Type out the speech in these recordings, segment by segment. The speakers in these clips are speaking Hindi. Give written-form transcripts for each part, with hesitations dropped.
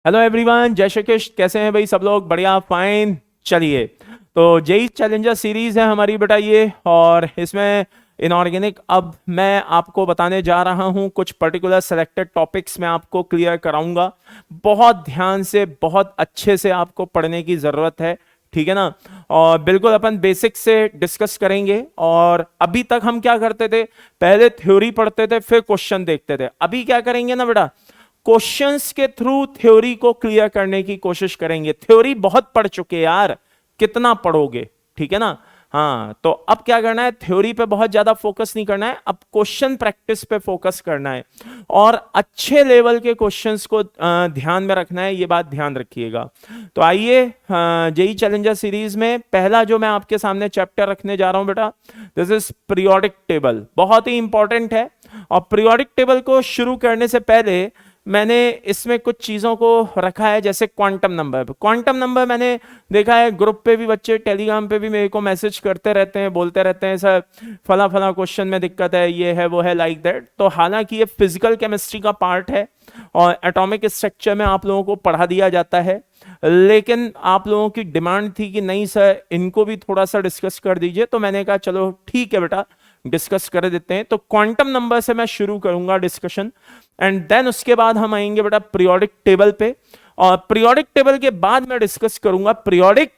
हेलो एवरीवन, जय श्री कृष्ण। कैसे हैं भाई सब लोग? बढ़िया, फाइन। चलिए, तो जेई चैलेंजर सीरीज है हमारी बेटा ये, और इसमें इनऑर्गेनिक अब मैं आपको बताने जा रहा हूं कुछ पर्टिकुलर सेलेक्टेड टॉपिक्स में आपको क्लियर कराऊंगा। बहुत ध्यान से, बहुत अच्छे से आपको पढ़ने की जरूरत है, ठीक है ना। और बिल्कुल अपन बेसिक से डिस्कस करेंगे। और अभी तक हम क्या करते थे, पहले थ्योरी पढ़ते थे फिर क्वेश्चन देखते थे। अभी क्या करेंगे ना बेटा, क्वेश्चंस के थ्रू थ्योरी को क्लियर करने की कोशिश करेंगे। थ्योरी बहुत पढ़ चुके यार, कितना पढ़ोगे, ठीक है ना। हाँ, तो अब क्या करना है, थ्योरी पे बहुत ज्यादा फोकस नहीं करना है, अब क्वेश्चन प्रैक्टिस पे फोकस करना है और अच्छे लेवल के क्वेश्चंस को ध्यान में रखना है। ये बात ध्यान रखिएगा। तो आइए, जेई चैलेंजर सीरीज में पहला जो मैं आपके सामने चैप्टर रखने जा रहा हूं बेटा, दिस इज पीरियोडिक टेबल। बहुत ही इंपॉर्टेंट है। और पीरियोडिक टेबल को शुरू करने से पहले मैंने इसमें कुछ चीजों को रखा है, जैसे क्वांटम नंबर। क्वांटम नंबर मैंने देखा है ग्रुप पे भी, बच्चे टेलीग्राम पे भी मेरे को मैसेज करते रहते हैं, बोलते रहते हैं सर फला फला क्वेश्चन में दिक्कत है, ये है वो है, लाइक दैट। तो हालांकि ये फिजिकल केमिस्ट्री का पार्ट है और एटॉमिक स्ट्रक्चर में आप लोगों को पढ़ा दिया जाता है, लेकिन आप लोगों की डिमांड थी कि नहीं सर इनको भी थोड़ा सा डिस्कस कर दीजिए, तो मैंने कहा चलो ठीक है बेटा, डिस्कस कर देते हैं। तो क्वांटम नंबर से मैं शुरू करूंगा डिस्कशन, एंड देन उसके बाद हम आएंगे बेटा पीरियोडिक टेबल पे, और पीरियोडिक टेबल के बाद मैं डिस्कस करूंगा पीरियोडिक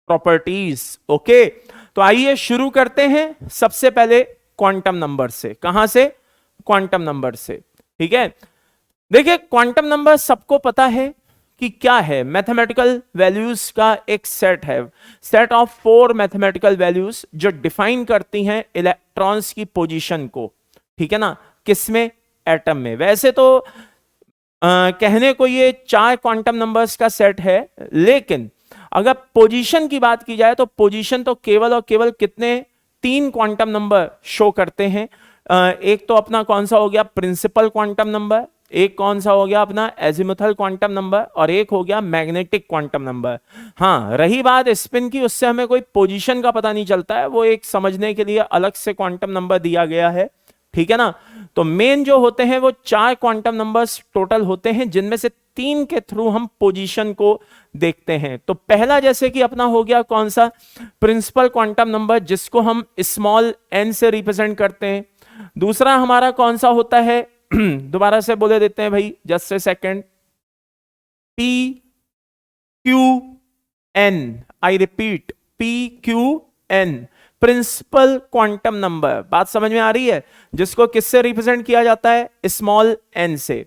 प्रॉपर्टीज। ओके, तो आइए शुरू करते हैं सबसे पहले क्वांटम नंबर से। कहां से? क्वांटम नंबर से, ठीक है। देखिए, क्वांटम नंबर सबको पता है कि क्या है, मैथमेटिकल वैल्यूज का एक सेट है, सेट ऑफ 4 मैथमेटिकल वैल्यूज जो डिफाइन करती हैं इलेक्ट्रॉन्स की पोजीशन को, ठीक है ना। किसमें? एटम में। वैसे तो कहने को ये 4 क्वांटम नंबर्स का सेट है, लेकिन अगर पोजीशन की बात की जाए तो पोजीशन तो केवल और केवल कितने, 3 क्वांटम नंबर शो करते हैं। एक तो अपना कौन सा हो गया, प्रिंसिपल क्वांटम नंबर, एक कौन सा हो गया अपना एजिमुथल क्वांटम नंबर, और एक हो गया मैग्नेटिक क्वांटम नंबर। हाँ, रही बात स्पिन की, उससे हमें कोई पोजीशन का पता नहीं चलता है, वो एक समझने के लिए अलग से क्वांटम नंबर दिया गया है, ठीक है ना। तो मेन जो होते हैं वो 4 क्वांटम नंबर्स टोटल होते हैं, जिनमें से 3 के थ्रू हम पोजीशन को देखते हैं। तो पहला जैसे कि अपना हो गया कौन सा, प्रिंसिपल क्वांटम नंबर, जिसको हम स्मॉल n से रिप्रेजेंट करते हैं। दूसरा हमारा कौन सा होता है, दोबारा से बोले देते हैं भाई, just a second, P Q N. I repeat, P Q N, principal quantum number. बात समझ में आ रही है? जिसको किससे रिप्रेजेंट किया जाता है, स्मॉल एन से।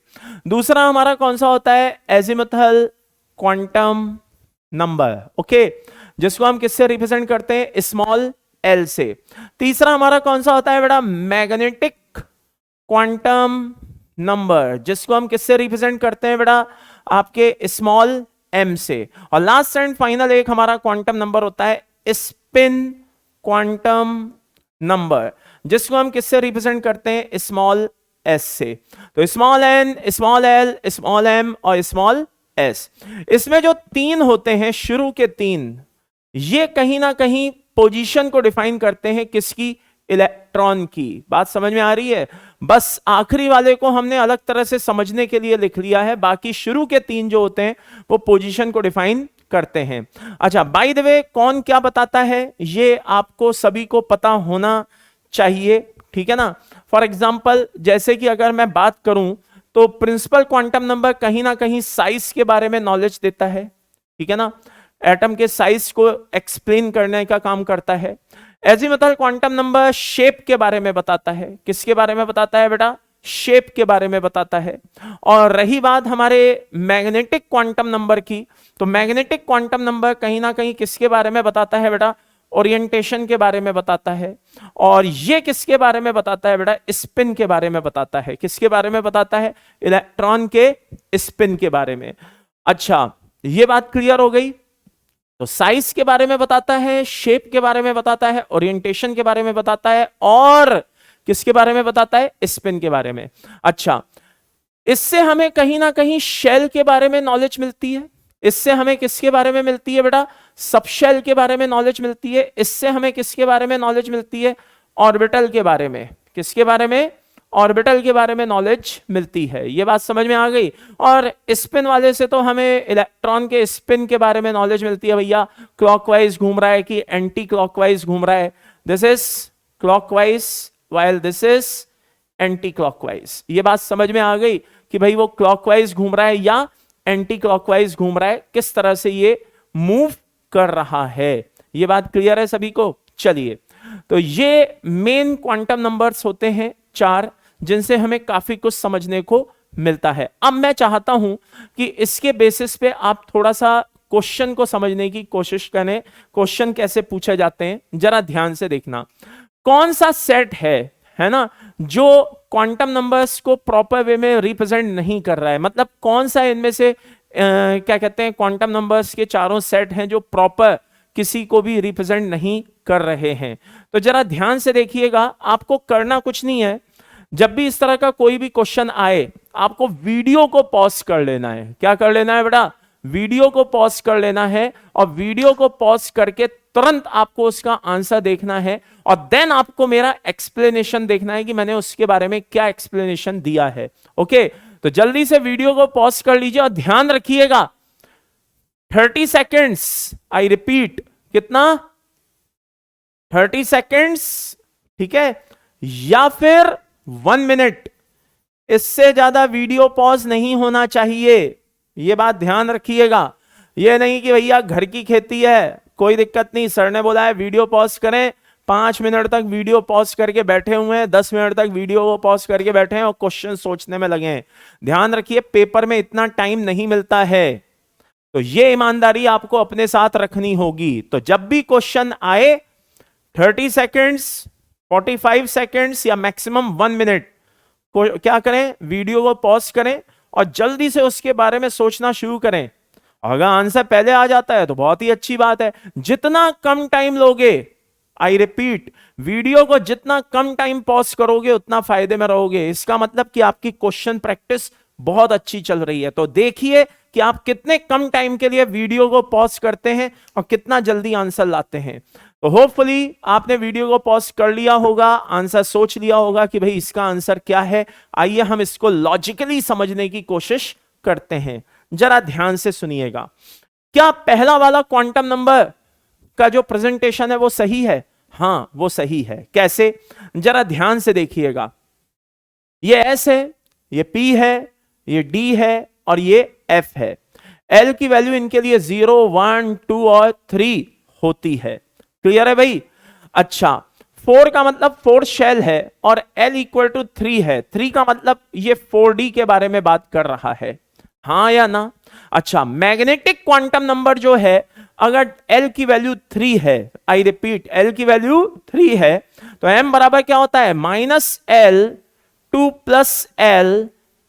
दूसरा हमारा कौन सा होता है, एजिमुथल क्वांटम नंबर, ओके, जिसको हम किससे रिप्रेजेंट करते हैं, स्मॉल एल से। तीसरा हमारा कौन सा होता है बेटा, मैग्नेटिक क्वांटम नंबर, जिसको हम किससे रिप्रेजेंट करते हैं बेटा, आपके स्मॉल एम से। और लास्ट एंड फाइनल एक हमारा क्वांटम नंबर होता है स्पिन क्वांटम नंबर, जिसको हम किससे रिप्रेजेंट करते हैं, स्मॉल एस से। तो small N, small L, small M और स्मॉल एस। इसमें जो 3 होते हैं, शुरू के 3, ये कहीं ना कहीं पोजीशन को डिफाइन करते हैं, किसकी, इलेक्ट्रॉन की। बात समझ में आ रही है? बस आखिरी वाले को हमने अलग तरह से समझने के लिए लिख लिया है, बाकी शुरू के 3 जो होते हैं वो पोजीशन को डिफाइन करते हैं। अच्छा, बाय द वे कौन क्या बताता है, ये आपको सभी को पता होना चाहिए, ठीक है ना। फॉर एग्जाम्पल, जैसे कि अगर मैं बात करूं तो प्रिंसिपल क्वांटम नंबर कहीं ना कहीं साइज के बारे में नॉलेज देता है, ठीक है ना, एटम के साइज को एक्सप्लेन करने का काम करता है। एजिमुथल क्वांटम नंबर शेप के बारे में बताता है। किसके बारे में बताता है बेटा, शेप के बारे में बताता है। और रही बात हमारे मैग्नेटिक क्वांटम नंबर की, तो मैग्नेटिक क्वांटम नंबर कहीं ना कहीं किसके बारे में बताता है बेटा, ओरिएंटेशन के बारे में बताता है। और ये किसके बारे में बताता है बेटा, स्पिन के बारे में बताता है। किसके बारे में बताता है, इलेक्ट्रॉन के स्पिन के बारे में। अच्छा, ये बात क्लियर हो गई। तो साइज के बारे में बताता है, शेप के बारे में बताता है, ओरिएंटेशन के बारे में बताता है, और किसके बारे में बताता है, स्पिन के बारे में। अच्छा, इससे हमें कहीं ना कहीं शेल के बारे में नॉलेज मिलती है। इससे हमें किसके बारे में मिलती है बेटा, सबशेल के बारे में नॉलेज मिलती है। इससे हमें किसके बारे में नॉलेज मिलती है, ऑर्बिटल के बारे में। किसके बारे में, ऑर्बिटल के बारे में नॉलेज मिलती है। ये बात समझ में आ गई। और स्पिन वाले से तो हमें इलेक्ट्रॉन के स्पिन के बारे में नॉलेज मिलती है भैया, क्लॉकवाइज घूम रहा है कि एंटी क्लॉकवाइज घूम रहा है। This is clockwise while this is anti clockwise. ये बात समझ में आ गई कि भाई वो क्लॉकवाइज घूम रहा है या एंटी क्लॉकवाइज घूम रहा है, किस तरह से ये मूव कर रहा है। ये बात क्लियर है सभी को? चलिए, तो ये मेन क्वांटम नंबर्स होते हैं 4, जिनसे हमें काफी कुछ समझने को मिलता है। अब मैं चाहता हूं कि इसके बेसिस पे आप थोड़ा सा क्वेश्चन को समझने की कोशिश करें। क्वेश्चन कैसे पूछे जाते हैं जरा ध्यान से देखना। कौन सा सेट है ना, जो क्वांटम नंबर्स को प्रॉपर वे में रिप्रेजेंट नहीं कर रहा है, मतलब कौन सा इनमें से क्या कहते हैं क्वांटम नंबर्स के चारों सेट हैं जो प्रॉपर किसी को भी रिप्रेजेंट नहीं कर रहे हैं। तो जरा ध्यान से देखिएगा, आपको करना कुछ नहीं है। जब भी इस तरह का कोई भी क्वेश्चन आए, आपको वीडियो को पॉज कर लेना है। क्या कर लेना है बेटा? वीडियो को पॉज कर लेना है, और वीडियो को पॉज करके तुरंत आपको उसका आंसर देखना है, और देन आपको मेरा एक्सप्लेनेशन देखना है कि मैंने उसके बारे में क्या एक्सप्लेनेशन दिया है। ओके, तो जल्दी से वीडियो को पॉज कर लीजिए और ध्यान रखिएगा 30 सेकेंड्स, आई रिपीट, कितना? 30 सेकेंड्स, ठीक है, या फिर 1 मिनट, इससे ज्यादा वीडियो पॉज नहीं होना चाहिए। यह बात ध्यान रखिएगा। यह नहीं कि भैया घर की खेती है, कोई दिक्कत नहीं, सर ने बोला है वीडियो पॉज करें, 5 मिनट तक वीडियो पॉज करके बैठे हुए हैं, 10 मिनट तक वीडियो को पॉज करके बैठे हैं और क्वेश्चन सोचने में लगे हैं। ध्यान रखिए, पेपर में इतना टाइम नहीं मिलता है, तो ये ईमानदारी आपको अपने साथ रखनी होगी। तो जब भी क्वेश्चन आए 30 सेकेंड्स, 45 सेकेंड्स या मैक्सिमम 1 मिनट क्या करें? वीडियो को पॉज करें और जल्दी से उसके बारे में सोचना शुरू करें। अगर आंसर पहले आ जाता है तो बहुत ही अच्छी बात है। जितना कम टाइम लोगे, आई रिपीट, वीडियो को जितना कम टाइम पॉज करोगे उतना फायदे में रहोगे। इसका मतलब कि आपकी क्वेश्चन प्रैक्टिस बहुत अच्छी चल रही है। तो देखिए कि आप कितने कम टाइम के लिए वीडियो को पॉज करते हैं और कितना जल्दी आंसर लाते हैं। तो होपफुली आपने वीडियो को पॉज कर लिया होगा, आंसर सोच लिया होगा कि भाई इसका आंसर क्या है। आइए हम इसको लॉजिकली समझने की कोशिश करते हैं। जरा ध्यान से सुनिएगा। क्या पहला वाला क्वांटम नंबर का जो प्रेजेंटेशन है वो सही है? हां, वो सही है। कैसे? जरा ध्यान से देखिएगा। ये S है, ये P है, ये D है और ये F है। L की वैल्यू इनके लिए 0, 1, 2 और 3 होती है। क्लियर है भाई? अच्छा, 4 का मतलब 4 शेल है और L इक्वल टू 3 है। 3 का मतलब ये 4D के बारे में बात कर रहा है, हां या ना? अच्छा, मैग्नेटिक क्वांटम नंबर जो है, अगर L की वैल्यू 3 है, आई रिपीट L की वैल्यू 3 है, तो M बराबर क्या होता है? -L 2 + L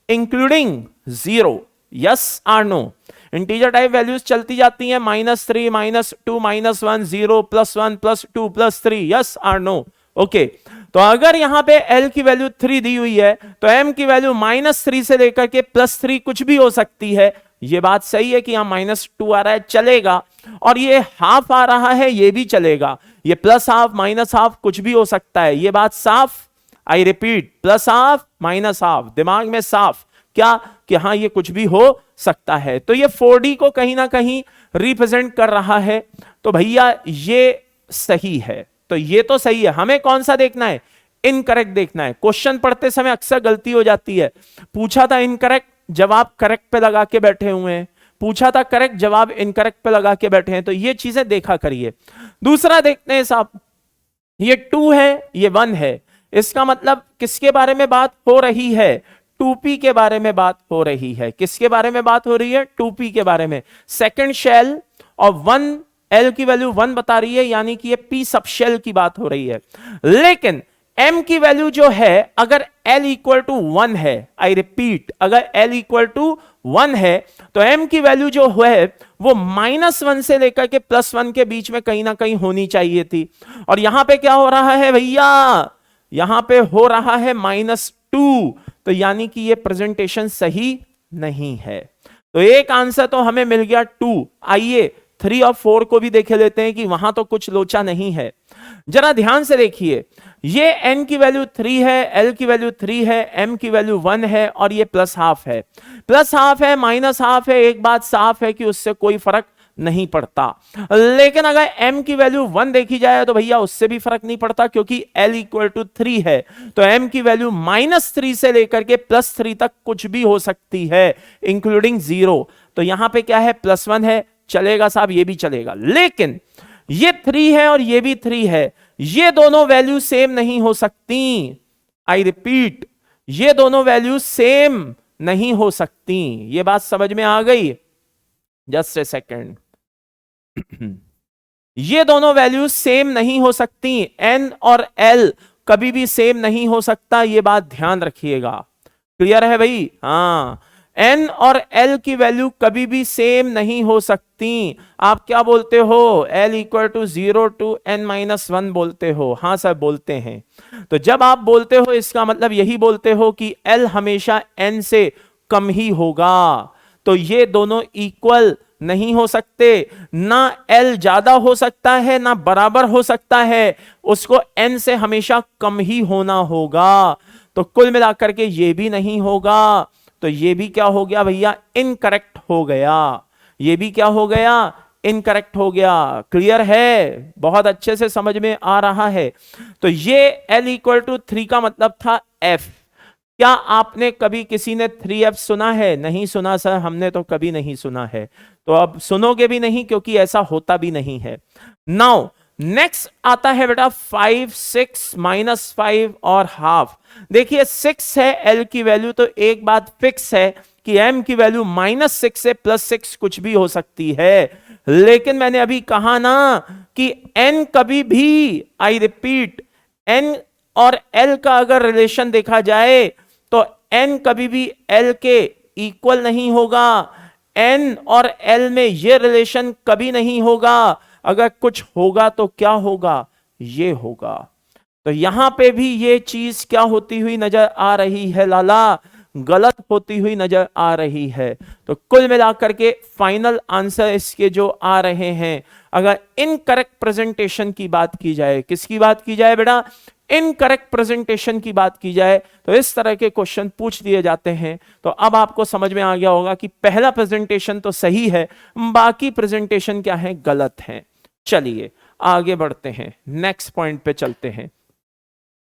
including 0। यस और नो? इंटीजर टाइप वैल्यूज चलती जाती हैं, -3, -2, -1, 0, +1, +2, +3। यस और नो? ओके, तो अगर यहां पे L की वैल्यू 3 दी हुई है तो M की वैल्यू -3 से लेकर के +3 कुछ भी हो सकती है। ये बात सही है कि यहां -2 आ रहा है, चलेगा, और ये हाफ आ रहा है, ये भी चलेगा। ये +हाफ, -हाफ कुछ भी हो सकता है। ये बात साफ? आई रिपीट, +हाफ, -हाफ, दिमाग में साफ क्या कि हाँ ये कुछ भी हो सकता है। तो ये 4D को कहीं ना कहीं रिप्रेजेंट कर रहा है। तो भैया ये सही है, तो ये तो सही है। हमें कौन सा देखना है? इनकरेक्ट देखना है। क्वेश्चन पढ़ते समय अक्सर गलती हो जाती है। पूछा था इनकरेक्ट, जवाब करेक्ट पे लगा के बैठे हुए हैं। पूछा था करेक्ट, जवाब इनकरेक्ट पे लगा के बैठे हैं। तो ये चीजें देखा करिए। दूसरा देखते हैं साहब, ये 2 है, ये 1 है। इसका मतलब किसके बारे में बात हो रही है? 2p के बारे में बात हो रही है। किसके बारे में बात हो रही है? 2p के बारे में। सेकंड शेल और 1, L की वैल्यू 1 बता रही है, यानी कि ये p सब शेल की बात हो रही है। लेकिन M की वैल्यू जो है, अगर L इक्वल टू 1 है, आई रिपीट, अगर L इक्वल टू 1 है, तो M की वैल्यू जो है वो -1 से लेकर के +1 के बीच में कहीं ना कहीं होनी चाहिए थी। और यहां पे क्या हो रहा है भैया? यहां पे हो रहा है -2, तो यानी कि ये प्रेजेंटेशन सही नहीं है। तो एक आंसर तो हमें मिल गया 2। आइए 3 और 4 को भी देख लेते हैं कि वहां तो कुछ लोचा नहीं है। जरा ध्यान से देखिए, ये n की वैल्यू 3 है, l की वैल्यू 3 है, m की वैल्यू 1 है और ये प्लस हाफ है, प्लस हाफ है, माइनस हाफ है। एक बात साफ है कि उससे कोई फर्क नहीं पड़ता। लेकिन अगर m की वैल्यू 1 देखी जाए तो भैया उससे भी फर्क नहीं पड़ता, क्योंकि l इक्वल टू 3 है, तो m की वैल्यू -3 से लेकर के +3 तक कुछ भी हो सकती है, इंक्लूडिंग 0। तो यहां पे क्या है, +1 है, चलेगा साहब, ये भी चलेगा। लेकिन ये 3 है और ये भी 3 है, ये दोनों वैल्यू सेम नहीं हो सकती। आई रिपीट, ये दोनों वैल्यू सेम नहीं हो सकती। ये बात समझ में आ गई? Just a second. ये दोनों वैल्यू सेम नहीं हो सकती, n और l कभी भी सेम नहीं हो सकता, ये बात ध्यान रखिएगा। क्लियर है भाई? हाँ, n और l की वैल्यू कभी भी सेम नहीं हो सकती। आप क्या बोलते हो, l equal to 0 to n-1 बोलते हो? हाँ सर बोलते हैं। तो जब आप बोलते हो इसका मतलब यही बोलते हो कि l हमेशा n से कम ही होगा। तो ये दोनों इक्वल नहीं हो सकते, ना l ज्यादा हो सकता है ना बराबर हो सकता है, उसको n से हमेशा कम ही होना होगा। तो कुल मिलाकर के ये भी नहीं होगा, तो ये भी क्या हो गया भैया, इनकरेक्ट हो गया। ये भी क्या हो गया, इनकरेक्ट हो गया। क्लियर है? बहुत अच्छे से समझ में आ रहा है। तो ये l इक्वल टू 3 का मतलब था f। क्या आपने कभी किसी ने 3f सुना है? नहीं सुना सर, हमने तो कभी नहीं सुना है। तो अब सुनोगे भी नहीं, क्योंकि ऐसा होता भी नहीं है। नाउ नेक्स्ट आता है बेटा 5, 6, -5 और हाफ। देखिए 6 है l की वैल्यू, तो एक बात फिक्स है कि m की वैल्यू -6 से +6 कुछ भी हो सकती है। लेकिन मैंने अभी कहा ना कि n कभी भी, आई रिपीट, n और l का अगर रिलेशन देखा जाए तो n कभी भी l के इक्वल नहीं होगा। n और l में ये रिलेशन कभी नहीं होगा। अगर कुछ होगा तो क्या होगा, ये होगा। तो यहां पे भी ये चीज क्या होती हुई नजर आ रही है लाला, गलत होती हुई नजर आ रही है। तो कुल मिलाकर के फाइनल आंसर इसके जो आ रहे हैं, अगर इनकरेक्ट प्रेजेंटेशन की बात की जाए, किसकी बात की जाए बेटा, इनकरेक्ट प्रेजेंटेशन की बात की जाए, तो इस तरह के क्वेश्चन पूछ दिए जाते हैं। तो अब आपको समझ में आ गया होगा कि पहला प्रेजेंटेशन तो सही है, बाकी प्रेजेंटेशन क्या है, गलत है। चलिए आगे बढ़ते हैं, नेक्स्ट पॉइंट पे चलते हैं।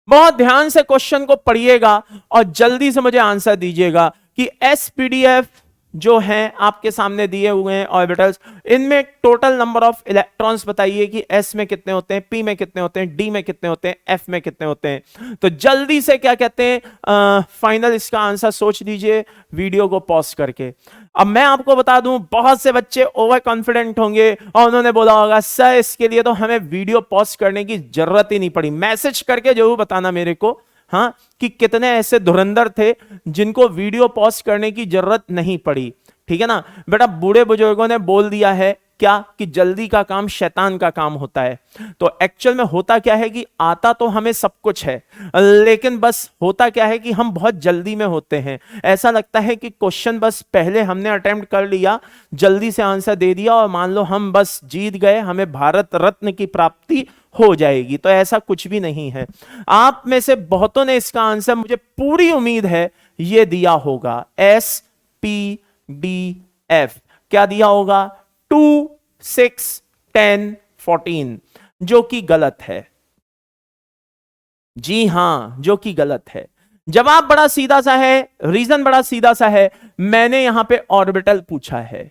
बहुत ध्यान से क्वेश्चन को पढ़िएगा और जल्दी से मुझे आंसर दीजिएगा कि एसपीडीएफ जो हैं आपके सामने दिए हुए हैं ऑर्बिटल्स, इनमें टोटल नंबर ऑफ इलेक्ट्रॉन्स बताइए कि एस में कितने होते हैं, पी में कितने होते हैं, डी में कितने होते हैं, एफ में कितने होते हैं। तो जल्दी से क्या कहते हैं, फाइनल इसका आंसर सोच दीजिए वीडियो को पॉज करके। अब मैं आपको बता दूं, बहुत से बच्चे ओवर कॉन्फिडेंट होंगे और उन्होंने बोला होगा सर इसके लिए तो हमें वीडियो पॉज करने की जरूरत ही नहीं पड़ी। मैसेज करके जरूर बताना मेरे को, हाँ, कि कितने ऐसे धुरंधर थे जिनको वीडियो पॉज करने की जरूरत नहीं पड़ी। ठीक है ना बेटा, बूढ़े बुजुर्गों ने बोल दिया है क्या कि जल्दी का काम शैतान का काम होता है। तो एक्चुअल में होता क्या है कि आता तो हमें सब कुछ है, लेकिन बस होता क्या है कि हम बहुत जल्दी में होते हैं। ऐसा लगता है कि क्वेश्चन बस पहले हमने अटेम्प्ट कर लिया, जल्दी से आंसर दे दिया और मान लो हम बस जीत गए, हमें भारत रत्न की प्राप्ति हो जाएगी। तो ऐसा कुछ भी नहीं है। आप में से बहुतों ने इसका आंसर, मुझे पूरी उम्मीद है, ये दिया होगा, एस पी डी एफ। क्या दिया होगा, 2, 6, 10, 14, जो कि गलत है। जी हां, जो कि गलत है। जवाब बड़ा सीधा सा है, रीजन बड़ा सीधा सा है। मैंने यहां पे ऑर्बिटल पूछा है,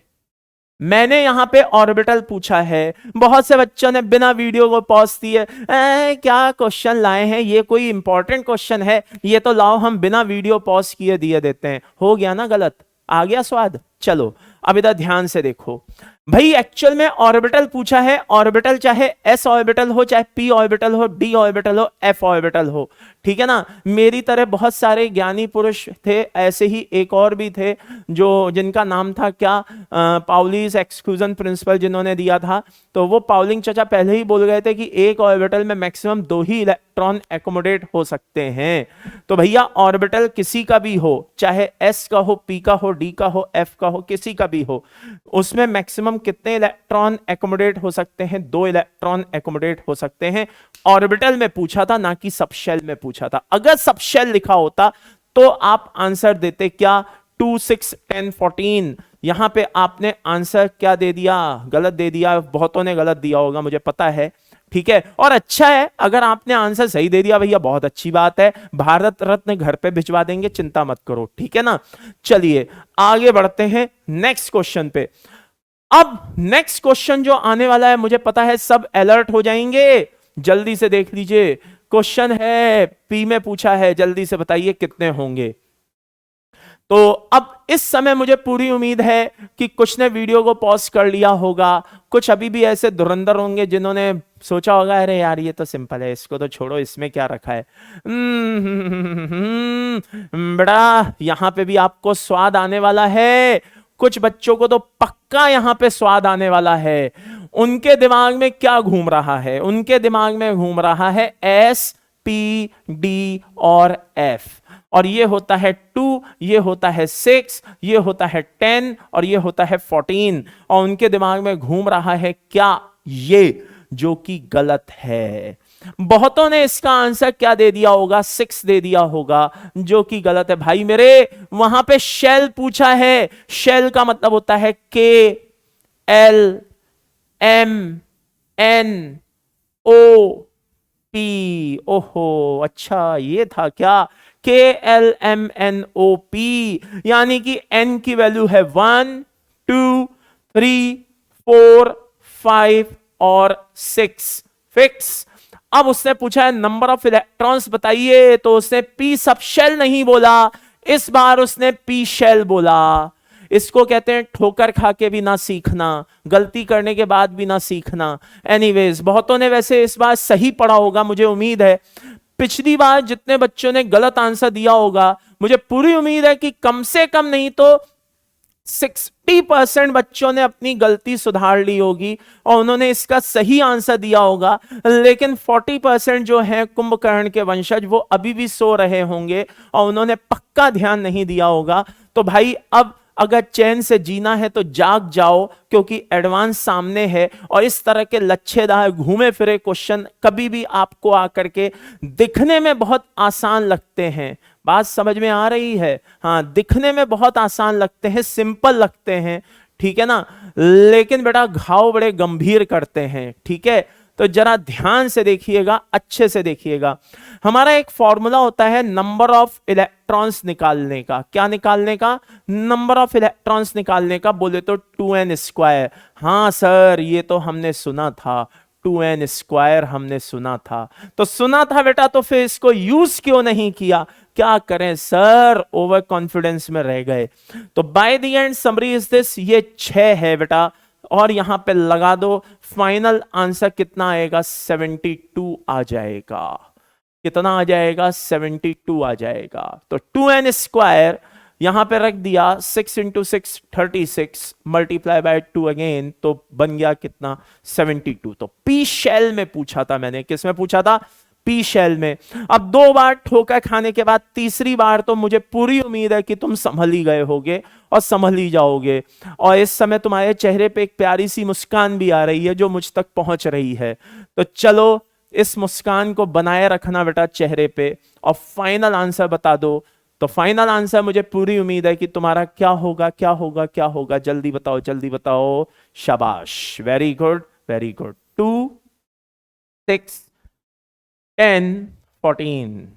मैंने यहां पे ऑर्बिटल पूछा है। बहुत से बच्चों ने बिना वीडियो को पॉज दिए क्या क्वेश्चन लाए हैं, ये कोई इंपॉर्टेंट क्वेश्चन है, ये तो लाओ हम बिना वीडियो पॉज किए दिए देते हैं। हो गया ना गलत, आ गया स्वाद। चलो अब इधर ध्यान से देखो भाई, एक्चुअल में ऑर्बिटल पूछा है। ऑर्बिटल चाहे एस ऑर्बिटल हो, चाहे पी ऑर्बिटल हो, डी ऑर्बिटल हो, एफ ऑर्बिटल हो, ठीक है ना। मेरी तरह बहुत सारे ज्ञानी पुरुष थे, ऐसे ही एक और भी थे जो जिनका नाम था क्या, पाउलीज एक्सक्लूजन प्रिंसिपल जिन्होंने दिया था। तो वो पाउलिंग चाचा पहले ही बोल गए थे कि एक ऑर्बिटल में मैक्सिमम 2 ही इलेक्ट्रॉन एकोमोडेट हो सकते हैं। तो भैया ऑर्बिटल किसी का भी हो, चाहे एस का हो, पी का हो, डी का हो, एफ का हो, किसी का भी हो, उसमें मैक्सिमम कितने इलेक्ट्रॉन एकोमोडेट हो सकते हैं? 2 इलेक्ट्रॉन एकोमोडेट हो सकते हैं। ऑर्बिटल में पूछा था, ना कि सबशेल में पूछा था। अगर सबशेल लिखा होता तो आप आंसर देते क्या? 2, 6, 10, 14। यहां पे आपने आंसर क्या दे दिया? गलत दे दिया। बहुतों ने गलत दिया होगा, मुझे पता है, ठीक है। और अच्छा है अगर आपने आंसर सही दे दिया भैया, बहुत अच्छी बात है, भारत रत्न घर पे भिजवा देंगे, चिंता मत करो, ठीक है ना। चलिए आगे बढ़ते हैं नेक्स्ट क्वेश्चन पे। अब नेक्स्ट क्वेश्चन जो आने वाला है, मुझे पता है सब अलर्ट हो जाएंगे, जल्दी से देख लीजिए। क्वेश्चन है, पी में पूछा है, जल्दी से बताइए कितने होंगे। तो अब इस समय मुझे पूरी उम्मीद है कि कुछ ने वीडियो को पॉज कर लिया होगा, कुछ अभी भी ऐसे धुरंधर होंगे जिन्होंने सोचा होगा अरे यार ये तो सिंपल है, इसको तो छोड़ो, इसमें क्या रखा है। बड़ा यहां पे भी आपको स्वाद आने वाला है, कुछ बच्चों को तो पक्का यहां पे स्वाद आने वाला है। उनके दिमाग में क्या घूम रहा है? उनके दिमाग में घूम रहा है एस, पी, डी और एफ, और ये होता है 2, ये होता है 6, ये होता है 10 और ये होता है 14, और उनके दिमाग में घूम रहा है क्या? ये, जो कि गलत है। बहुतों ने इसका आंसर क्या दे दिया होगा? 6 दे दिया होगा, जो कि गलत है भाई मेरे। वहां पे शेल पूछा है, शेल का मतलब होता है K L M N O P. ओहो, अच्छा ये था क्या? KLMNOP, यानी कि n की वैल्यू है 1, 2, 3, 4, 5 और 6 फिक्स। अब उसने पूछा है नंबर ऑफ इलेक्ट्रॉन्स बताइए, तो उसने p सबशेल नहीं बोला, इस बार उसने p शेल बोला। इसको कहते हैं ठोकर खा के भी ना सीखना, गलती करने के बाद भी ना सीखना। एनीवेज, बहुतों ने वैसे इस बार सही पढ़ा होगा, मुझे उम्मीद है। पिछली बार जितने बच्चों ने गलत आंसर दिया होगा, मुझे पूरी उम्मीद है कि कम से कम नहीं तो 60% बच्चों ने अपनी गलती सुधार ली होगी और उन्होंने इसका सही आंसर दिया होगा। लेकिन 40% जो है कुंभकर्ण के वंशज, वो अभी भी सो रहे होंगे और उन्होंने पक्का ध्यान नहीं दिया होगा। तो भाई अब अगर चैन से जीना है तो जाग जाओ, क्योंकि एडवांस सामने है और इस तरह के लच्छेदार घूमे फिरे क्वेश्चन कभी भी आपको आकर के दिखने में बहुत आसान लगते हैं। बात समझ में आ रही है? हाँ, दिखने में बहुत आसान लगते हैं, सिंपल लगते हैं, ठीक है ना, लेकिन बेटा घाव बड़े गंभीर करते हैं, ठीक है। तो जरा ध्यान से देखिएगा, अच्छे से देखिएगा। हमारा एक फॉर्मूला होता है नंबर ऑफ इलेक्ट्रॉन्स निकालने का। क्या निकालने का? नंबर ऑफ इलेक्ट्रॉन्स निकालने का। बोले तो 2n²। हाँ सर, ये तो हमने सुना था, 2n² हमने सुना था। तो सुना था बेटा, तो फिर इसको यूज क्यों नहीं किया? क्या करें सर, ओवर कॉन्फिडेंस में रह गए। तो by the end summary is this, ये 6 है बेटा, और यहां पे लगा दो। फाइनल आंसर कितना आएगा? 72 आ जाएगा। कितना आ जाएगा? 72 आ जाएगा। तो 2n² यहां पे रख दिया, 6 × 6 36 मल्टीप्लाई बाय 2 अगेन, तो बन गया कितना? 72। तो पी शेल में पूछा था मैंने। किस में पूछा था? पी शेल में। अब 2 बार ठोकर खाने के बाद तीसरी बार तो मुझे पूरी उम्मीद है कि तुम संभल ही गए होगे और संभल ही जाओगे। और इस समय तुम्हारे चेहरे पे एक प्यारी सी मुस्कान भी आ रही है जो मुझ तक पहुंच रही है। तो चलो इस मुस्कान को बनाए रखना बेटा चेहरे पे, और फाइनल आंसर बता दो। तो फाइनल आंसर मुझे पूरी उम्मीद है कि तुम्हारा क्या होगा, क्या होगा, क्या होगा? जल्दी बताओ, जल्दी बताओ। शाबाश, वेरी गुड, वेरी गुड। 2, 6, 10, 14,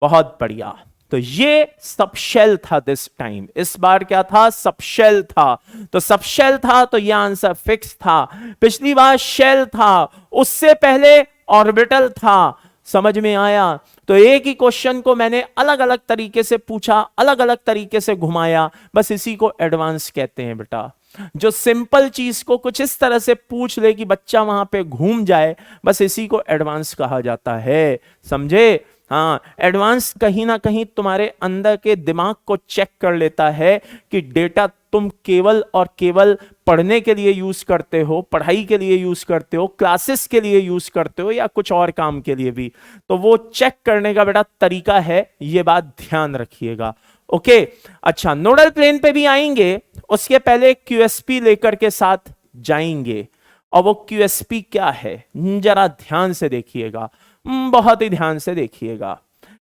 बहुत बढ़िया। तो ये सबशेल था दिस टाइम। इस बार क्या था? सबशेल था। तो सबशेल था तो ये आंसर फिक्स था। पिछली बार शेल था, उससे पहले ऑर्बिटल था। समझ में आया? तो एक ही क्वेश्चन को मैंने अलग अलग तरीके से पूछा, अलग अलग तरीके से घुमाया, बस इसी को एडवांस कहते हैं बेटा। जो सिंपल चीज को कुछ इस तरह से पूछ ले कि बच्चा वहां पे घूम जाए, बस इसी को एडवांस कहा जाता है। समझे? हाँ, एडवांस कहीं ना कहीं तुम्हारे अंदर के दिमाग को चेक कर लेता है कि डेटा तुम केवल और केवल पढ़ने के लिए यूज करते हो, पढ़ाई के लिए यूज करते हो, क्लासेस के लिए यूज करते हो, या कुछ और काम के लिए भी। तो वो चेक करने का बेटा तरीका है, ये बात ध्यान रखिएगा। ओके, अच्छा, नोडल प्लेन पे भी आएंगे, उसके पहले QSP लेकर के साथ जाएंगे, और वो QSP क्या है जरा ध्यान से देखिएगा, बहुत ही ध्यान से देखिएगा।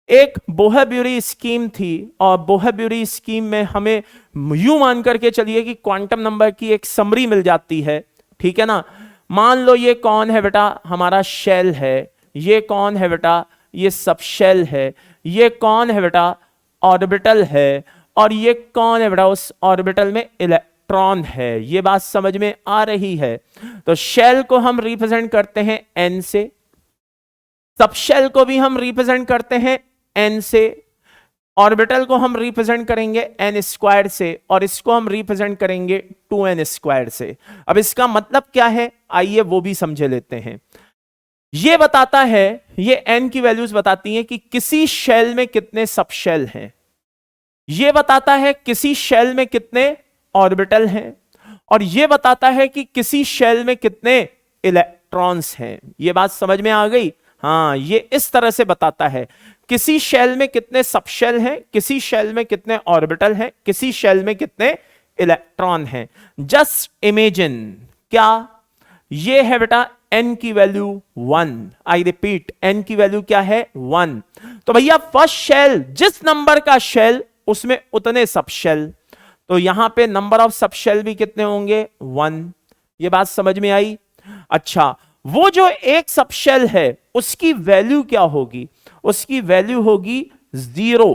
एक बोहेब्यूरी स्कीम थी, और बोहेब्यूरी स्कीम में हमें यूं मान करके चलिए कि क्वांटम नंबर की एक समरी मिल जाती है, ठीक है ना। मान लो ये कौन है बेटा, हमारा शेल है, ये कौन है बेटा, ये सब शेल है, ये कौन है बेटा, ऑर्बिटल है, और ये कौन है बेटा, उस ऑर्बिटल में इलेक्ट्रॉन है। ये बात समझ में आ रही है। तो शेल को हम रिप्रेजेंट करते हैं n से, सब शेल को भी हम रिप्रेजेंट करते हैं n से, ऑर्बिटल को हम रिप्रेजेंट करेंगे n स्क्वायर से, और इसको हम रिप्रेजेंट करेंगे 2n स्क्वायर से। अब इसका मतलब क्या है, आइए वो भी समझे लेते हैं। ये बताता है, ये n की वैल्यूज बताती हैं कि किसी शेल में कितने सब शेल हैं, ये बताता है किसी शेल में कितने ऑर्बिटल हैं, और ये बताता है कि किसी शेल में कितने इलेक्ट्रॉन्स हैं। ये बात समझ में आ गई। हाँ, ये इस तरह से बताता है किसी शेल में कितने सब शेल हैं, किसी शेल में कितने ऑर्बिटल हैं, किसी शेल में कितने इलेक्ट्रॉन हैं। जस्ट इमेजिन, क्या ये है बेटा n की वैल्यू 1, आई रिपीट n की वैल्यू क्या है 1। तो भैया फर्स्ट शेल, जिस नंबर का शेल उसमें उतने सब शेल, तो यहां पे नंबर ऑफ सब शेल भी कितने होंगे 1। ये बात समझ में आई। अच्छा, वो जो एक सब शेल है उसकी वैल्यू क्या होगी, उसकी वैल्यू होगी 0।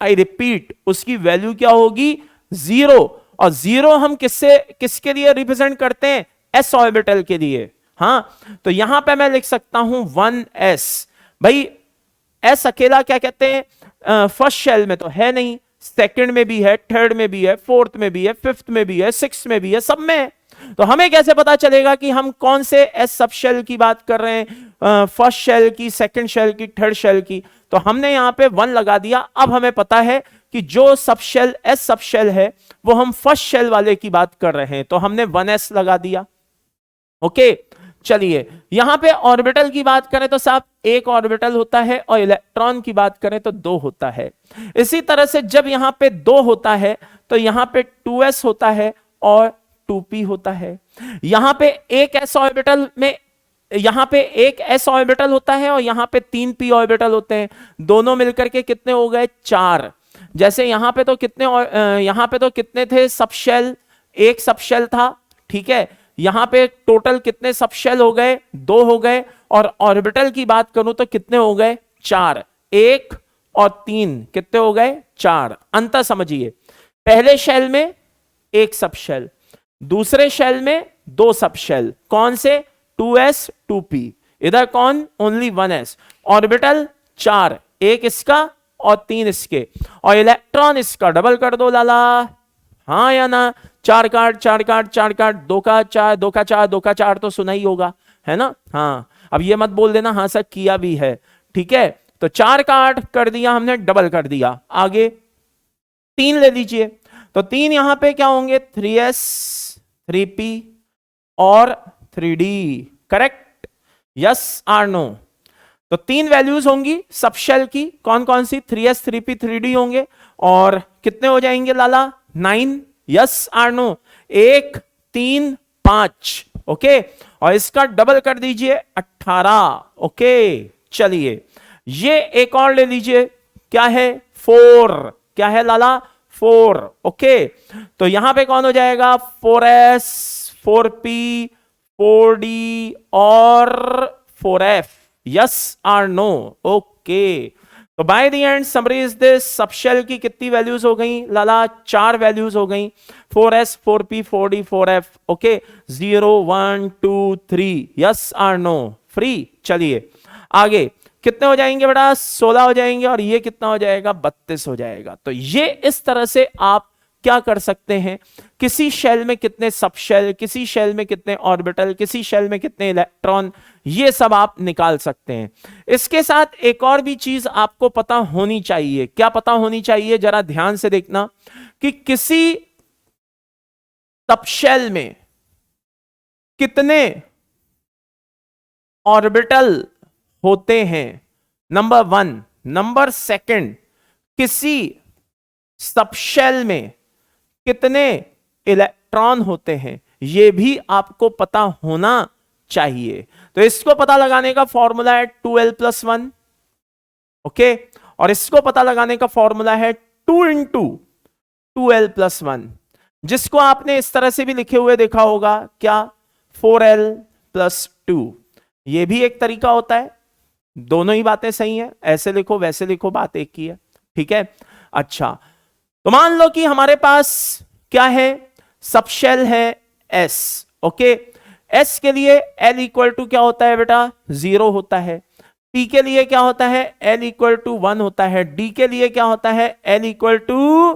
आई रिपीट, उसकी वैल्यू क्या होगी 0। और 0 हम किसके लिए रिप्रेजेंट करते हैं, s ऑर्बिटल के लिए। हाँ, तो यहां पे मैं लिख सकता हूं 1s। भाई s अकेला क्या कहते हैं, फर्स्ट शेल में तो है नहीं, सेकंड में भी है, थर्ड में भी है, फोर्थ में भी है, फिफ्थ में भी है, सिक्स्थ में भी है, सब में है। तो हमें कैसे पता चलेगा कि हम कौन से एस सब शेल की बात कर रहे हैं, फर्स्ट शेल की, सेकंड शेल की, थर्ड शेल की। तो हमने यहां पे 1 लगा दिया। अब हमें पता है कि जो सब शेल एस सब शेल है वो हम फर्स्ट शेल वाले की बात कर रहे हैं, तो हमने 1s लगा दिया। ओके, चलिए यहां पे ऑर्बिटल की बात करें तो साहब एक ऑर्बिटल होता है, और इलेक्ट्रॉन की बात करें तो 2 होता है। इसी तरह से जब यहां पे 2 होता है तो यहां पे 2s होता है और 2p होता है। यहां पे एक s ऑर्बिटल में, यहां पे एक s ऑर्बिटल होता है और यहां पे 3p ऑर्बिटल होते हैं। दोनों मिलकर के कितने हो गए 4। जैसे यहां पे तो कितने थे सब शेल, एक सब शेल था, ठीक है। यहां पे टोटल कितने सब शेल हो गए 2 हो गए, और ऑर्बिटल की बात करूं तो कितने हो गए 4। 1 और 3 कितने हो गए 4। अंतर समझिए, पहले शेल में एक सब शेल, दूसरे शेल में 2 सब शेल। कौन से, 2s 2p। इधर कौन, ओनली 1s। ऑर्बिटल 4, एक इसका और 3 इसके, और इलेक्ट्रॉन इसका डबल कर दो लाला, हाँ या ना। 4 काट 4 काट 4 काट, 2 का 4 2 का 4 2 का 4 तो सुना ही होगा, है ना। हाँ, अब ये मत बोल देना हाँ सर किया भी है, ठीक है। तो 4 काट कर दिया हमने, डबल कर दिया। आगे 3 ले लीजिए, तो 3 यहां पे क्या होंगे 3s 3p और 3d। करेक्ट, यस और नो। तो 3 वैल्यूज होंगी सब शेल की, कौन कौन सी, 3s 3p 3d होंगे। और कितने हो जाएंगे लाला 9, यस और नो। 1 3 5, ओके। और इसका डबल कर दीजिए 18, ओके। चलिए ये एक और ले लीजिए, क्या है 4, क्या है लाला 4, ओके। तो यहां पे कौन हो जाएगा 4s 4p 4d और 4f, यस और नो, ओके। तो by the end summary is this, सब शेल की कितनी वैल्यूज हो गई लाला 4 वैल्यूज हो गई, 4s 4p 4d 4f, okay. 0 1 2 3, yes और नो, फ्री। चलिए आगे कितने हो जाएंगे बेटा 16 हो जाएंगे, और ये कितना हो जाएगा 32 हो जाएगा। तो ये इस तरह से आप क्या कर सकते हैं, किसी शेल में कितने सब शेल, किसी शेल में कितने ऑर्बिटल, किसी शेल में कितने इलेक्ट्रॉन, ये सब आप निकाल सकते हैं। इसके साथ एक और भी चीज आपको पता होनी चाहिए। क्या पता होनी चाहिए, जरा ध्यान से देखना, कि किसी सब शेल में कितने ऑर्बिटल होते हैं, नंबर 1। नंबर 2, किसी सब शेल में कितने इलेक्ट्रॉन होते हैं, ये भी आपको पता होना चाहिए। तो इसको पता लगाने का फॉर्मूला है 2l+1, ओके, और इसको पता लगाने का फॉर्मूला है 2 इंटू 2l+1, जिसको आपने इस तरह से भी लिखे हुए देखा होगा, क्या, 4l+2। ये भी एक तरीका होता है, दोनों ही बातें सही है, ऐसे लिखो वैसे लिखो, बात एक ही है, ठीक है। अच्छा, तो मान लो कि हमारे पास क्या है, सबशेल है S, ओके। S के लिए L इक्वल टू क्या होता है बेटा, 0 होता है। P के लिए क्या होता है, L इक्वल टू 1 होता है। D के लिए क्या होता है, L इक्वल टू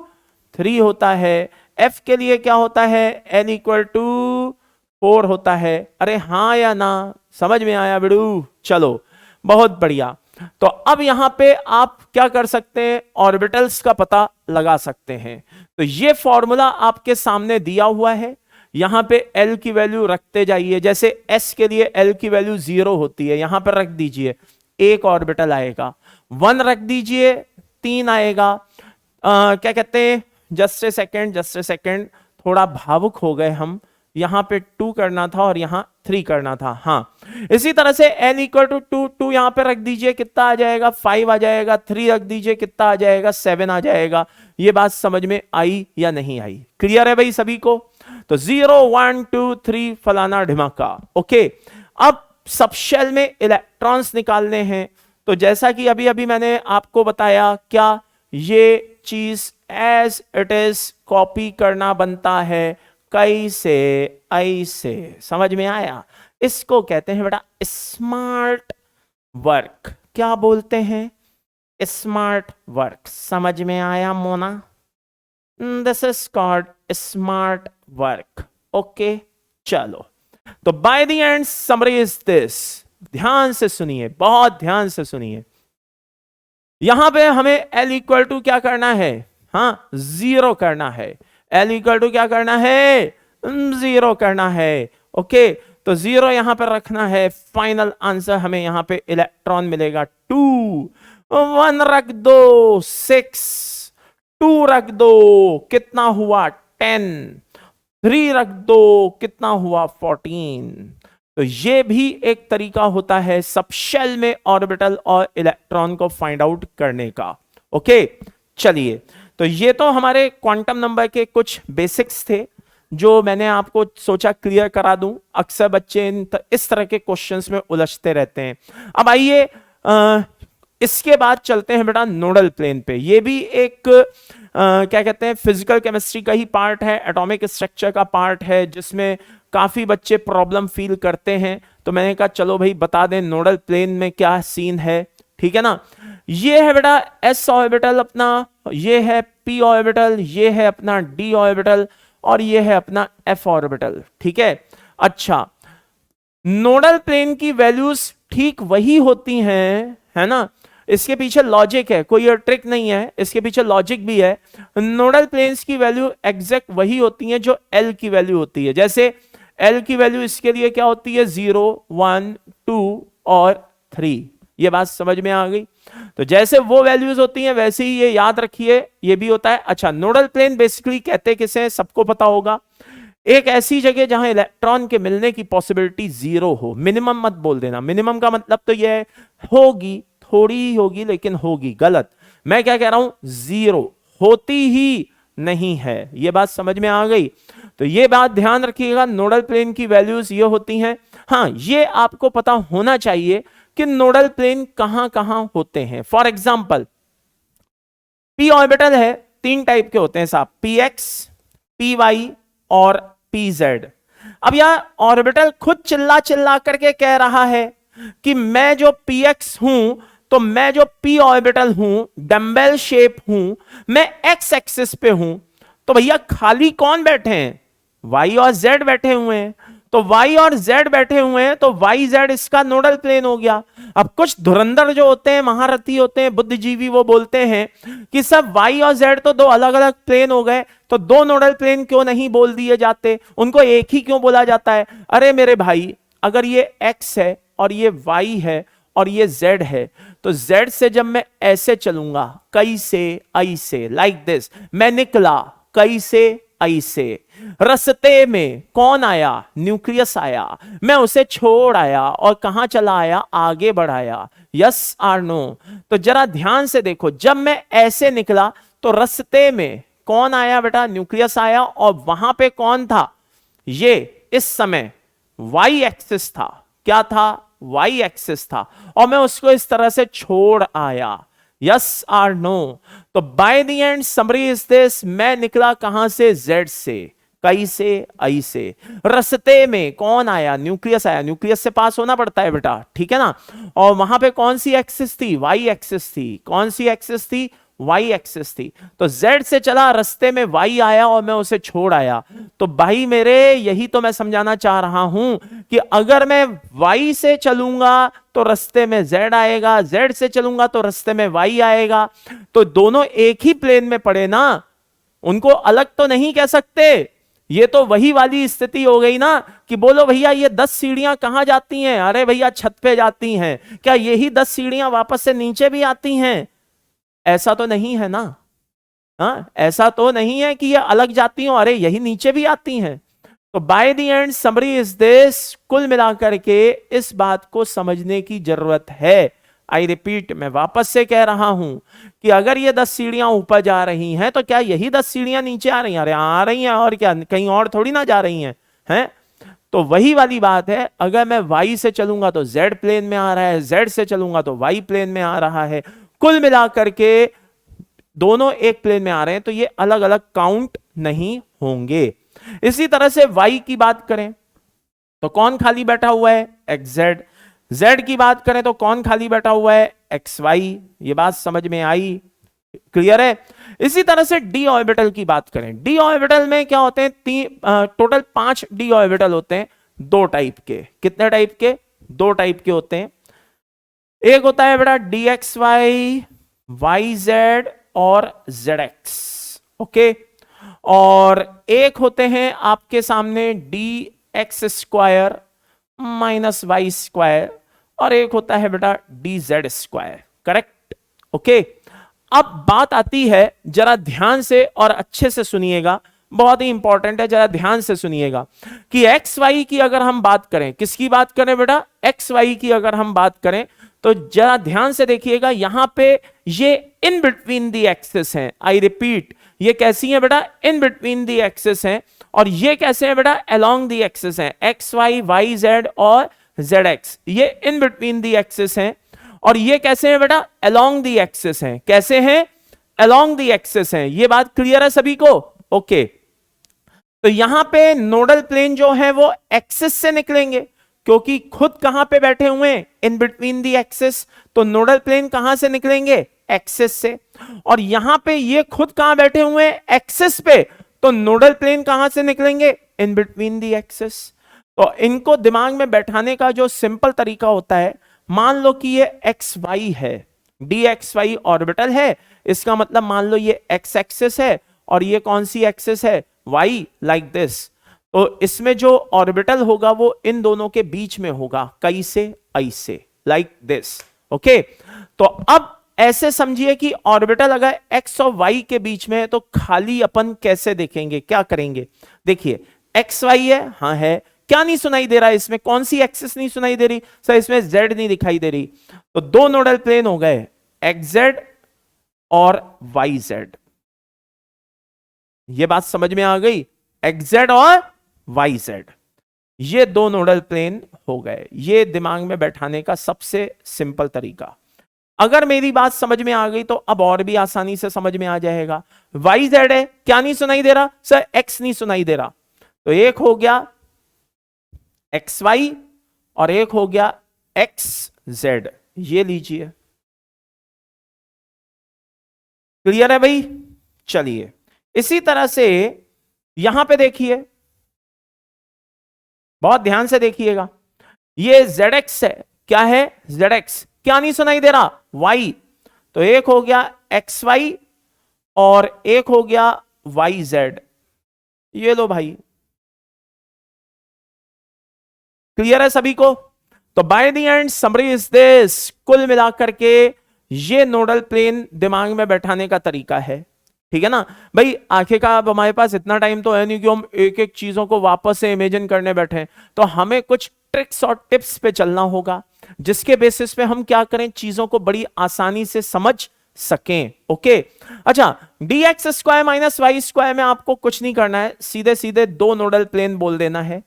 3 होता है। F के लिए क्या होता है, L इक्वल टू 4 होता है। अरे हाँ या ना, समझ में आया बेड़ू? चलो बहुत बढ़िया। तो अब यहां पे आप क्या कर सकते हैं, ऑर्बिटल्स का पता लगा सकते हैं। तो ये फॉर्मूला आपके सामने दिया हुआ है, यहां पे L की वैल्यू रखते जाइए। जैसे S के लिए L की वैल्यू 0 होती है, यहां पर रख दीजिए, एक ऑर्बिटल आएगा। 1 रख दीजिए, 3 आएगा। क्या कहते हैं, जस्ट ए सेकेंड, थोड़ा भावुक हो गए हम, यहां पे 2 करना था और यहां 3 करना था। हाँ, इसी तरह से L इक्वल टू 2 यहां पे रख दीजिए, कितना आ जाएगा, 5 आ जाएगा। 3 रख दीजिए, कितना आ जाएगा, 7 आ जाएगा। ये बात समझ में आई या नहीं आई? क्लियर है भाई सभी को? तो 0 1 2 3 फलाना ढिमाका, ओके। अब सबशेल में इलेक्ट्रॉन्स निकालने हैं। तो जैसा कि अभी अभी मैंने आपको बताया, क्या ये चीज एज इट इज कॉपी करना बनता है, कैसे, ऐसे। समझ में आया? इसको कहते हैं बेटा स्मार्ट वर्क। क्या बोलते हैं, स्मार्ट वर्क। समझ में आया Mona? This is called smart work, okay. चलो, तो by the end summary is this, ध्यान से सुनिए, बहुत ध्यान से सुनिए। यहां पे हमें L इक्वल टू क्या करना है, हाँ 0 करना है। L इक्वल टू क्या करना है, 0 करना है, ओके। तो 0 यहां पर रखना है। फाइनल आंसर हमें यहां पे इलेक्ट्रॉन मिलेगा 2। 1 रख दो 6, 2 रख दो कितना हुआ 10, 3 रख दो कितना हुआ 14। तो ये भी एक तरीका होता है सबशेल में ऑर्बिटल और इलेक्ट्रॉन को फाइंड आउट करने का, ओके। चलिए, तो ये तो हमारे क्वांटम नंबर के कुछ बेसिक्स थे जो मैंने आपको सोचा क्लियर करा दूं। अक्सर बच्चे इस तरह के क्वेश्चंस में उलझते रहते हैं। अब आइए इसके बाद चलते हैं बेटा नोडल प्लेन पे। ये भी एक क्या कहते हैं, फिजिकल केमिस्ट्री का ही पार्ट है, एटॉमिक स्ट्रक्चर का पार्ट है, जिसमें काफी बच्चे प्रॉब्लम फील करते हैं। तो मैंने कहा चलो भाई बता दें नोडल प्लेन में क्या सीन है, ठीक है ना। ये है बेटा s ऑर्बिटल अपना, ये है p ऑर्बिटल, ये है अपना d ऑर्बिटल, और ये है अपना f ऑर्बिटल, ठीक है। अच्छा, नोडल प्लेन की वैल्यूज ठीक वही होती हैं, है ना। इसके पीछे लॉजिक है, कोई और ट्रिक नहीं है, इसके पीछे लॉजिक भी है। नोडल प्लेन्स की वैल्यू एग्जैक्ट वही होती है जो L की वैल्यू होती है। जैसे L की वैल्यू इसके लिए क्या होती है, 0 1 2 और 3। ये बात समझ में आ गई? तो जैसे वो वैल्यूज होती हैं वैसे ही ये याद रखिए, ये भी होता है। अच्छा, नोडल प्लेन बेसिकली कहते किसे हैं, सबको पता होगा, एक ऐसी जगह जहां इलेक्ट्रॉन के मिलने की पॉसिबिलिटी 0 हो। मिनिमम मत बोल देना, मिनिमम का मतलब तो ये है होगी, थोड़ी ही होगी लेकिन होगी, गलत। मैं क्या कह रहा हूं, 0 होती ही नहीं है। ये बात समझ में आ गई? तो ये बात ध्यान रखिएगा, नोडल प्लेन की वैल्यूज ये होती हैं। हाँ, ये आपको पता होना चाहिए कि नोडल प्लेन कहां कहां होते हैं। फॉर एग्जाम्पल, p ऑर्बिटल है, 3 टाइप के होते हैं साहब, px, py और pz। अब यह ऑर्बिटल खुद चिल्ला चिल्ला करके कह रहा है कि मैं जो px हूं, तो मैं जो p ऑर्बिटल हूं, डम्बेल शेप हूं, मैं x एक्सिस पे हूं। तो भैया खाली कौन बैठे हैं, y और z बैठे हुए हैं। तो y और z बैठे हुए हैं, तो y z इसका नोडल प्लेन हो गया। अब कुछ धुरंधर जो होते हैं, महारथी होते हैं, बुद्धिजीवी, वो बोलते हैं कि सब y और z तो 2 अलग अलग प्लेन हो गए, तो 2 नोडल प्लेन क्यों नहीं बोल दिए जाते, उनको एक ही क्यों बोला जाता है। अरे मेरे भाई, अगर ये x है और ये y है और ये z है, तो z से जब मैं ऐसे चलूंगा, कैसे, ऐसे, लाइक दिस, मैं निकला कैसे, ऐसे। रास्ते में कौन आया? न्यूक्लियस आया, मैं उसे छोड़ आया और कहां चला आया? आगे बढ़ाया। यस और नो? तो जरा ध्यान से देखो, जब मैं ऐसे निकला तो रास्ते में कौन आया बेटा? न्यूक्लियस आया। और वहां पे कौन था? ये इस समय वाई एक्सिस था। क्या था? वाई एक्सिस था। और मैं उसको इस तरह से छोड़ आया। यस और नो? तो by the end summary is this, मैं निकला कहां से? जेड से। कैसे? ऐसे। रास्ते में कौन आया? न्यूक्लियस आया। न्यूक्लियस से पास होना पड़ता है बेटा, ठीक है ना। और वहां पे कौन सी एक्सिस थी? वाई एक्सिस थी। कौन सी एक्सिस थी? वाई एक्सिस थी। तो जेड से चला, रास्ते में वाई आया और मैं उसे छोड़ आया। तो भाई मेरे, यही तो मैं समझाना चाह रहा हूं कि अगर मैं वाई से चलूंगा तो रास्ते में जेड आएगा, जेड से चलूंगा तो रास्ते में वाई आएगा। तो दोनों एक ही प्लेन में पड़े ना, उनको अलग तो नहीं कह सकते। ये तो वही वाली स्थिति हो गई ना कि बोलो भैया ये 10 सीढ़ियां कहां जाती हैं? अरे भैया छत पे जाती हैं। क्या यही 10 सीढ़ियां वापस से नीचे भी आती हैं? ऐसा तो नहीं है ना। हाँ, ऐसा तो नहीं है कि ये अलग जाती हो, अरे यही नीचे भी आती हैं। तो by the end summary is this, कुल मिलाकर के इस बात को समझने की जरूरत है। आई रिपीट, मैं वापस से कह रहा हूं कि अगर ये 10 सीढ़ियां ऊपर जा रही हैं तो क्या यही 10 सीढ़ियां नीचे आ रही हैं? अरे आ रही हैं, और क्या, कहीं और थोड़ी ना जा रही हैं। तो वही वाली बात है, अगर मैं y से चलूंगा तो z प्लेन में आ रहा है, z से चलूंगा तो y प्लेन में आ रहा है। कुल मिलाकर के दोनों एक प्लेन में आ रहे हैं, तो ये अलग अलग काउंट नहीं होंगे। इसी तरह से y की बात करें तो कौन खाली बैठा हुआ है? xz। z की बात करें तो कौन खाली बैठा हुआ है? xy। ये बात समझ में आई? क्लियर है? इसी तरह से डी ऑर्बिटल की बात करें, डी ऑर्बिटल में क्या होते हैं? टोटल 5 डी ऑर्बिटल होते हैं, 2 टाइप के। कितने टाइप के? 2 टाइप के होते हैं। एक होता है बेटा D X Y, Y Z और जेड एक्स। ओके। और एक होते हैं आपके सामने D X square minus Y square, और एक होता है बेटा D Z square. Correct? Okay. अब बात आती है, जरा ध्यान से और अच्छे से सुनिएगा, बहुत ही इंपॉर्टेंट है, जरा ध्यान से सुनिएगा कि एक्स वाई की अगर हम बात करें, किसकी बात करें बेटा? एक्स वाई की अगर हम बात करें तो जरा ध्यान से देखिएगा, यहां पे ये इन बिटवीन दी एक्सिस हैं। आई रिपीट, ये कैसी है बेटा? इन बिटवीन दी एक्सिस हैं। और ये कैसे है बेटा? अलोंग दी एक्सिस हैं। एक्स वाई, वाई जेड और जेड एक्स, ये इन बिटवीन दी एक्सिस हैं। और ये कैसे हैं बेटा? अलोंग दी एक्सिस हैं। कैसे हैं? अलोंग दी एक्सिस हैं। ये बात क्लियर है सभी को? ओके। तो यहां पे नोडल प्लेन जो है वो एक्सिस से निकलेंगे, क्योंकि खुद कहां पे बैठे हुए हैं? In between the axis. तो नोडल प्लेन कहां से निकलेंगे? एक्सिस से। और यहां पे ये खुद कहां बैठे हुए हैं? एक्सिस पे। तो नोडल प्लेन कहां से निकलेंगे? In between the axis. तो इनको दिमाग में बैठाने का जो सिंपल तरीका होता है, मान लो कि ये एक्स वाई है, डी एक्स वाई ऑर्बिटल है, इसका मतलब मान लो ये एक्स एक्सिस है और ये कौन सी एक्सिस है? Y, like this. तो इसमें जो ऑर्बिटल होगा वो इन दोनों के बीच में होगा, कैसे? ऐसे, लाइक दिस। ओके। तो अब ऐसे समझिए कि ऑर्बिटल अगर एक्स और वाई के बीच में है तो खाली अपन कैसे देखेंगे, क्या करेंगे? देखिए, एक्स वाई है, हाँ है। क्या नहीं सुनाई दे रहा है इसमें? कौन सी एक्सिस नहीं सुनाई दे रही? सर इसमें जेड नहीं दिखाई दे रही। तो 2 नोडल प्लेन हो गए, एक्स जेड और वाई जेड। ये बात समझ में आ गई? एक्स जेड और वाई जेड, ये 2 नोडल प्लेन हो गए। ये दिमाग में बैठाने का सबसे सिंपल तरीका। अगर मेरी बात समझ में आ गई तो अब और भी आसानी से समझ में आ जाएगा। वाई जेड है, क्या नहीं सुनाई दे रहा? सर एक्स नहीं सुनाई दे रहा। तो एक हो गया एक्स वाई और एक हो गया एक्स जेड। ये लीजिए। क्लियर है भाई? चलिए, इसी तरह से यहां पे देखिए, बहुत ध्यान से देखिएगा, ये ZX है। क्या है? ZX। क्या नहीं सुनाई दे रहा? Y। तो एक हो गया XY और एक हो गया YZ। ये लो भाई। क्लियर है सभी को? तो by the end summary is this, कुल मिलाकर के ये नोडल प्लेन दिमाग में बैठाने का तरीका है। ठीक है ना भाई। आखिरकार अब हमारे पास इतना टाइम तो है नहीं कि हम एक एक चीजों को वापस से इमेजिन करने बैठे, तो हमें कुछ ट्रिक्स और टिप्स पे चलना होगा जिसके बेसिस पे हम क्या करें, चीजों को बड़ी आसानी से समझ सकें। ओके, अच्छा, dx square minus Y square में आपको कुछ नहीं करना है, सीधे सीधे दो नोडल प्लेन बोल देना है,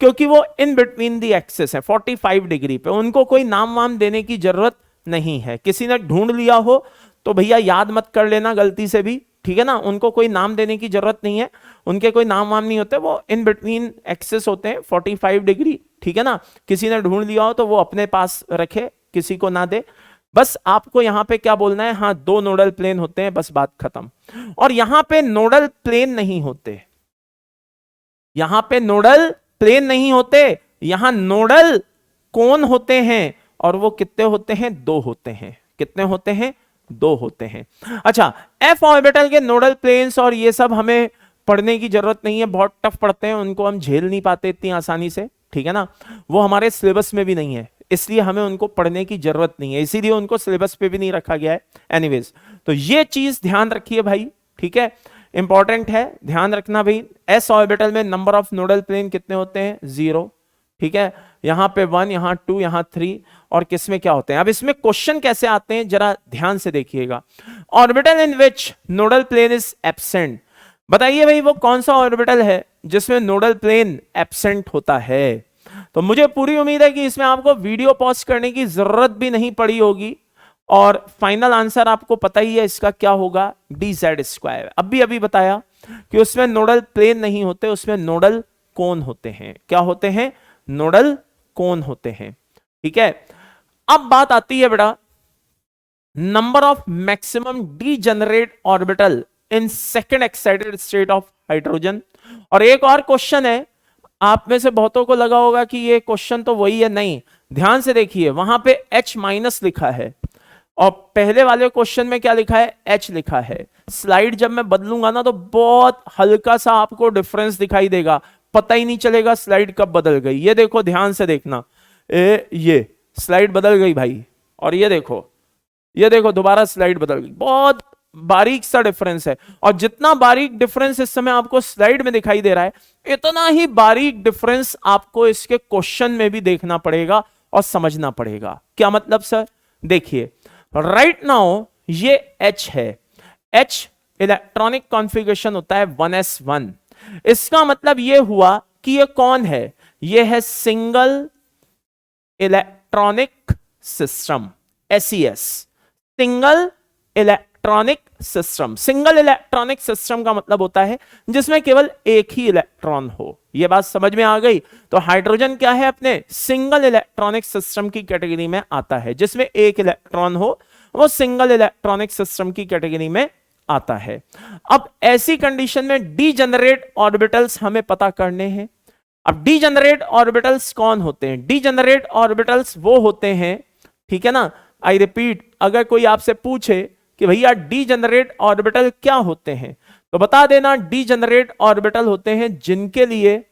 क्योंकि वो इन बिटवीन दी एक्सिस है 45 डिग्री पे, उनको कोई नाम वाम देने की जरूरत नहीं है। किसी ने ढूंढ लिया हो तो भैया याद मत कर लेना गलती से भी, ठीक है ना, उनको कोई नाम देने की जरूरत नहीं है, उनके कोई नाम वाम नहीं होते, वो इन बिटवीन एक्सिस होते हैं 45 डिग्री, ठीक है ना। किसी ने ढूंढ लिया हो तो वो अपने पास रखे, किसी को ना दे। बस आपको यहां पे क्या बोलना है, हाँ दो नोडल प्लेन होते हैं, बस बात खत्म। और यहां पे नोडल प्लेन नहीं होते, यहां पे नोडल प्लेन नहीं होते, यहां नोडल कोन होते हैं, और वो कितने होते हैं, दो होते हैं। कितने होते हैं, दो होते हैं। अच्छा, एफ ऑर्बिटल के नोडल प्लेन्स और ये सब हमें पढ़ने की जरूरत नहीं है, बहुत टफ पढ़ते हैं, उनको हम झेल नहीं पाते इतनी आसानी से, ठीक है ना, वो हमारे सिलेबस में भी नहीं है, इसलिए हमें उनको पढ़ने की जरूरत नहीं है, इसीलिए उनको सिलेबस पे भी नहीं रखा गया है। एनीवेज, तो ये चीज ध्यान रखिए भाई, ठीक है, इंपॉर्टेंट है, ध्यान रखना भाई। एस ऑर्बिटल में नंबर ऑफ नोडल प्लेन कितने होते हैं, 0, ठीक है, यहां पे 1, यहां 2, यहां 3, और किसमें क्या होते हैं। अब इसमें क्वेश्चन कैसे आते हैं जरा ध्यान से देखिएगा। Orbital in which nodal plane is absent, बताइए भाई वो कौन सा ऑर्बिटल है जिसमें नोडल प्लेन एब्सेंट होता है। तो मुझे पूरी उम्मीद है कि इसमें आपको वीडियो पॉज करने की जरूरत भी नहीं पड़ी होगी, और फाइनल आंसर आपको पता ही है इसका क्या होगा, dz स्क्वायर। अभी बताया कि उसमें नोडल प्लेन नहीं होते, उसमें नोडल कोन होते हैं। क्या होते हैं, नोडल कोन होते हैं, ठीक है। अब बात आती है बेटा number of maximum degenerate orbital in second excited state of hydrogen. और एक और क्वेश्चन है, आप में से बहुतों को लगा होगा कि ये क्वेश्चन तो वही है, नहीं, ध्यान से देखिए, वहां पे H माइनस लिखा है और पहले वाले क्वेश्चन में क्या लिखा है, H लिखा है। स्लाइड जब मैं बदलूंगा ना तो बहुत हल्का सा आपको डिफरेंस दिखाई देगा, पता ही नहीं चलेगा स्लाइड कब बदल गई। ये देखो, ध्यान से देखना, ये स्लाइड बदल गई भाई, और ये देखो दोबारा स्लाइड बदल गई, बहुत बारीक सा डिफरेंस है। और जितना बारीक डिफरेंस इस समय आपको स्लाइड में दिखाई दे रहा है, इतना ही बारीक डिफरेंस आपको इसके क्वेश्चन में भी देखना पड़ेगा और समझना पड़ेगा। क्या मतलब सर, देखिए राइट नाउ ये H है, H इलेक्ट्रॉनिक कॉन्फ़िगरेशन होता है 1s1। इसका मतलब ये हुआ कि ये कौन है, ये है single electronic system, SES, single electronic system. Single electronic system का मतलब होता है जिसमें केवल एक ही इलेक्ट्रॉन हो। यह बात समझ में आ गई। तो हाइड्रोजन क्या है, अपने सिंगल इलेक्ट्रॉनिक सिस्टम की कैटेगरी में आता है, जिसमें एक इलेक्ट्रॉन हो, वो सिंगल इलेक्ट्रॉनिक सिस्टम की कैटेगरी में आता है। अब ऐसी कंडीशन में डीजेनरेट ऑर्बिटल्स हमें पता करने हैं। अब डीजेनरेट ऑर्बिटल्स कौन होते हैं, डीजेनरेट ऑर्बिटल्स वो होते हैं, ठीक है ना, आई रिपीट, अगर कोई आपसे पूछे कि भैया डीजेनरेट ऑर्बिटल क्या होते हैं, तो बता देना डीजेनरेट ऑर्बिटल होते हैं जिनके लिए,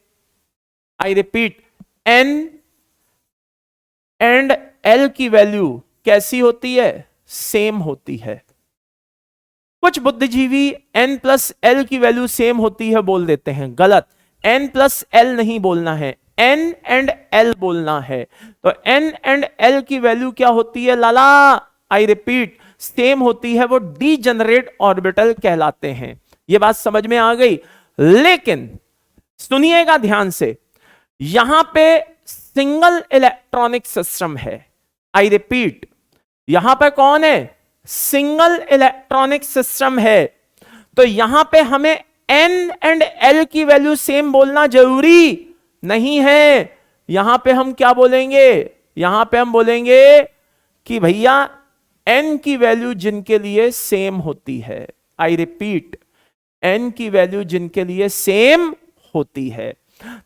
I repeat, n and l की वैल्यू कैसी होती है, सेम होती है। कुछ बुद्धिजीवी n प्लस l की वैल्यू सेम होती है बोल देते हैं, गलत, n प्लस l नहीं बोलना है, n एंड l बोलना है। तो n एंड l की वैल्यू क्या होती है लाला, आई रिपीट, सेम होती है, वो डीजेनरेट ऑर्बिटल कहलाते हैं। ये बात समझ में आ गई। लेकिन सुनिएगा ध्यान से, यहां पे सिंगल इलेक्ट्रॉनिक सिस्टम है, आई रिपीट, यहां पे कौन है, सिंगल इलेक्ट्रॉनिक सिस्टम है। तो यहां पे हमें n एंड l की वैल्यू सेम बोलना जरूरी नहीं है। यहां पे हम क्या बोलेंगे, यहां पे हम बोलेंगे कि भैया n की वैल्यू जिनके लिए सेम होती है, आई रिपीट, n की वैल्यू जिनके लिए सेम होती है।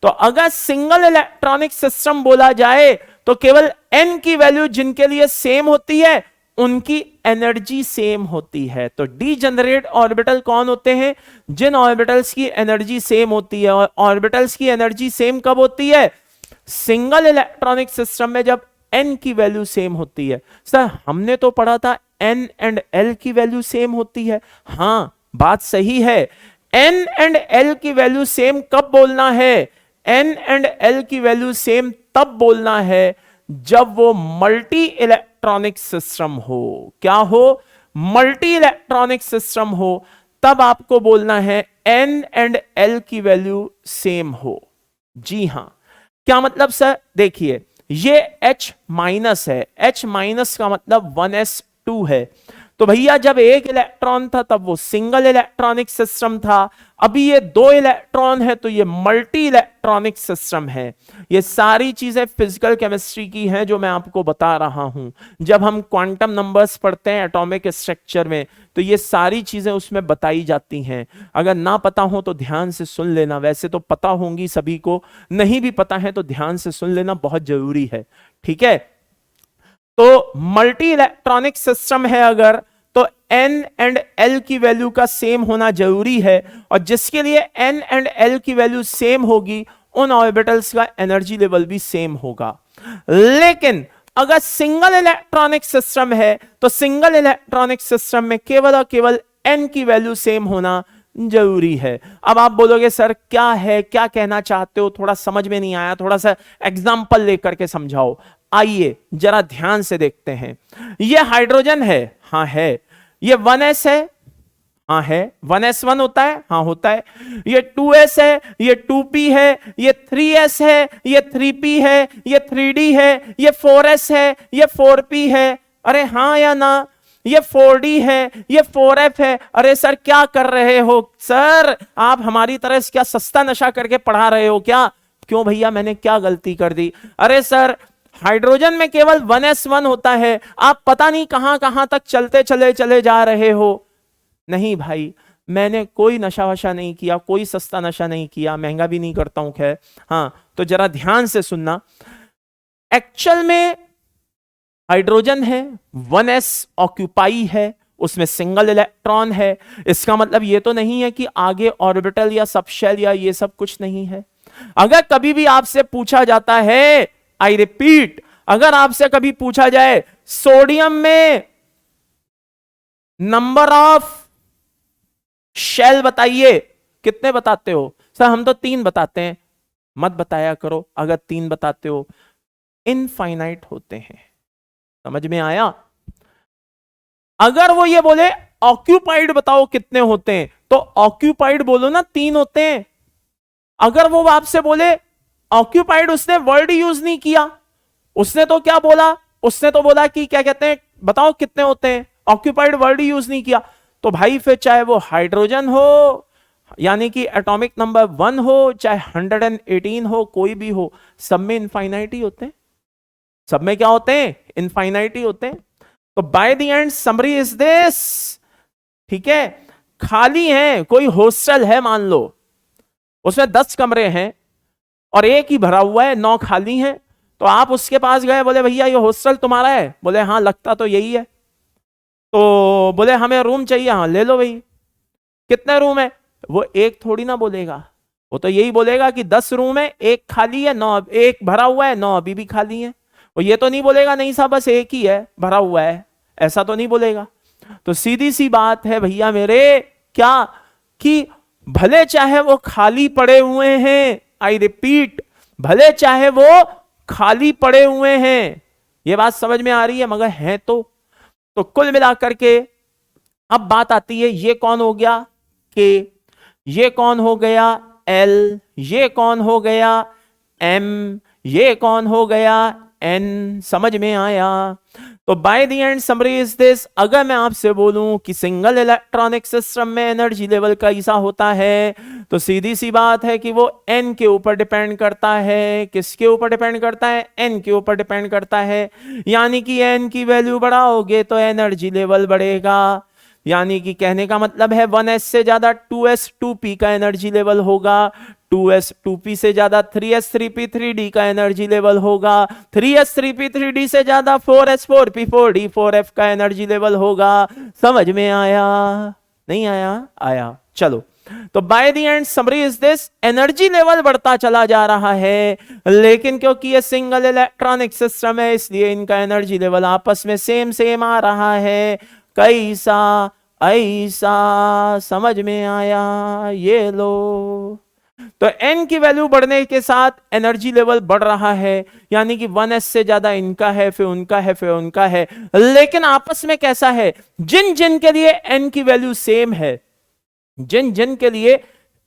तो अगर सिंगल इलेक्ट्रॉनिक सिस्टम बोला जाए तो केवल n की वैल्यू जिनके लिए सेम होती है उनकी एनर्जी सेम होती है। तो डीजेनरेट ऑर्बिटल कौन होते हैं, जिन ऑर्बिटल्स की एनर्जी सेम होती है। और ऑर्बिटल्स की एनर्जी सेम कब होती है, सिंगल इलेक्ट्रॉनिक सिस्टम में जब n की वैल्यू सेम होती है। सर हमने तो पढ़ा था n एंड l की वैल्यू सेम होती है। हां, बात सही है। N एंड L की वैल्यू सेम कब बोलना है? N एंड L की वैल्यू सेम तब बोलना है जब वो मल्टी इलेक्ट्रॉनिक सिस्टम हो। क्या हो? मल्टी इलेक्ट्रॉनिक सिस्टम हो, तब आपको बोलना है N एंड L की वैल्यू सेम हो। जी हां, क्या मतलब सर? देखिए ये H माइनस है, H माइनस का मतलब 1s2 है। तो भैया जब एक इलेक्ट्रॉन था तब वो सिंगल इलेक्ट्रॉनिक सिस्टम था, अभी ये 2 इलेक्ट्रॉन है तो ये मल्टी इलेक्ट्रॉनिक सिस्टम है। ये सारी चीजें फिजिकल केमिस्ट्री की हैं जो मैं आपको बता रहा हूं। जब हम क्वांटम नंबर्स पढ़ते हैं एटॉमिक स्ट्रक्चर में तो ये सारी चीजें उसमें बताई जाती हैं। अगर ना पता हो तो ध्यान से सुन लेना, वैसे तो पता होंगी सभी को, नहीं भी पता है तो ध्यान से सुन लेना, बहुत जरूरी है। ठीक है, तो मल्टी इलेक्ट्रॉनिक सिस्टम है अगर, तो N एंड L की वैल्यू का सेम होना जरूरी है, और जिसके लिए N एंड L की वैल्यू सेम होगी उन ऑर्बिटल्स का एनर्जी लेवल भी सेम होगा। लेकिन अगर सिंगल इलेक्ट्रॉनिक सिस्टम है तो सिंगल इलेक्ट्रॉनिक सिस्टम में केवल और केवल N की वैल्यू सेम होना जरूरी है। अब आप बोलोगे सर क्या है, क्या कहना चाहते हो, थोड़ा समझ में नहीं आया, थोड़ा सा एग्जांपल लेकर के समझाओ। आइए जरा ध्यान से देखते हैं। ये हाइड्रोजन है, हाँ है। ये 1s है, हाँ है। 1s1 होता है, हाँ होता है। ये 2s है, ये 2p है, ये 3s है, ये 3p है, ये 3d है, ये 4s है, ये 4p है। अरे हाँ या ना? ये 4d है, ये 4f है। अरे सर क्या कर रहे हो सर, आप हमारी तरह क्या सस्ता नशा करके पढ़ा रहे हो क्या? क्यों भैया, मैंने क्या गलती कर दी? अरे सर हाइड्रोजन में केवल 1s1 होता है, आप पता नहीं कहां कहां तक चलते चले जा रहे हो। नहीं भाई, मैंने कोई नशा वशा नहीं किया, कोई सस्ता नशा नहीं किया, महंगा भी नहीं करता हूं खैर। हाँ तो जरा ध्यान से सुनना। एक्चुअल में हाइड्रोजन है, 1s ऑक्यूपाई है, उसमें सिंगल इलेक्ट्रॉन है। इसका मतलब ये तो नहीं है कि आगे ऑर्बिटल या सबशेल या ये सब कुछ नहीं है। अगर कभी भी आपसे पूछा जाता है, आई रिपीट, अगर आपसे कभी पूछा जाए सोडियम में नंबर ऑफ शेल बताइए, कितने बताते हो? सर हम तो 3 बताते हैं। मत बताया करो, अगर 3 बताते हो इनफाइनाइट होते हैं। समझ में आया? अगर वो ये बोले ऑक्यूपाइड बताओ कितने होते हैं, तो ऑक्यूपाइड बोलो ना 3 होते हैं। अगर वो आपसे बोले ऑक्यूपाइड, उसने वर्ड यूज नहीं किया, उसने तो क्या बोला? उसने तो बोला कि क्या कहते हैं, बताओ कितने होते हैं। ऑक्यूपाइड वर्ड यूज नहीं किया। तो भाई फिर चाहे वो हाइड्रोजन हो, यानी कि एटॉमिक नंबर 1 हो, चाहे 118 हो, कोई भी हो, सब में इनफाइनाइट ही होते हैं। सब में क्या होते हैं? इनफाइनाइट ही होते हैं। तो by the end summary is this, ठीक है, खाली है, कोई हॉस्टल है मान लो, उसमें 10 कमरे हैं और एक ही भरा हुआ है, 9 खाली हैं। तो आप उसके पास गए, बोले भैया ये हॉस्टल तुम्हारा है? बोले हाँ लगता तो यही है। तो बोले हमें रूम चाहिए, हाँ ले लो भाई। कितने रूम है? वो एक थोड़ी ना बोलेगा, वो तो यही बोलेगा कि 10 रूम है, एक खाली है, 9 एक भरा हुआ है, 9 अभी भी खाली है। वो ये तो नहीं बोलेगा नहीं साहब बस एक ही है भरा हुआ है, ऐसा तो नहीं बोलेगा। तो सीधी सी बात है भैया मेरे, क्या कि भले चाहे वो खाली पड़े हुए हैं, आई रिपीट, भले चाहे वो खाली पड़े हुए हैं, ये बात समझ में आ रही है, मगर हैं तो कुल मिलाकर के अब बात आती है, ये कौन हो गया? के, ये कौन हो गया? एल, ये कौन हो गया? एम, ये कौन हो गया? एन। समझ में आया? तो by the end summary is this, अगर मैं आपसे बोलूं कि सिंगल इलेक्ट्रॉनिक सिस्टम में एनर्जी लेवल कैसा होता है, तो सीधी सी बात है कि वो एन के ऊपर डिपेंड करता है। किसके ऊपर डिपेंड करता है? एन के ऊपर डिपेंड करता है। यानी कि एन की वैल्यू बढ़ाओगे तो एनर्जी लेवल बढ़ेगा। यानी कि कहने का मतलब है 1s से ज्यादा 2s 2p का एनर्जी लेवल होगा, 2s 2p से ज्यादा 3s 3p 3d का एनर्जी लेवल होगा, 3s 3p 3d से ज्यादा 4s 4p 4d 4f का एनर्जी लेवल होगा। समझ में आया? नहीं आया? आया। चलो, तो by the end summary is this, energy level बढ़ता चला जा रहा है, लेकिन क्योंकि ये सिंगल इलेक्ट्रॉनिक सिस्टम है इसलिए इनका एनर्जी लेवल आपस में सेम आ रहा है। कैसा? ऐसा समझ में आया, ये लो। तो n की वैल्यू बढ़ने के साथ एनर्जी लेवल बढ़ रहा है, यानी कि 1s से ज्यादा इनका है, फिर उनका है, फिर उनका है। लेकिन आपस में कैसा है, जिन जिन के लिए n की वैल्यू सेम है, जिन जिन के लिए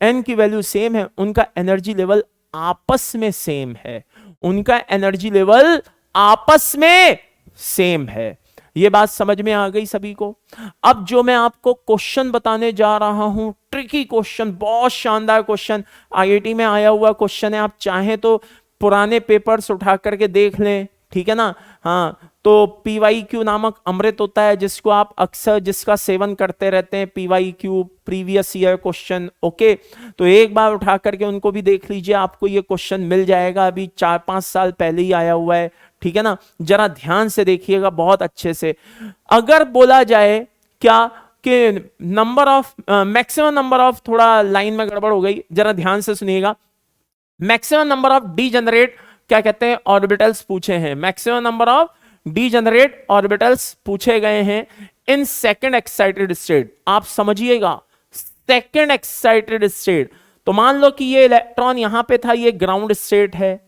n की वैल्यू सेम है, उनका एनर्जी लेवल आपस में सेम है, उनका एनर्जी लेवल आपस में सेम है। ये बात समझ में आ गई सभी को। अब जो मैं आपको क्वेश्चन बताने जा रहा हूं, ट्रिकी क्वेश्चन, बहुत शानदार क्वेश्चन, आईआईटी में आया हुआ क्वेश्चन है। आप चाहें तो पुराने पेपर्स उठा करके देख लें, ठीक है ना। हाँ, तो पीवाईक्यू नामक अमृत होता है जिसको आप अक्सर, जिसका सेवन करते रहते हैं, PYQ, previous year question. Okay, तो एक बार उठा करके उनको भी देख लीजिए, आपको ये क्वेश्चन मिल जाएगा, अभी 4-5 साल पहले ही आया हुआ है, ठीक है ना। जरा ध्यान से देखिएगा बहुत अच्छे से। अगर बोला जाए क्या कि number of, maximum number of, थोड़ा लाइन में गड़बड़ हो गई, जरा ध्यान से सुनिएगा। मैक्सिमम नंबर ऑफ डीजेनरेट क्या कहते हैं, ऑर्बिटल्स पूछे हैं। Maximum number of degenerate orbitals पूछे गए हैं इन सेकंड एक्साइटेड स्टेट। आप समझिएगा, सेकंड एक्साइटेड स्टेट। तो मान लो कि ये इलेक्ट्रॉन यहां पे था, ये ग्राउंड स्टेट है।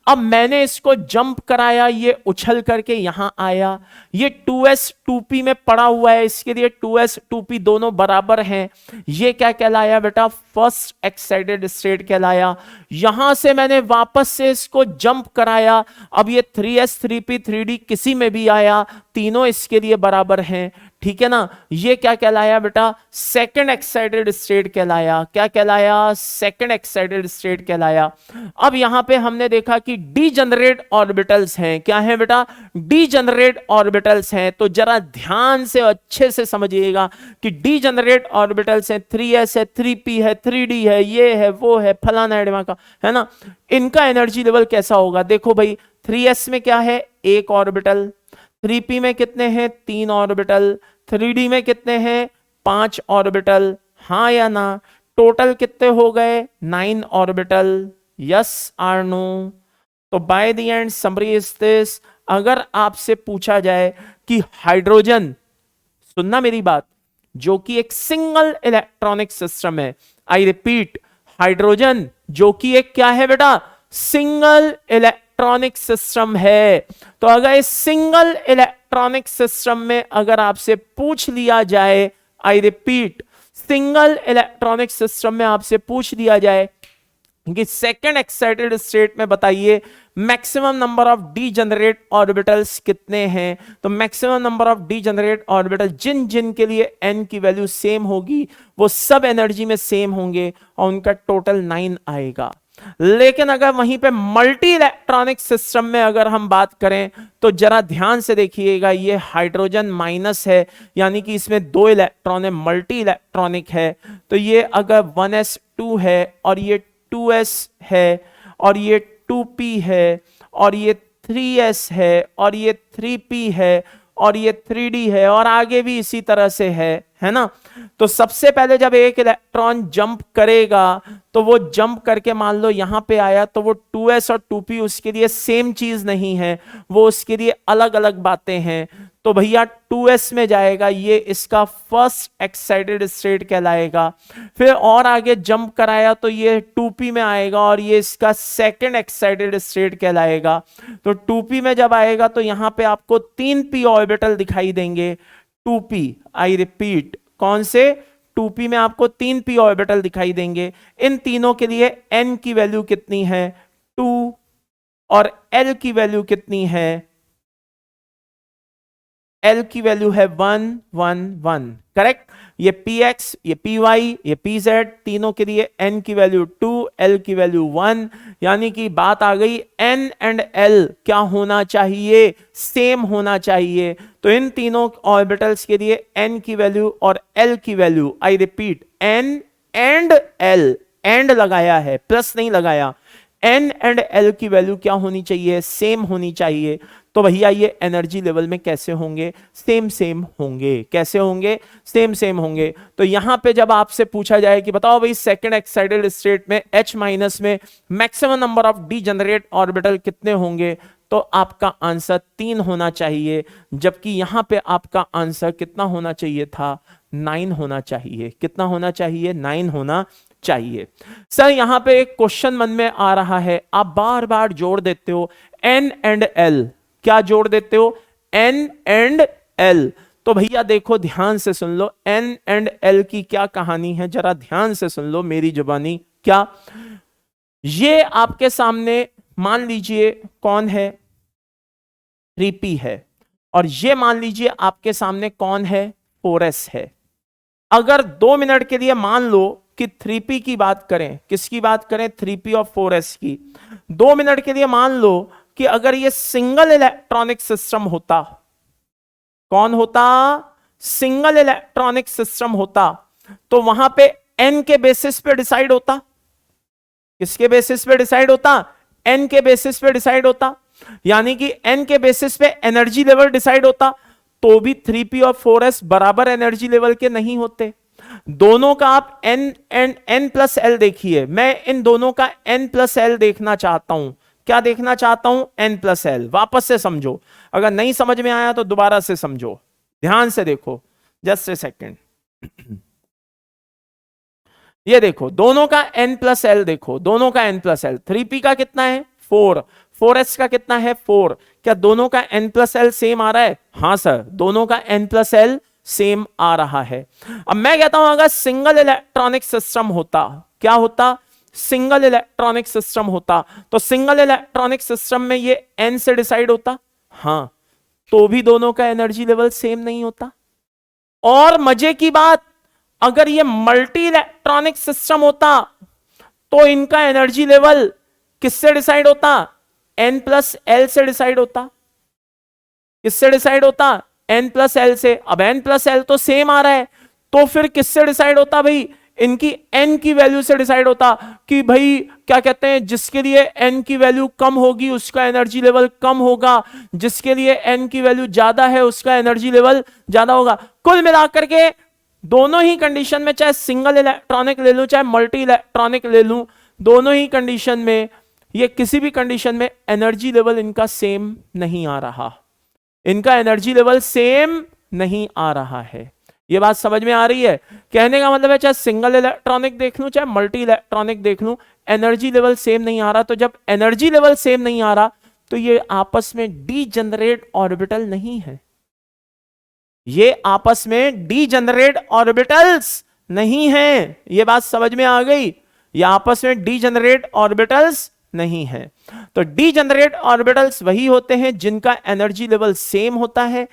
अब मैंने इसको जंप कराया, ये उछल करके यहां आया, ये 2s 2p में पड़ा हुआ है, इसके लिए 2s 2p दोनों बराबर हैं। ये क्या कहलाया बेटा, फर्स्ट एक्साइटेड स्टेट कहलाया। यहां से मैंने वापस से इसको जंप कराया, अब ये 3s 3p 3d किसी में भी आया, तीनों इसके लिए बराबर हैं, ठीक है ना। ये क्या कहलाया बेटा, सेकंड एक्साइटेड स्टेट कहलाया। क्या कहलाया, सेकंड एक्साइटेड स्टेट कहलाया। अब यहां पे हमने देखा कि डीजेनरेट ऑर्बिटल्स हैं। क्या है बेटा, डीजेनरेट ऑर्बिटल्स हैं। तो जरा ध्यान से अच्छे से समझिएगा कि डीजेनरेट ऑर्बिटल्स हैं, 3s है, 3p है, 3d है, ये है, वो है, फलाना एडमा का, है ना। इनका एनर्जी लेवल कैसा होगा, देखो भाई, 3s में क्या है, एक ऑर्बिटल, 3p में कितने हैं, 3 ऑर्बिटल, 3d में कितने हैं, 5 ऑर्बिटल, हाँ या ना। टोटल कितने हो गए, 9 ऑर्बिटल, यस आर नो। तो by the end summary is this, अगर आपसे पूछा जाए कि हाइड्रोजन, सुनना मेरी बात, जो कि एक सिंगल इलेक्ट्रॉनिक सिस्टम है, आई रिपीट, हाइड्रोजन जो कि एक क्या है बेटा, सिंगल इलेक्ट्रॉनिक सिस्टम है। तो अगर इस सिंगल इलेक्ट्रॉनिक सिस्टम में अगर आपसे पूछ लिया जाए, I repeat, single electronic system में आपसे पूछ लिया जाए कि सेकेंड एक्साइटेड स्टेट में बताइए maximum number of degenerate orbitals कितने हैं, तो maximum number of degenerate orbital जिन जिन के लिए n की वैल्यू सेम होगी वो सब एनर्जी में सेम होंगे और उनका टोटल 9 आएगा। लेकिन अगर वहीं पे मल्टी इलेक्ट्रॉनिक सिस्टम में अगर हम बात करें तो जरा ध्यान से देखिएगा, ये हाइड्रोजन माइनस है, यानी कि इसमें 2 इलेक्ट्रॉन है, मल्टी इलेक्ट्रॉनिक है। तो ये अगर 1s2 है और ये 2s है और ये 2p है और ये 3s है और ये 3p है और ये 3d है और आगे भी इसी तरह से है ना। तो सबसे पहले जब एक इलेक्ट्रॉन जंप करेगा तो वो जंप करके मान लो यहां पे आया, तो वो 2s और 2p उसके लिए सेम चीज नहीं है, वो उसके लिए अलग अलग बातें हैं। तो भैया 2s में जाएगा, ये इसका फर्स्ट एक्साइटेड स्टेट कहलाएगा। फिर और आगे जंप कराया तो ये 2p में आएगा और ये इसका सेकंड एक्साइटेड स्टेट कहलाएगा। तो 2p में जब आएगा तो यहां पे आपको 3p ऑर्बिटल दिखाई देंगे, 2p, आई रिपीट, कौन से, 2p में आपको 3p ऑर्बिटल दिखाई देंगे। इन तीनों के लिए n की वैल्यू कितनी है, 2, और l की वैल्यू कितनी है, L की वैल्यू है 1 1 1, करेक्ट। ये px, ये py, ये pz, तीनों के लिए n की वैल्यू 2, L की वैल्यू 1, यानी कि बात आ गई n एंड L क्या होना चाहिए, सेम होना चाहिए। तो इन तीनों ऑर्बिटल्स के लिए n की वैल्यू और L की value, I repeat, n and L, and लगाया है, प्लस नहीं लगाया, n एंड L की वैल्यू क्या होनी चाहिए, सेम होनी चाहिए। तो भैया ये एनर्जी लेवल में कैसे होंगे, सेम सेम होंगे। कैसे होंगे, सेम सेम होंगे। तो यहां पे जब आपसे पूछा जाए कि बताओ भाई सेकंड एक्साइटेड स्टेट में H माइनस में maximum number of degenerate orbital कितने होंगे, तो आपका आंसर 3 होना चाहिए, जबकि यहां पे आपका आंसर कितना होना चाहिए था, 9 होना चाहिए। कितना होना चाहिए, 9 होना चाहिए। सर यहां पे एक क्वेश्चन मन में आ रहा है, आप बार बार जोड़ देते हो N एंड L। क्या जोड़ देते हो, N एंड L। तो भैया देखो ध्यान से सुन लो, N एंड L की क्या कहानी है, जरा ध्यान से सुन लो मेरी जुबानी। क्या, ये आपके सामने मान लीजिए कौन है, 3p है, और ये मान लीजिए आपके सामने कौन है, 4s है। अगर 2 मिनट के लिए मान लो कि 3p की बात करें, किसकी बात करें, 3p और 4s की। 2 मिनट के लिए मान लो कि अगर ये सिंगल इलेक्ट्रॉनिक सिस्टम होता, कौन होता, सिंगल इलेक्ट्रॉनिक सिस्टम होता, तो वहां पे n के बेसिस पे डिसाइड होता। किसके बेसिस पे डिसाइड होता, n के बेसिस पे डिसाइड होता, यानी कि n के बेसिस पे एनर्जी लेवल डिसाइड होता। तो भी 3p और 4s बराबर एनर्जी लेवल के नहीं होते। दोनों का आप n प्लस l देखिए, मैं इन दोनों का n प्लस l देखना चाहता हूं। क्या देखना चाहता हूं, n प्लस l। वापस से समझो, अगर नहीं समझ में आया तो दोबारा से समझो, ध्यान से देखो, जस्ट ए सेकेंड। ये देखो दोनों का n प्लस l, देखो दोनों का n प्लस l। 3p का कितना है, 4, 4s का कितना है, 4। क्या दोनों का n प्लस l सेम आ रहा है, हां सर, दोनों का n प्लस l सेम आ रहा है। अब मैं कहता हूं अगर सिंगल इलेक्ट्रॉनिक सिस्टम होता, क्या होता, सिंगल इलेक्ट्रॉनिक सिस्टम होता, तो सिंगल इलेक्ट्रॉनिक सिस्टम में ये n से डिसाइड होता, हां, तो भी दोनों का एनर्जी लेवल सेम नहीं होता। और मजे की बात, अगर ये मल्टी इलेक्ट्रॉनिक सिस्टम होता तो इनका एनर्जी लेवल किससे डिसाइड होता, n प्लस l से डिसाइड होता। किससे डिसाइड होता, n प्लस l से। अब n प्लस l तो सेम आ रहा है, तो फिर किससे डिसाइड होता भाई, इनकी n की वैल्यू से डिसाइड होता कि भाई क्या कहते हैं, जिसके लिए n की वैल्यू कम होगी उसका एनर्जी लेवल कम होगा, जिसके लिए n की वैल्यू ज्यादा है उसका एनर्जी लेवल ज्यादा होगा। कुल मिलाकर के दोनों ही कंडीशन में, चाहे सिंगल इलेक्ट्रॉनिक ले लूं चाहे मल्टी इलेक्ट्रॉनिक ले लूं, दोनों ही कंडीशन में, ये किसी भी कंडीशन में एनर्जी लेवल इनका सेम नहीं आ रहा। इनका एनर्जी लेवल सेम नहीं आ रहा है। ये बात समझ में आ रही है, कहने का मतलब है चाहे सिंगल इलेक्ट्रॉनिक देख लूं चाहे मल्टी इलेक्ट्रॉनिक देख लूं, एनर्जी लेवल सेम नहीं आ रहा। तो जब एनर्जी लेवल सेम नहीं आ रहा तो ये आपस में डीजेनरेट ऑर्बिटल नहीं है, ये आपस में डीजेनरेट ऑर्बिटल्स नहीं है। ये बात समझ में आ गई, ये आपस में डीजेनरेट ऑर्बिटल्स नहीं है। तो डीजेनरेट ऑर्बिटल्स वही होते हैं जिनका एनर्जी लेवल सेम होता है।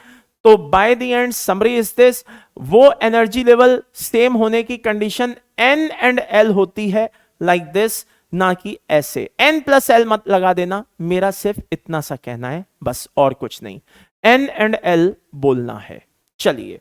तो by the end summary is this, वो एनर्जी लेवल सेम होने की कंडीशन n एंड l होती है, लाइक दिस, ना कि ऐसे। n प्लस l मत लगा देना, मेरा सिर्फ इतना सा कहना है बस, और कुछ नहीं, n एंड l बोलना है। चलिए,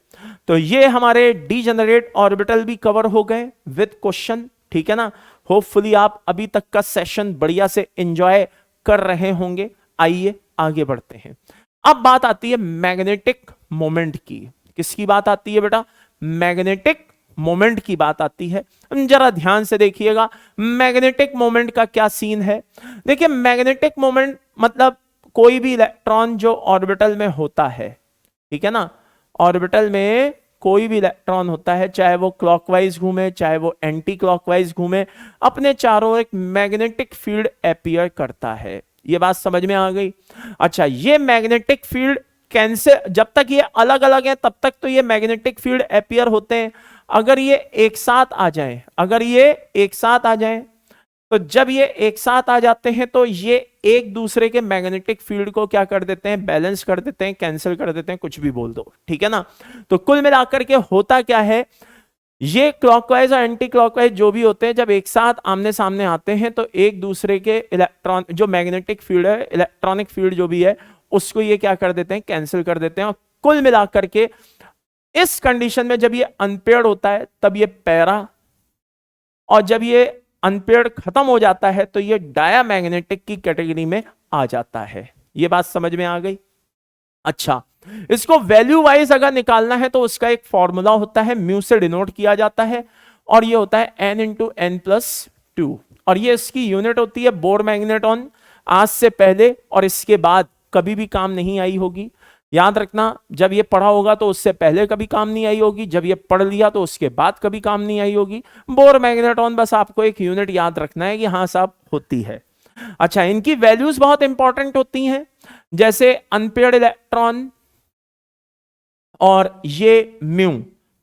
तो ये हमारे डीजेनरेट ऑर्बिटल भी कवर हो गए विद क्वेश्चन, ठीक है ना। होपफुली आप अभी तक का सेशन बढ़िया से एंजॉय कर रहे होंगे। आइए आगे बढ़ते हैं। अब बात आती है मैग्नेटिक मोमेंट की। किसकी बात आती है बेटा, मैग्नेटिक मोमेंट की बात आती है। जरा ध्यान से देखिएगा मैग्नेटिक मोमेंट का क्या सीन है। देखिए मैग्नेटिक मोमेंट मतलब कोई भी इलेक्ट्रॉन जो ऑर्बिटल में होता है, ठीक है ना, ऑर्बिटल में कोई भी इलेक्ट्रॉन होता है, चाहे वो क्लॉकवाइज घूमे चाहे वो एंटी क्लॉकवाइज घूमे, अपने चारों एक मैग्नेटिक फील्ड अपीयर करता है। ये बात समझ में आ गई। अच्छा, ये मैग्नेटिक फील्ड कैंसे, जब तक ये अलग अलग है तब तक तो ये मैग्नेटिक फील्ड अपीयर होते हैं। अगर ये एक साथ आ जाए, अगर ये एक साथ आ जाए, तो जब ये एक साथ आ जाते हैं तो ये एक दूसरे के मैग्नेटिक फील्ड को क्या कर देते हैं, बैलेंस कर देते हैं, कैंसिल कर देते हैं, कुछ भी बोल दो, ठीक है ना। तो कुल मिलाकर के होता क्या है, ये क्लॉकवाइज और एंटी क्लॉकवाइज जो भी होते हैं, जब एक साथ आमने सामने आते हैं तो एक दूसरे के इलेक्ट्रॉन, जो मैग्नेटिक फील्ड है, इलेक्ट्रॉनिक फील्ड जो भी है, उसको ये क्या कर देते हैं, कैंसिल कर देते हैं। और कुल मिलाकर के इस कंडीशन में जब ये अनपेयर्ड होता है तब ये पैरा, और जब ये अनपेयर्ड खत्म हो जाता है तो ये डायामैग्नेटिक की कैटेगरी में आ जाता है। ये बात समझ में आ गई। अच्छा, इसको वैल्यू वाइज अगर निकालना है तो उसका एक फॉर्मूला होता है, म्यू से डिनोट किया जाता है, और ये होता है n into N plus two, और ये इसकी यूनिट होती है बोर मैग्नेटॉन। आज से पहले और इसके बाद कभी भी काम नहीं आई होगी, याद रखना। जब ये पढ़ा होगा तो उससे पहले कभी काम नहीं आई होगी, जब ये पढ़ लिया तो उसके बाद कभी काम नहीं आई होगी। बोर मैग्नेटॉन, बस आपको एक यूनिट याद रखना है कि हाँ साहब होती है। अच्छा, इनकी वैल्यूज बहुत इंपॉर्टेंट होती हैं, जैसे अनपेयर्ड इलेक्ट्रॉन और ये म्यू,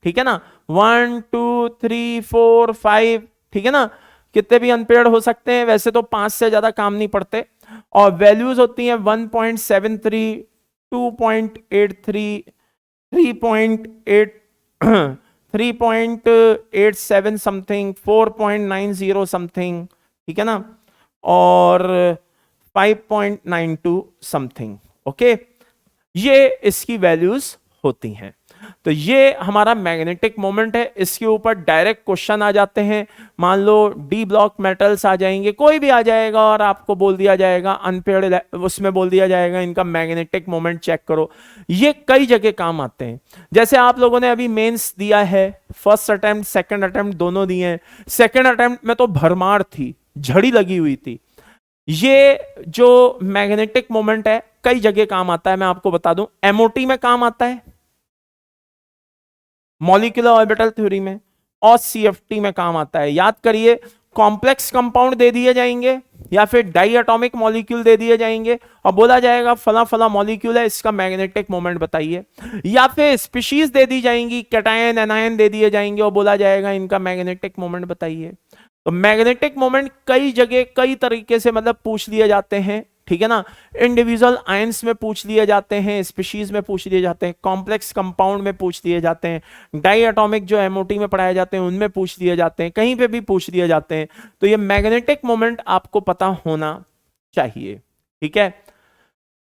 ठीक है ना, 1 2 3 4 5, ठीक है ना, कितने भी अनपेयर्ड हो सकते हैं, वैसे तो 5 से ज्यादा काम नहीं पड़ते। और वैल्यूज होती हैं 1.73, 2.83, 3.8 3.87 समथिंग, 4.90 समथिंग, ठीक है ना, और 5.92 समथिंग। ओके, ये इसकी वैल्यूज होती हैं। तो ये हमारा मैग्नेटिक मोमेंट है। इसके ऊपर डायरेक्ट क्वेश्चन आ जाते हैं, मान लो डी ब्लॉक मेटल्स आ जाएंगे, कोई भी आ जाएगा और आपको बोल दिया जाएगा अनपेयर्ड, उसमें बोल दिया जाएगा इनका मैग्नेटिक मोमेंट चेक करो। ये कई जगह काम आते हैं। जैसे आप लोगों ने अभी मेंस दिया है, फर्स्ट अटेम्प्ट सेकंड अटेम्प्ट दोनों दिए हैं। सेकंड अटेम्प्ट में तो भरमार थी, झड़ी लगी हुई थी। ये जो मैग्नेटिक मोमेंट है कई जगह काम आता है, मैं आपको बता दूं। एमओटी में काम आता है, मॉलिक्यूलर ऑर्बिटल थ्योरी में, और सीएफटी में काम आता है। याद करिए, कॉम्प्लेक्स कंपाउंड दे दिए जाएंगे या फिर डाई एटॉमिक मॉलिक्यूल दे दिए जाएंगे और बोला जाएगा फला फला मॉलिक्यूल है, इसका मैग्नेटिक मोमेंट बताइए। या फिर स्पीशीज दे दी जाएंगी, कैटायन एनायन दे दिए जाएंगे और बोला जाएगा इनका मैग्नेटिक मोमेंट बताइए। तो मैग्नेटिक मोमेंट कई जगह कई तरीके से मतलब पूछ लिए जाते हैं, ठीक है ना। इंडिविजुअल आयंस में पूछ लिए जाते हैं, स्पीशीज में पूछ लिए जाते हैं, कॉम्प्लेक्स कंपाउंड में पूछ लिए जाते हैं, डाई एटॉमिक जो एमओटी में पढ़ाए जाते हैं उनमें पूछ लिए जाते हैं, कहीं पे भी पूछ लिए जाते हैं। तो ये मैग्नेटिक मोमेंट आपको पता होना चाहिए, ठीक है।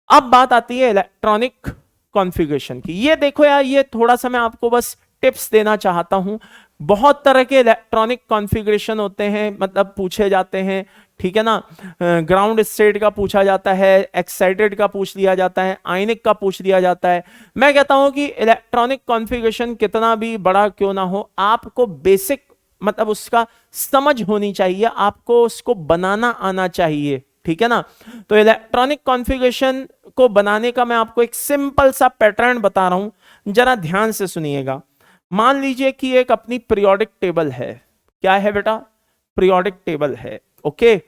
अब बात आती है इलेक्ट्रॉनिक कॉन्फ़िगरेशन की। ये देखो यार, ये थोड़ा सा मैं आपको बस टिप्स देना चाहता हूं। बहुत तरह के इलेक्ट्रॉनिक कॉन्फ़िगरेशन होते हैं, मतलब पूछे जाते हैं, ठीक है ना। ग्राउंड स्टेट का पूछा जाता है, एक्साइटेड का पूछ लिया जाता है, आयनिक का पूछ लिया जाता है। मैं कहता हूं कि इलेक्ट्रॉनिक कॉन्फ़िगरेशन कितना भी बड़ा क्यों ना हो, आपको बेसिक मतलब उसका समझ होनी चाहिए, आपको उसको बनाना आना चाहिए, ठीक है ना। तो इलेक्ट्रॉनिक कॉन्फ़िगरेशन को बनाने का मैं आपको एक सिंपल सा पैटर्न बता रहा हूं, जरा ध्यान से सुनिएगा। मान लीजिए कि एक अपनी पीरियोडिक टेबल है। क्या है बेटा? पीरियोडिक टेबल है। ओके,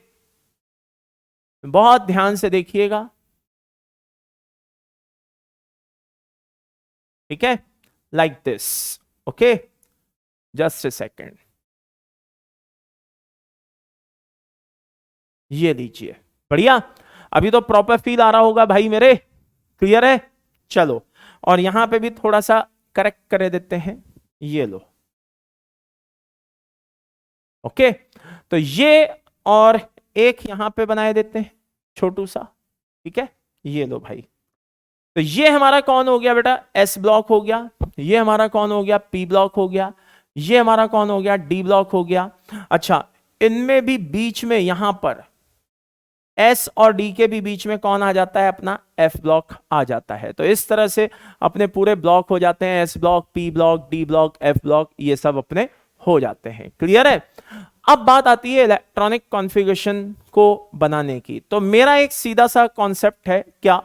बहुत ध्यान से देखिएगा, ठीक है, like this. Okay, just a second, ये लीजिए। बढ़िया, अभी तो प्रॉपर फील आ रहा होगा भाई मेरे, क्लियर है। चलो, और यहां पे भी थोड़ा सा करेक्ट कर देते हैं, ये लो। ओके, तो ये और एक यहां पे बनाए देते हैं छोटू सा, ठीक है, ये लो भाई। तो ये हमारा कौन हो गया बेटा? एस ब्लॉक हो गया। ये हमारा कौन हो गया? पी ब्लॉक हो गया। ये हमारा कौन हो गया? डी ब्लॉक हो गया। अच्छा, इनमें भी बीच में यहां पर एस और डी के भी बीच में कौन आ जाता है? अपना एफ ब्लॉक आ जाता है। तो इस तरह से अपने पूरे ब्लॉक हो जाते हैं, S block, P block, D block, F block, ये सब अपने हो जाते हैं। क्लियर है। अब बात आती है इलेक्ट्रॉनिक कॉन्फ़िगरेशन को बनाने की। तो मेरा एक सीधा सा कॉन्सेप्ट है, क्या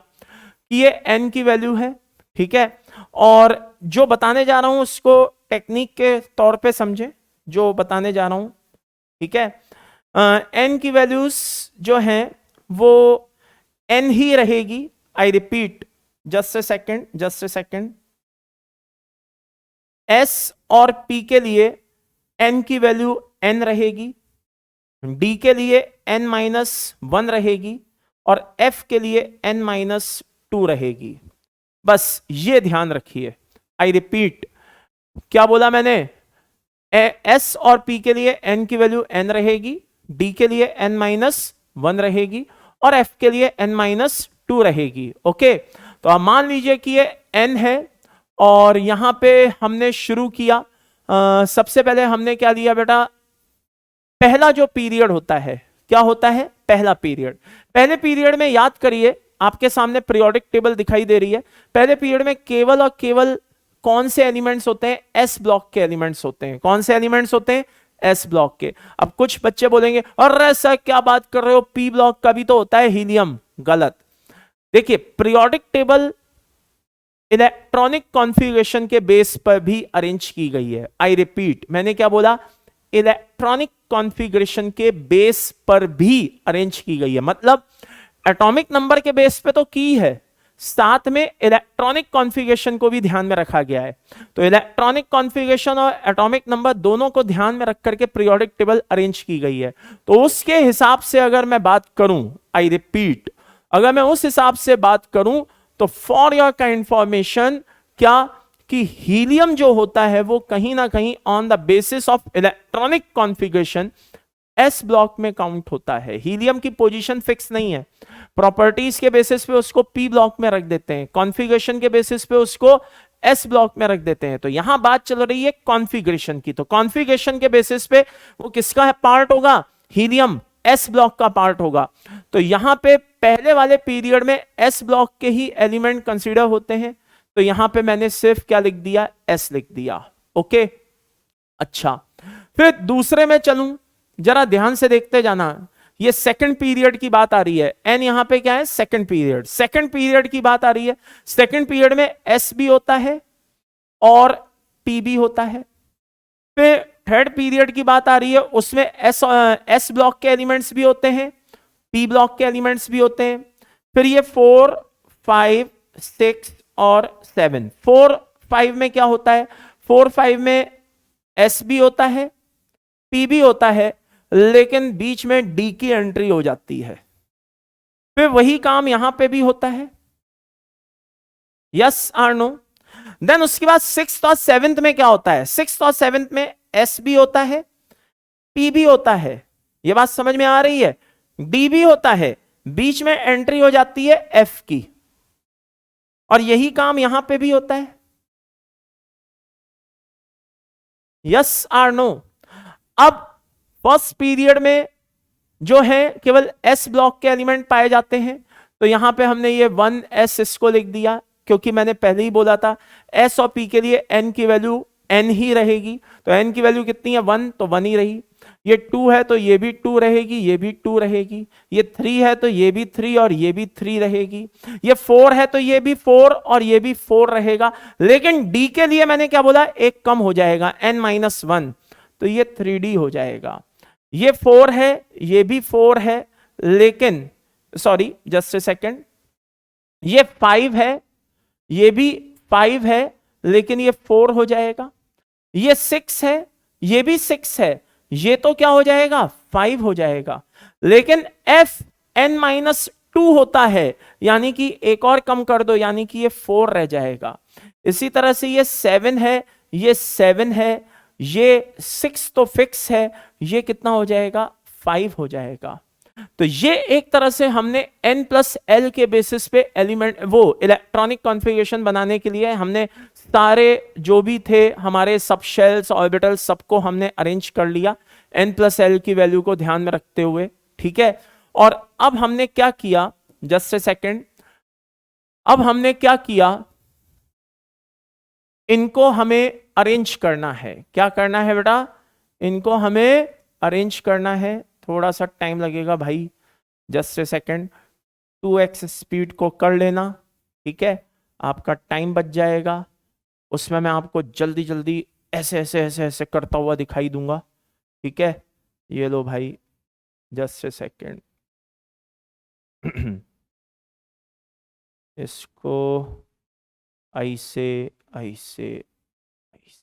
कि ये एन की वैल्यू है, ठीक है, और जो बताने जा रहा हूं उसको टेक्निक के तौर पे समझे, जो बताने जा रहा हूं, ठीक है। एन की वैल्यूज जो हैं वो एन ही रहेगी। I repeat, just a second, just a second. S और पी के लिए एन की वैल्यू एन रहेगी, डी के लिए एन माइनस वन रहेगी, और एफ के लिए एन माइनस टू रहेगी। बस ये ध्यान रखिए। आई रिपीट, क्या बोला मैंने? एस और पी के लिए एन की वैल्यू एन रहेगी, डी के लिए एन माइनस वन रहेगी, और एफ के लिए एन माइनस टू रहेगी। ओके, तो अब मान लीजिए कि ये एन है और यहां पे हमने शुरू किया। सबसे पहले हमने क्या लिया बेटा? पहला जो पीरियड होता है, क्या होता है? पहला पीरियड। पहले पीरियड में याद करिए आपके सामने पीरियोडिक टेबल दिखाई दे रही है। पहले पीरियड में केवल और केवल कौन से एलिमेंट्स होते हैं? एस ब्लॉक के एलिमेंट्स होते हैं। कौन से एलिमेंट्स होते हैं? एस ब्लॉक के। अब कुछ बच्चे बोलेंगे अरे सर क्या बात कर रहे हो, पी ब्लॉक का भी तो होता है हीलियम। गलत। देखिए पीरियोडिक टेबल इलेक्ट्रॉनिक कॉन्फ़िगरेशन के बेस पर भी अरेंज की गई है। आई रिपीट, मैंने क्या बोला? इलेक्ट्रॉनिक कॉन्फ़िगरेशन के बेस पर भी अरेंज की गई है। मतलब एटॉमिक नंबर के बेस पे तो की है, साथ में इलेक्ट्रॉनिक कॉन्फ़िगरेशन को भी ध्यान में रखा गया है। तो इलेक्ट्रॉनिक कॉन्फ़िगरेशन और एटॉमिक नंबर दोनों को ध्यान में रख करके पीरियोडिक टेबल अरेंज की गई है। तो उसके हिसाब से अगर मैं बात करूं, आई रिपीट, अगर मैं उस हिसाब से बात करूं तो फॉर योर का इंफॉर्मेशन क्या कि हीलियम जो होता है वो कहीं ना कहीं on the basis of electronic configuration S block में काउंट होता है। हीलियम की पोजीशन फिक्स नहीं है, प्रॉपर्टीज के बेसिस पे उसको पी ब्लॉक में रख देते हैं, कॉन्फ़िगरेशन के बेसिस पे उसको एस ब्लॉक में रख देते हैं। तो यहां बात चल रही है कॉन्फ़िगरेशन की, तो कॉन्फ़िगरेशन के बेसिस पे वो किसका पार्ट होगा? हीलियम एस ब्लॉक का पार्ट होगा। तो यहां पे पहले वाले पीरियड में एस ब्लॉक के ही एलिमेंट कंसीडर होते हैं। तो यहां पे मैंने सिर्फ क्या लिख दिया? एस लिख दिया। ओके, अच्छा, फिर दूसरे में चलूं, जरा ध्यान से देखते जाना। ये सेकंड पीरियड की बात आ रही है, एन यहां पे क्या है? Second period. सेकंड पीरियड की बात आ रही है। सेकंड पीरियड में एस भी होता है और पी भी होता है। फिर थर्ड पीरियड की बात आ रही है, उसमें एस ब्लॉक के एलिमेंट्स भी होते हैं, पी ब्लॉक के एलिमेंट्स भी होते हैं। फिर ये 4, 5, 6 और 7। 4, 5 में क्या होता है? 4, 5 में एस भी होता है, पी भी होता है, लेकिन बीच में डी की एंट्री हो जाती है। फिर वही काम यहां पे भी होता है। यस और नो? देन उसके बाद 6th और 7th में क्या होता है? 6th और 7th में एस भी होता है, पी भी होता है। यह बात समझ में आ रही है? डी भी होता है, बीच में एंट्री हो जाती है एफ की, और यही काम यहां पे भी होता है। यस और नो? अब फर्स्ट पीरियड में जो है केवल एस ब्लॉक के एलिमेंट पाए जाते हैं। तो यहां पे हमने ये 1s इसको लिख दिया, क्योंकि मैंने पहले ही बोला था एस और पी के लिए n की वैल्यू n ही रहेगी। तो n की वैल्यू कितनी है? 1, तो 1 ही रही। ये 2 है तो ये भी 2 रहेगी, ये भी 2 रहेगी। ये 3 है तो ये भी 3 और ये भी 3 रहेगी। ये 4 है तो ये भी 4 और ये भी 4 रहेगा। लेकिन d के लिए मैंने क्या बोला? एक कम हो जाएगा, n-1, तो ये 3d हो जाएगा। ये 4 है, ये भी 4 है, लेकिन सॉरी जस्ट ए सेकेंड, ये 5 है, ये भी 5 है, लेकिन ये 4 हो जाएगा। ये 6 है, ये भी 6 है, ये तो क्या हो जाएगा? 5 हो जाएगा। लेकिन f n-2 होता है, यानी कि एक और कम कर दो, यानी कि ये 4 रह जाएगा। इसी तरह से ये 7 है, ये 7 है, ये 6 तो फिक्स है, ये कितना हो जाएगा? 5 हो जाएगा। तो ये एक तरह से हमने n+l के बेसिस पे एलिमेंट वो इलेक्ट्रॉनिक कॉन्फ़िगरेशन बनाने के लिए हमने सारे जो भी थे हमारे सब शेल्स ऑर्बिटल सबको हमने अरेंज कर लिया n+l की वैल्यू को ध्यान में रखते हुए। ठीक है, और अब हमने क्या किया? जस्ट ए सेकेंड, अब हमने क्या किया? इनको हमें अरेंज करना है। क्या करना है बेटा? इनको हमें अरेंज करना है। थोड़ा सा टाइम लगेगा भाई, just a second. 2x speed को कर लेना, ठीक है, आपका टाइम बच जाएगा। उसमें मैं आपको जल्दी जल्दी ऐसे ऐसे ऐसे ऐसे करता हुआ दिखाई दूंगा। ठीक है, ये लो भाई, जस्ट ए सेकेंड। इसको ऐसे ऐसे ऐसे,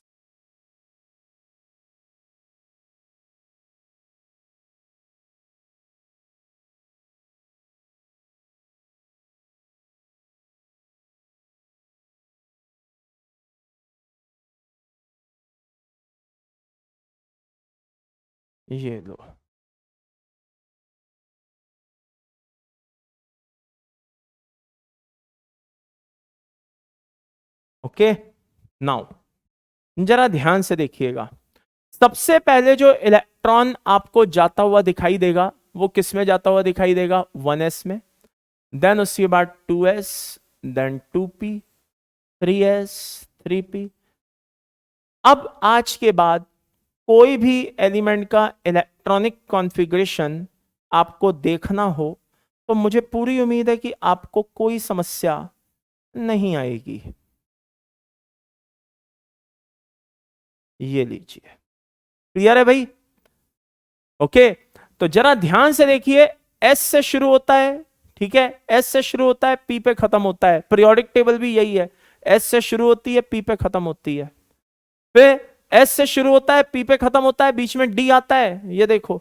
ये लो। ओके, नाउ जरा ध्यान से देखिएगा। सबसे पहले जो इलेक्ट्रॉन आपको जाता हुआ दिखाई देगा वो किस में जाता हुआ दिखाई देगा? 1s में। देन उसके बाद 2s, then 2p, 3s, 3p। अब आज के बाद कोई भी एलिमेंट का इलेक्ट्रॉनिक कॉन्फ़िगरेशन आपको देखना हो तो मुझे पूरी उम्मीद है कि आपको कोई समस्या नहीं आएगी। ये लीजिए, क्लियर है भाई? ओके, तो जरा ध्यान से देखिए, एस से शुरू होता है, ठीक है, एस से शुरू होता है, पी पे खत्म होता है। पीरियोडिक टेबल भी यही है, एस से शुरू होती है, पी पे खत्म होती है। फिर एस से शुरू होता है, पी पे खत्म होता है, बीच में डी आता है, ये देखो।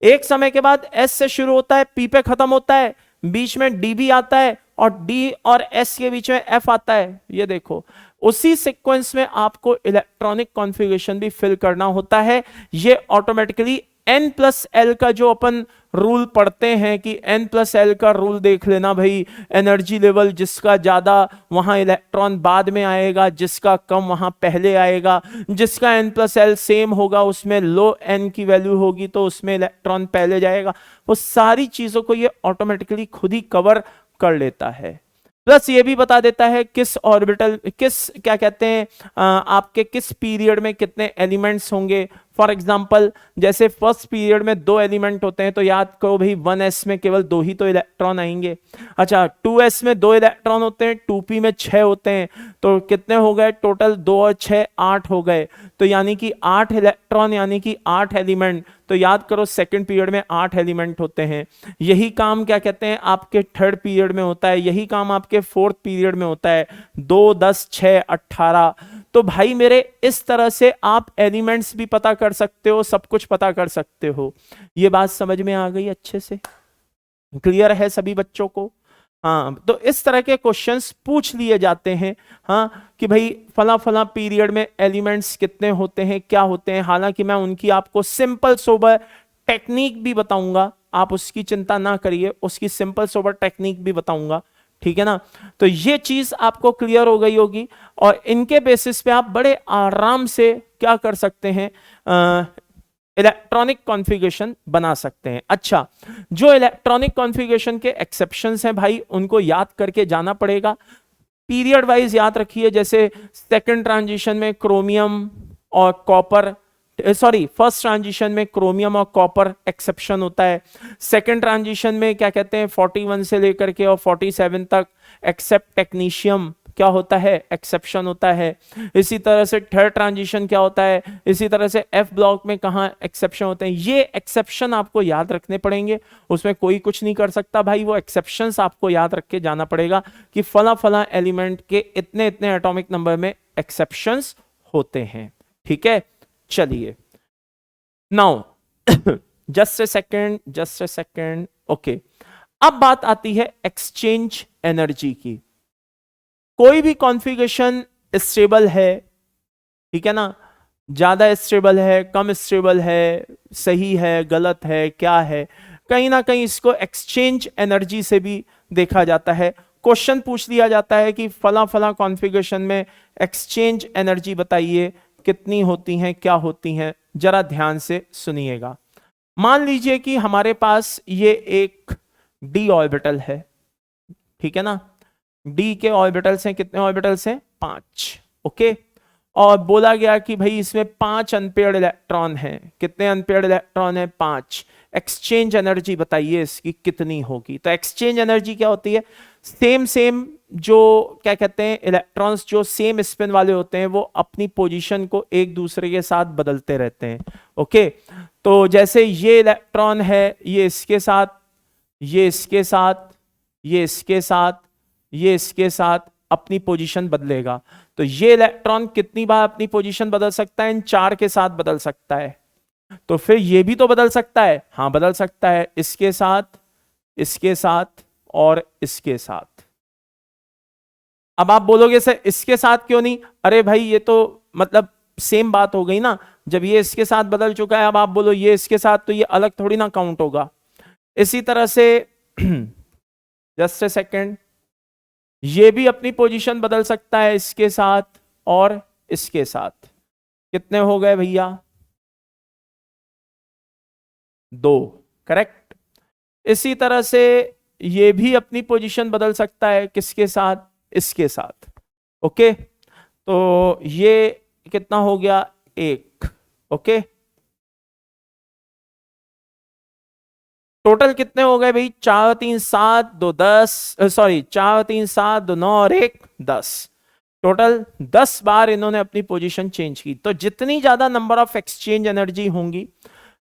एक समय के बाद एस से शुरू होता है, पी पे खत्म होता है, बीच में डी भी आता है, और डी और एस के बीच में एफ आता है, ये देखो। उसी सीक्वेंस में आपको इलेक्ट्रॉनिक कॉन्फ़िगरेशन भी फिल करना होता है। ये ऑटोमेटिकली n प्लस एल का जो अपन रूल पढ़ते हैं कि n प्लस एल का रूल देख लेना भाई, एनर्जी लेवल जिसका ज्यादा वहां इलेक्ट्रॉन बाद में आएगा, जिसका कम वहां पहले आएगा। जिसका n प्लस एल सेम होगा उसमें लो n की वैल्यू होगी तो उसमें इलेक्ट्रॉन पहले जाएगा। वो सारी चीजों को ये ऑटोमेटिकली खुद ही कवर कर लेता है। प्लस ये भी बता देता है किस ऑर्बिटल, किस क्या कहते हैं, आपके किस पीरियड में कितने एलिमेंट्स होंगे। फॉर एग्जाम्पल, जैसे फर्स्ट पीरियड में 2 एलिमेंट होते हैं तो याद करो भाई 1s में केवल 2 ही तो इलेक्ट्रॉन आएंगे। अच्छा, 2s में 2 इलेक्ट्रॉन होते हैं, 2p में 6 होते हैं, तो कितने हो गए टोटल? 2 और 6 8 हो गए। तो यानी कि 8 इलेक्ट्रॉन यानी कि 8 एलिमेंट। तो याद करो सेकंड पीरियड में 8 एलिमेंट होते हैं। यही काम क्या कहते हैं आपके थर्ड पीरियड में होता है, यही काम आपके फोर्थ पीरियड में होता है। 2 10 6 18। तो भाई मेरे इस तरह से आप एलिमेंट्स भी पता कर सकते हो, सब कुछ पता कर सकते हो। ये बात समझ में आ गई अच्छे से? क्लियर है सभी बच्चों को? हाँ, तो इस तरह के क्वेश्चंस पूछ लिए जाते हैं, हाँ, कि भाई फला फला पीरियड में एलिमेंट्स कितने होते हैं, क्या होते हैं। हालांकि मैं उनकी आपको सिंपल सोबर टेक्निक भी बताऊंगा, आप उसकी चिंता ना करिए, उसकी सिंपल सोबर टेक्निक भी बताऊंगा, ठीक है ना। तो ये चीज आपको क्लियर हो गई होगी, और इनके बेसिस पे आप बड़े आराम से क्या कर सकते हैं, इलेक्ट्रॉनिक कॉन्फ़िगरेशन बना सकते हैं। अच्छा, जो इलेक्ट्रॉनिक कॉन्फ़िगरेशन के एक्सेप्शंस हैं भाई, उनको याद करके जाना पड़ेगा। पीरियड वाइज याद रखिए, जैसे सेकंड ट्रांजिशन में क्रोमियम और कॉपर, सॉरी फर्स्ट ट्रांजिशन में क्रोमियम और कॉपर एक्सेप्शन होता है। सेकंड ट्रांजिशन में क्या कहते हैं 41 से लेकर के और 47 तक एक्सेप्ट टेक्नीशियम क्या होता है, एक्सेप्शन होता है। इसी तरह से थर्ड ट्रांजिशन क्या होता है, इसी तरह से एफ ब्लॉक में कहां एक्सेप्शन होते हैं। ये एक्सेप्शन आपको याद रखने पड़ेंगे, उसमें कोई कुछ नहीं कर सकता भाई, वो एक्सेप्शंस आपको याद रख के जाना पड़ेगा कि फला फला एलिमेंट के इतने इतने एटॉमिक नंबर में एक्सेप्शंस होते हैं, ठीक है। चलिए, now just a second, okay. अब बात आती है एक्सचेंज एनर्जी की। कोई भी कॉन्फ़िगरेशन स्टेबल है, ठीक है ना, ज्यादा स्टेबल है, कम स्टेबल है, सही है, गलत है, क्या है, कहीं ना कहीं इसको एक्सचेंज एनर्जी से भी देखा जाता है। क्वेश्चन पूछ लिया जाता है कि फला फला कॉन्फ़िगरेशन में एक्सचेंज एनर्जी बताइए कितनी होती हैं, क्या होती हैं। जरा ध्यान से सुनिएगा। मान लीजिए कि हमारे पास ये एक डी ऑर्बिटल है, ठीक है ना। डी के ऑर्बिटल्स हैं, कितने ऑर्बिटल्स हैं? 5, ओके। और बोला गया कि भाई इसमें 5 अनपेयर्ड इलेक्ट्रॉन हैं। कितने अनपेयर्ड इलेक्ट्रॉन हैं? 5। एक्सचेंज एनर्जी बताइए इसकी कितनी होगी। तो एक्सचेंज एनर्जी क्या होती है, सेम सेम जो क्या कहते हैं इलेक्ट्रॉन्स जो सेम स्पिन वाले होते हैं वो अपनी पोजीशन को एक दूसरे के साथ बदलते रहते हैं, ओके। तो जैसे ये इलेक्ट्रॉन है, ये इसके साथ, ये इसके साथ, ये इसके साथ, ये इसके साथ अपनी पोजीशन बदलेगा। तो ये इलेक्ट्रॉन कितनी बार अपनी पोजीशन बदल सकता है? इन 4 के साथ बदल सकता है। तो फिर ये भी तो बदल सकता है, हाँ बदल सकता है, इसके साथ, इसके साथ और इसके साथ। अब आप बोलोगे सर इसके साथ क्यों नहीं? अरे भाई ये तो मतलब सेम बात हो गई ना, जब ये इसके साथ बदल चुका है, अब आप बोलो ये इसके साथ, तो ये अलग थोड़ी ना काउंट होगा। इसी तरह से जस्ट ए सेकेंड, ये भी अपनी पोजीशन बदल सकता है इसके साथ और इसके साथ। कितने हो गए भैया? 2, करेक्ट। इसी तरह से ये भी अपनी पोजीशन बदल सकता है, किसके साथ, इसके साथ। ओके, तो ये कितना हो गया, 1। ओके, टोटल कितने हो गए भाई, 4 3 7 2 10, सॉरी 4 3 7 2 9 और 1 10। टोटल 10 बार इन्होंने अपनी पोजीशन चेंज की। तो जितनी ज्यादा नंबर ऑफ एक्सचेंज एनर्जी होंगी,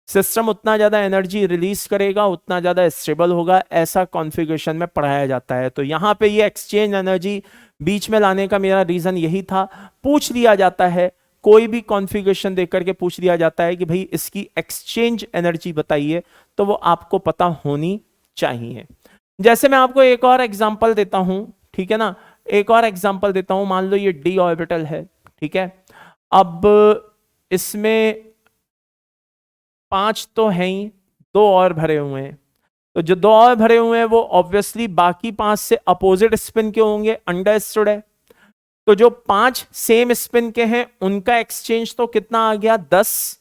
सिस्टम उतना ज्यादा एनर्जी रिलीज करेगा, उतना ज्यादा स्टेबल होगा, ऐसा कॉन्फ़िगरेशन में पढ़ाया जाता है। तो यहां पे ये एक्सचेंज एनर्जी बीच में लाने का मेरा रीजन यही था। पूछ लिया जाता है, कोई भी कॉन्फ़िगरेशन देख करके पूछ लिया जाता है कि भाई इसकी एक्सचेंज एनर्जी बताइए, तो वो आपको पता होनी चाहिए। जैसे मैं आपको एक और एग्जांपल देता हूं, ठीक है ना, एक और एग्जांपल देता हूं। मान लो ये डी ऑर्बिटल है, ठीक है। अब इसमें 5 तो हैं ही, 2 और भरे हुए हैं। तो जो 2 और भरे हुए हैं वो ऑब्वियसली बाकी 5 से अपोजिट स्पिन के होंगे, अंडरस्टूड है। तो जो 5 सेम स्पिन के हैं उनका एक्सचेंज तो कितना आ गया, 10।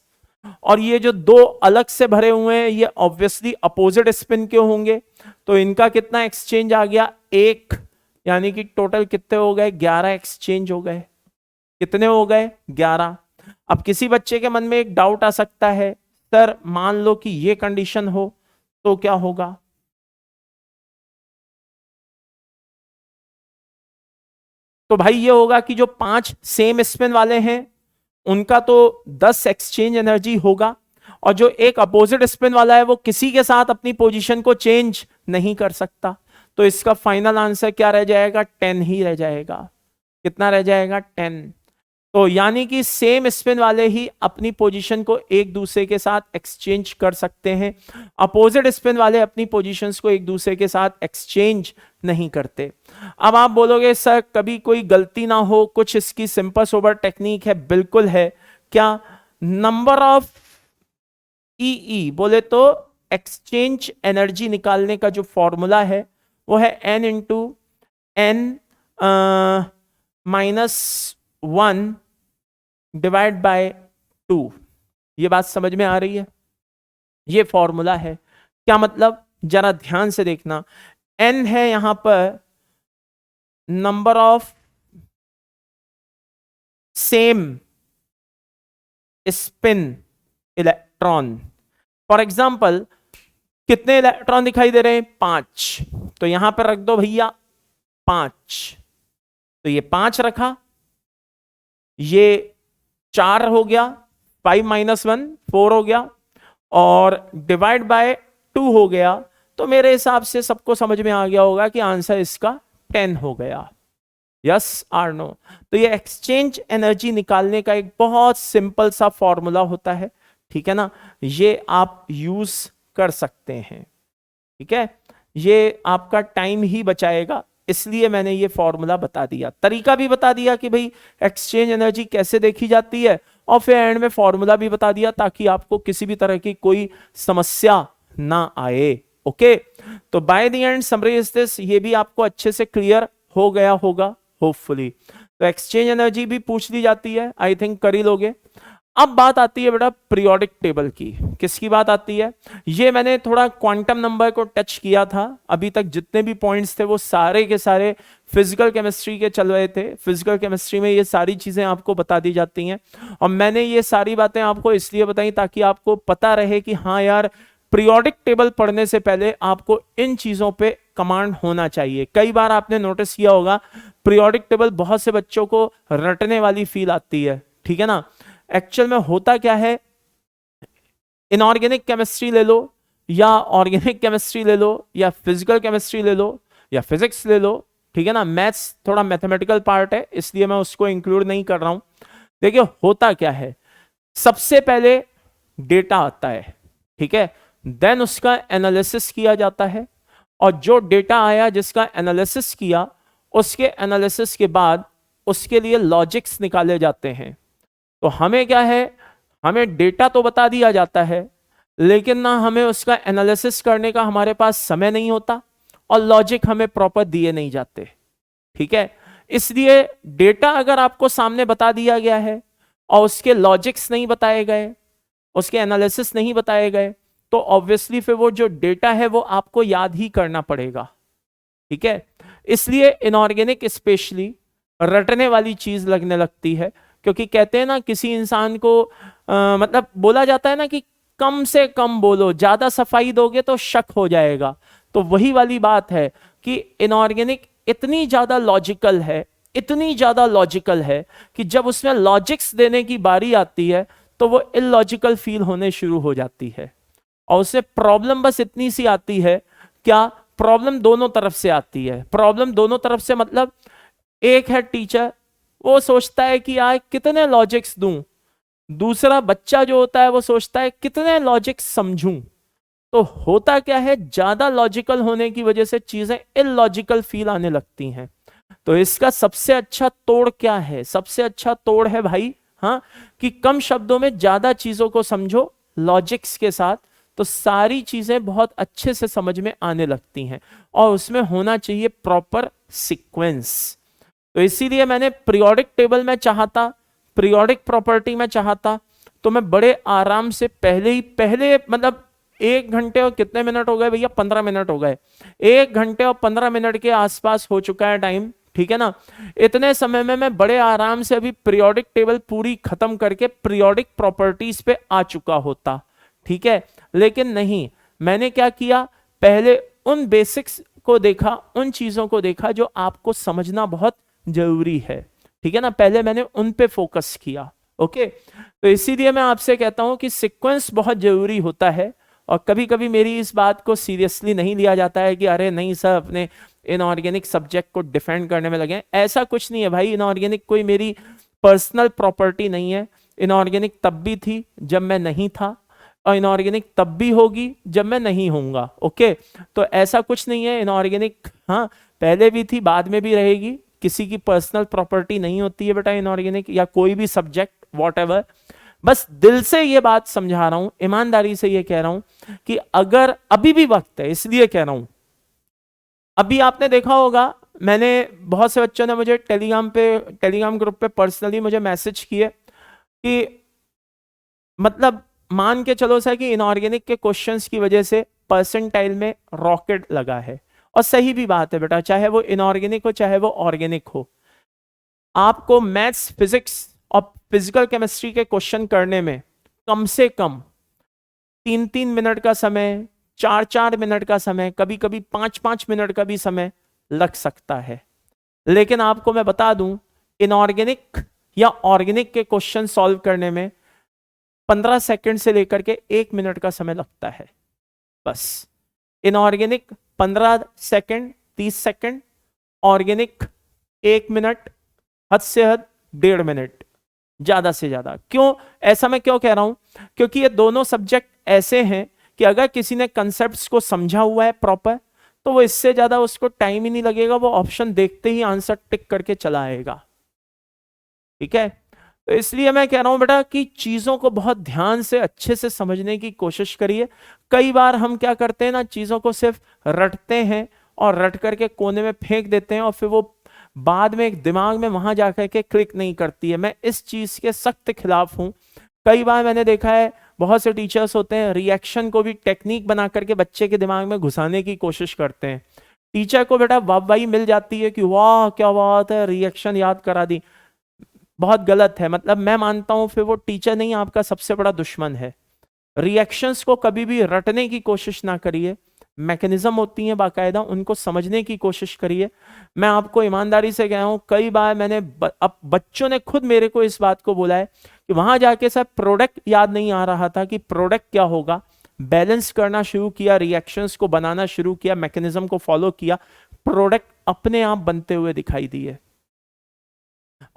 और ये जो 2 अलग से भरे हुए हैं ये ऑब्वियसली अपोजिट स्पिन के होंगे, तो इनका कितना एक्सचेंज आ गया, 1। यानी कि टोटल कितने हो गए, 11 एक्सचेंज हो गए। कितने हो गए, 11। अब किसी बच्चे के मन में एक डाउट आ सकता है, सर मान लो कि ये कंडीशन हो तो क्या होगा। तो भाई ये होगा कि जो 5 सेम स्पिन वाले हैं उनका तो 10 एक्सचेंज एनर्जी होगा, और जो एक अपोजिट स्पिन वाला है वो किसी के साथ अपनी पोजीशन को चेंज नहीं कर सकता। तो इसका फाइनल आंसर क्या रह जाएगा, 10 ही रह जाएगा। कितना रह जाएगा, 10। तो यानी कि सेम स्पिन वाले ही अपनी पोजीशन को एक दूसरे के साथ एक्सचेंज कर सकते हैं, अपोजिट स्पिन वाले अपनी पोजीशंस को एक दूसरे के साथ एक्सचेंज नहीं करते। अब आप बोलोगे सर कभी कोई गलती ना हो, कुछ इसकी सिंपल सोबर टेक्निक है। बिल्कुल है। क्या, नंबर ऑफ ई बोले तो एक्सचेंज एनर्जी निकालने का जो फॉर्मूला है वो है n into n -1 divide by 2। ये बात समझ में आ रही है, ये फॉर्मूला है। क्या मतलब, जरा ध्यान से देखना। n है यहां पर number of same spin electron. For example कितने इलेक्ट्रॉन दिखाई दे रहे हैं, 5। तो यहां पर रख दो भैया 5। तो ये 5 रखा, ये 4 हो गया, 5 - 1 4 हो गया, और डिवाइड बाय 2 हो गया। तो मेरे हिसाब से सबको समझ में आ गया होगा कि आंसर इसका 10 हो गया। यस और नो। तो ये एक्सचेंज एनर्जी निकालने का एक बहुत सिंपल सा फॉर्मूला होता है, ठीक है ना। ये आप यूज कर सकते हैं, ठीक है। ये आपका टाइम ही बचाएगा, इसलिए मैंने ये फॉर्मूला बता दिया, तरीका भी बता दिया कि भाई एक्सचेंज एनर्जी कैसे देखी जाती है, और फिर एंड में फॉर्मूला भी बता दिया ताकि आपको किसी भी तरह की कोई समस्या ना आए। ओके, तो by the end summary is this, ये भी आपको अच्छे से क्लियर हो गया होगा होपफुली। तो एक्सचेंज एनर्जी भी पूछ ली जाती है, आई थिंक कर ही लोगे। अब बात आती है बेटा पीरियोडिक टेबल की। किसकी बात आती है, ये मैंने थोड़ा क्वांटम नंबर को टच किया था। अभी तक जितने भी पॉइंट्स थे वो सारे के सारे फिजिकल केमिस्ट्री के चल रहे थे। फिजिकल केमिस्ट्री में ये सारी चीजें आपको बता दी जाती हैं, और मैंने ये सारी बातें आपको इसलिए बताई ताकि आपको पता रहे कि हाँ यार, पीरियोडिक टेबल पढ़ने से पहले आपको इन चीजों पे कमांड होना चाहिए। कई बार आपने नोटिस किया होगा पीरियोडिक टेबल बहुत से बच्चों को रटने वाली फील आती है, ठीक है ना। एक्चुअल में होता क्या है, इनऑर्गेनिक केमिस्ट्री ले लो या ऑर्गेनिक केमिस्ट्री ले लो या फिजिकल केमिस्ट्री ले लो या फिजिक्स ले लो, ठीक है ना। मैथ्स थोड़ा मैथमेटिकल पार्ट है, इसलिए मैं उसको इंक्लूड नहीं कर रहा हूं। देखिए होता क्या है, सबसे पहले डेटा आता है, ठीक है, देन उसका एनालिसिस किया जाता है, और जो डेटा आया जिसका एनालिसिस किया, उसके एनालिसिस के बाद उसके लिए लॉजिक्स निकाले जाते हैं। तो हमें क्या है, हमें डेटा तो बता दिया जाता है, लेकिन ना हमें उसका एनालिसिस करने का हमारे पास समय नहीं होता, और लॉजिक हमें प्रॉपर दिए नहीं जाते, ठीक है। इसलिए डेटा अगर आपको सामने बता दिया गया है और उसके लॉजिक्स नहीं बताए गए, उसके एनालिसिस नहीं बताए गए, तो ऑब्वियसली फिर वो जो डेटा है वो आपको याद ही करना पड़ेगा, ठीक है। इसलिए इनऑर्गेनिक स्पेशली रटने वाली चीज लगने लगती है, क्योंकि कहते हैं ना किसी इंसान को मतलब बोला जाता है ना कि कम से कम बोलो, ज्यादा सफाई दोगे तो शक हो जाएगा। तो वही वाली बात है कि इनऑर्गेनिक इतनी ज्यादा लॉजिकल है, इतनी ज्यादा लॉजिकल है कि जब उसमें लॉजिक्स देने की बारी आती है तो वो इलॉजिकल फील होने शुरू हो जाती है। और उससे प्रॉब्लम बस इतनी सी आती है, क्या प्रॉब्लम दोनों तरफ से आती है। प्रॉब्लम दोनों तरफ से मतलब एक है टीचर, वो सोचता है कि यार कितने लॉजिक्स दूं, दूसरा बच्चा जो होता है वो सोचता है कितने लॉजिक्स समझूं। तो होता क्या है, ज्यादा लॉजिकल होने की वजह से चीजें इलॉजिकल फील आने लगती हैं। तो इसका सबसे अच्छा तोड़ क्या है, सबसे अच्छा तोड़ है भाई, हाँ, कि कम शब्दों में ज्यादा चीजों को समझो लॉजिक्स के साथ, तो सारी चीजें बहुत अच्छे से समझ में आने लगती हैं। और उसमें होना चाहिए प्रॉपर सीक्वेंस। तो इसीलिए मैंने पीरियोडिक टेबल में चाहता, पीरियोडिक प्रॉपर्टी में चाहता, तो मैं बड़े आराम से पहले मतलब 1 घंटे और कितने मिनट हो गए भैया, 15 मिनट हो गए, 1 घंटे और 15 मिनट के आसपास हो चुका है टाइम, ठीक है ना। इतने समय में मैं बड़े आराम से अभी पीरियोडिक टेबल पूरी खत्म करके पीरियोडिक प्रॉपर्टीज पे आ चुका होता, ठीक है। लेकिन नहीं, मैंने क्या किया, पहले उन बेसिक्स को देखा, उन चीजों को देखा जो आपको समझना बहुत जरूरी है, ठीक है ना। पहले मैंने उन पे फोकस किया, ओके। तो इसीलिए मैं आपसे कहता हूं कि सीक्वेंस बहुत जरूरी होता है। और कभी कभी मेरी इस बात को सीरियसली नहीं लिया जाता है कि अरे नहीं सर अपने इनऑर्गेनिक सब्जेक्ट को डिफेंड करने में लगे। ऐसा कुछ नहीं है भाई, इनऑर्गेनिक कोई मेरी पर्सनल प्रॉपर्टी नहीं है। इनऑर्गेनिक तब भी थी जब मैं नहीं था, और इनऑर्गेनिक तब भी होगी जब मैं नहीं होऊंगा, ओके। तो ऐसा कुछ नहीं है, इनऑर्गेनिक हाँ पहले भी थी, बाद में भी रहेगी। किसी की पर्सनल प्रॉपर्टी नहीं होती है बेटा इनऑर्गेनिक, या कोई भी सब्जेक्ट वॉटएवर। बस दिल से ये बात समझा रहा हूं, ईमानदारी से ये कह रहा हूं कि अगर अभी भी वक्त है, इसलिए कह रहा हूं। अभी आपने देखा होगा, मैंने बहुत से बच्चों ने मुझे टेलीग्राम ग्रुप पे पर्सनली मुझे मैसेज किए कि मतलब मान के चलो सर कि इनऑर्गेनिक के क्वेश्चंस की वजह से परसेंटाइल में रॉकेट लगा है। और सही भी बात है बेटा, चाहे वो इनऑर्गेनिक हो चाहे वो ऑर्गेनिक हो, आपको मैथ्स, फिजिक्स और फिजिकल केमिस्ट्री के क्वेश्चन करने में कम से कम 3-3 मिनट का समय, 4-4 मिनट का समय, कभी कभी 5-5 मिनट का भी समय लग सकता है। लेकिन आपको मैं बता दूं, इनऑर्गेनिक या ऑर्गेनिक के क्वेश्चन सॉल्व करने में 15 सेकंड से लेकर के 1 मिनट का समय लगता है बस। Inorganic 15 second, 30 second, organic 1 minute, हद से हद 1.5 मिनट, ज्यादा से ज्यादा। क्यों ऐसा मैं क्यों कह रहा हूं, क्योंकि ये दोनों सब्जेक्ट ऐसे हैं कि अगर किसी ने कंसेप्ट्स को समझा हुआ है प्रॉपर, तो वो इससे ज्यादा उसको टाइम ही नहीं लगेगा, वो ऑप्शन देखते ही आंसर टिक करके चला आएगा, ठीक है। तो इसलिए मैं कह रहा हूं बेटा कि चीजों को बहुत ध्यान से अच्छे से समझने की कोशिश करिए। कई बार हम क्या करते हैं ना, चीजों को सिर्फ रटते हैं और रट करके कोने में फेंक देते हैं, और फिर वो बाद में एक दिमाग में वहां जाकर के क्लिक नहीं करती है। मैं इस चीज के सख्त खिलाफ हूं। कई बार मैंने देखा है बहुत से टीचर्स होते हैं, रिएक्शन को भी टेक्निक बना करके बच्चे के दिमाग में घुसाने की कोशिश करते हैं। टीचर को बेटा वाहवाही मिल जाती है कि वाह क्या बात है, रिएक्शन याद करा दी। बहुत गलत है, मतलब मैं मानता हूं फिर वो टीचर नहीं आपका सबसे बड़ा दुश्मन है। रिएक्शंस को कभी भी रटने की कोशिश ना करिए, मैकेनिज्म होती हैं बाकायदा, उनको समझने की कोशिश करिए। मैं आपको ईमानदारी से कह रहा हूं, कई बार मैंने अब बच्चों ने खुद मेरे को इस बात को बोला है कि वहां जाके सब प्रोडक्ट याद नहीं आ रहा था कि प्रोडक्ट क्या होगा, बैलेंस करना शुरू किया, रिएक्शंस को बनाना शुरू किया, मैकेनिज्म को फॉलो किया, प्रोडक्ट अपने आप बनते हुए दिखाई दिए।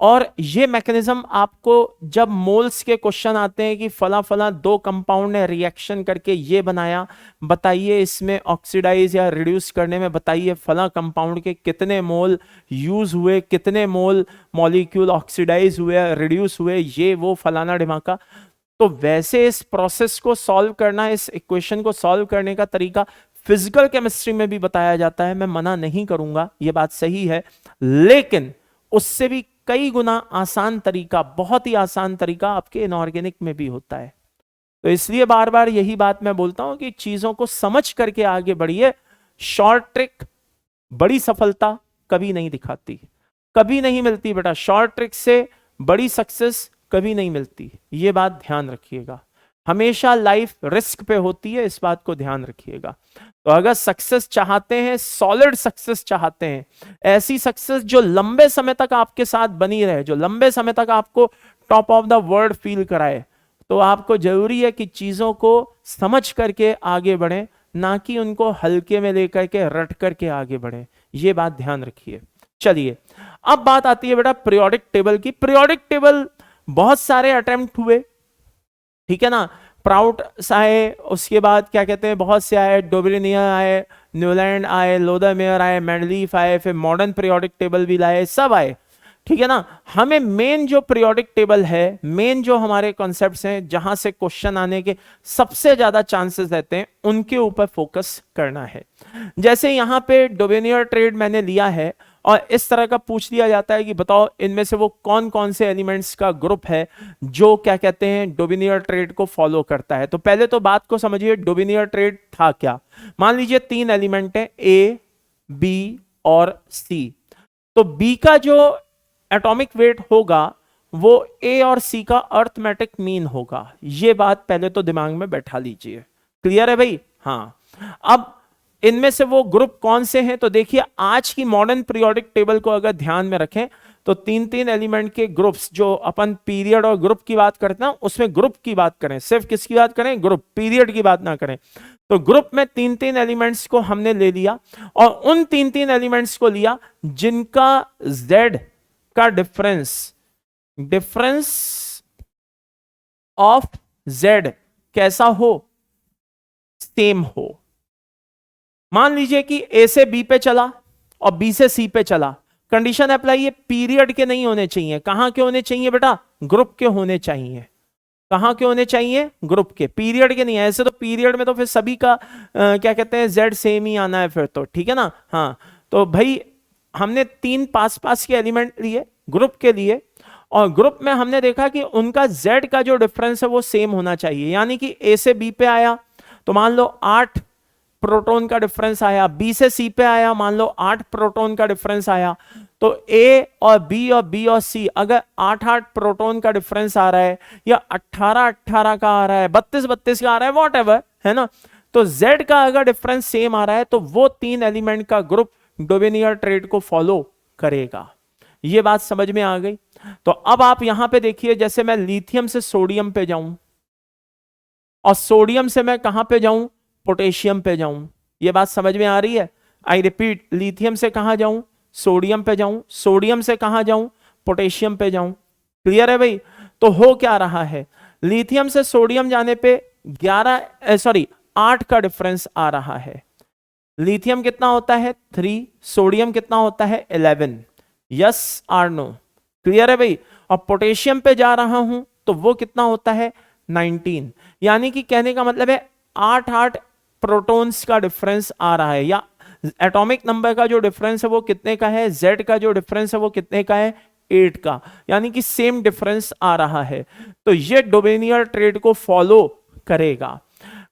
और ये मैकेनिज्म आपको जब मोल्स के क्वेश्चन आते हैं कि फला फला 2 कंपाउंड ने रिएक्शन करके ये बनाया, बताइए इसमें ऑक्सीडाइज या रिड्यूस करने में बताइए फला कंपाउंड के कितने मोल यूज हुए, कितने मोल मॉलिक्यूल ऑक्सीडाइज हुए, रिड्यूस हुए, ये वो फलाना ढिमाका। तो वैसे इस प्रोसेस को सॉल्व करना, इस इक्वेशन को सॉल्व करने का तरीका फिजिकल केमिस्ट्री में भी बताया जाता है, मैं मना नहीं करूंगा, ये बात सही है। लेकिन उससे भी कई गुना आसान तरीका, बहुत ही आसान तरीका आपके इनऑर्गेनिक में भी होता है। तो इसलिए बार बार यही बात मैं बोलता हूं कि चीजों को समझ करके आगे बढ़िए। शॉर्ट ट्रिक बड़ी सफलता कभी नहीं दिखाती, कभी नहीं मिलती बेटा। शॉर्ट ट्रिक से बड़ी सक्सेस कभी नहीं मिलती, ये बात ध्यान रखिएगा। हमेशा लाइफ रिस्क पे होती है, इस बात को ध्यान रखिएगा। तो अगर सक्सेस चाहते हैं, सॉलिड सक्सेस चाहते हैं, ऐसी सक्सेस जो लंबे समय तक आपके साथ बनी रहे, जो लंबे समय तक आपको top of the world feel कराए, तो आपको जरूरी है कि चीजों को समझ करके आगे बढ़े, ना कि उनको हल्के में लेकर के रट करके आगे बढ़े। ये बात ध्यान रखिए। चलिए अब बात आती है बेटा पीरियोडिक टेबल की। पीरियोडिक टेबल बहुत सारे अटेम्प्ट हुए, ठीक है ना। प्राउट आए, उसके बाद क्या कहते हैं बहुत से आए, डोबरिनियर आए, न्यूलैंड आए, लोदरमेयर आए, मेंडलीफ आए, फिर मॉडर्न पीरियोडिक टेबल भी लाए, सब आए, ठीक है ना। हमें मेन जो पीरियोडिक टेबल है, मेन जो हमारे कॉन्सेप्ट्स हैं, जहां से क्वेश्चन आने के सबसे ज्यादा चांसेस रहते हैं, उनके ऊपर फोकस करना है। जैसे यहां पे डोबेनियर ट्रेड मैंने लिया है, और इस तरह का पूछ लिया जाता है कि बताओ इनमें से वो कौन कौन से एलिमेंट्स का ग्रुप है जो क्या कहते हैं डोबेनियर ट्रेड को फॉलो करता है। तो पहले तो बात को समझिए, डोबेनियर ट्रेड था क्या। मान लीजिए 3 एलिमेंट है, ए, बी और सी। तो बी का जो एटॉमिक वेट होगा वो ए और सी का अर्थमेटिक मीन होगा। ये बात पहले तो दिमाग में बैठा लीजिए। क्लियर है भाई? हाँ। अब इनमें से वो ग्रुप कौन से हैं, तो देखिए आज की मॉडर्न पीरियोडिक टेबल को अगर ध्यान में रखें तो 3-3 एलिमेंट के ग्रुप्स, जो अपन पीरियड और ग्रुप की बात करते हैं उसमें ग्रुप की बात करें, सिर्फ किसकी बात करें, ग्रुप, पीरियड की बात ना करें। तो ग्रुप में 3-3 एलिमेंट्स को हमने ले लिया, और उन 3-3 एलिमेंट्स को लिया जिनका Z का डिफरेंस ऑफ Z कैसा हो, सेम हो। मान लीजिए कि ए से बी पे चला और बी से सी पे चला, कंडीशन अप्लाई है, पीरियड के नहीं होने चाहिए। कहां के होने चाहिए बेटा, ग्रुप के होने चाहिए। कहां के होने चाहिए, ग्रुप के, पीरियड के नहीं है। ऐसे तो पीरियड में तो फिर सभी का क्या कहते हैं जेड सेम ही आना है फिर तो, ठीक है ना। हाँ, तो भाई हमने 3 पास पास के एलिमेंट लिए ग्रुप के लिए, और ग्रुप में हमने देखा कि उनका जेड का जो डिफरेंस है वो सेम होना चाहिए। यानी कि ए से बी पे आया तो मान लो 8 प्रोटॉन का डिफरेंस आया, बी से सी पे आया मान लो 8 प्रोटॉन का डिफरेंस आया। तो ए और बी और सी अगर 8-8 प्रोटॉन का डिफरेंस आ रहा है, या 18-18 का आ रहा है, 32-32 का आ रहा है, वॉटएवर, है ना, तो जेड का अगर डिफरेंस सेम आ रहा है तो वो 3 एलिमेंट का ग्रुप डोबेनियर ट्रेड को फॉलो करेगा। ये बात समझ में आ गई। तो अब आप यहां पे देखिए, जैसे मैं लिथियम से सोडियम पे जाऊं और सोडियम से मैं कहां पे जाऊं, पोटेशियम पे जाऊं। ये बात समझ में आ रही है? आई रिपीट, लिथियम से कहां जाऊं, सोडियम पे जाऊं, सोडियम से कहां जाऊं, पोटेशियम पे जाऊं। क्लियर है भाई? तो हो क्या रहा है, लिथियम से सोडियम जाने पे 8 का डिफरेंस आ रहा है। लिथियम कितना होता है 3, सोडियम कितना होता है 11। Yes or no? क्लियर है भाई? और पोटेशियम पे जा रहा हूं तो वो कितना होता है 19। यानी कि कहने का मतलब है 8-8 प्रोटॉन्स का डिफरेंस आ रहा है, या एटॉमिक नंबर का जो डिफरेंस है वो कितने का है, Z का जो डिफरेंस है वो कितने का है 8 का। यानी कि सेम डिफरेंस आ रहा है। तो ये डोबेनियर ट्रेड को फॉलो करेगा।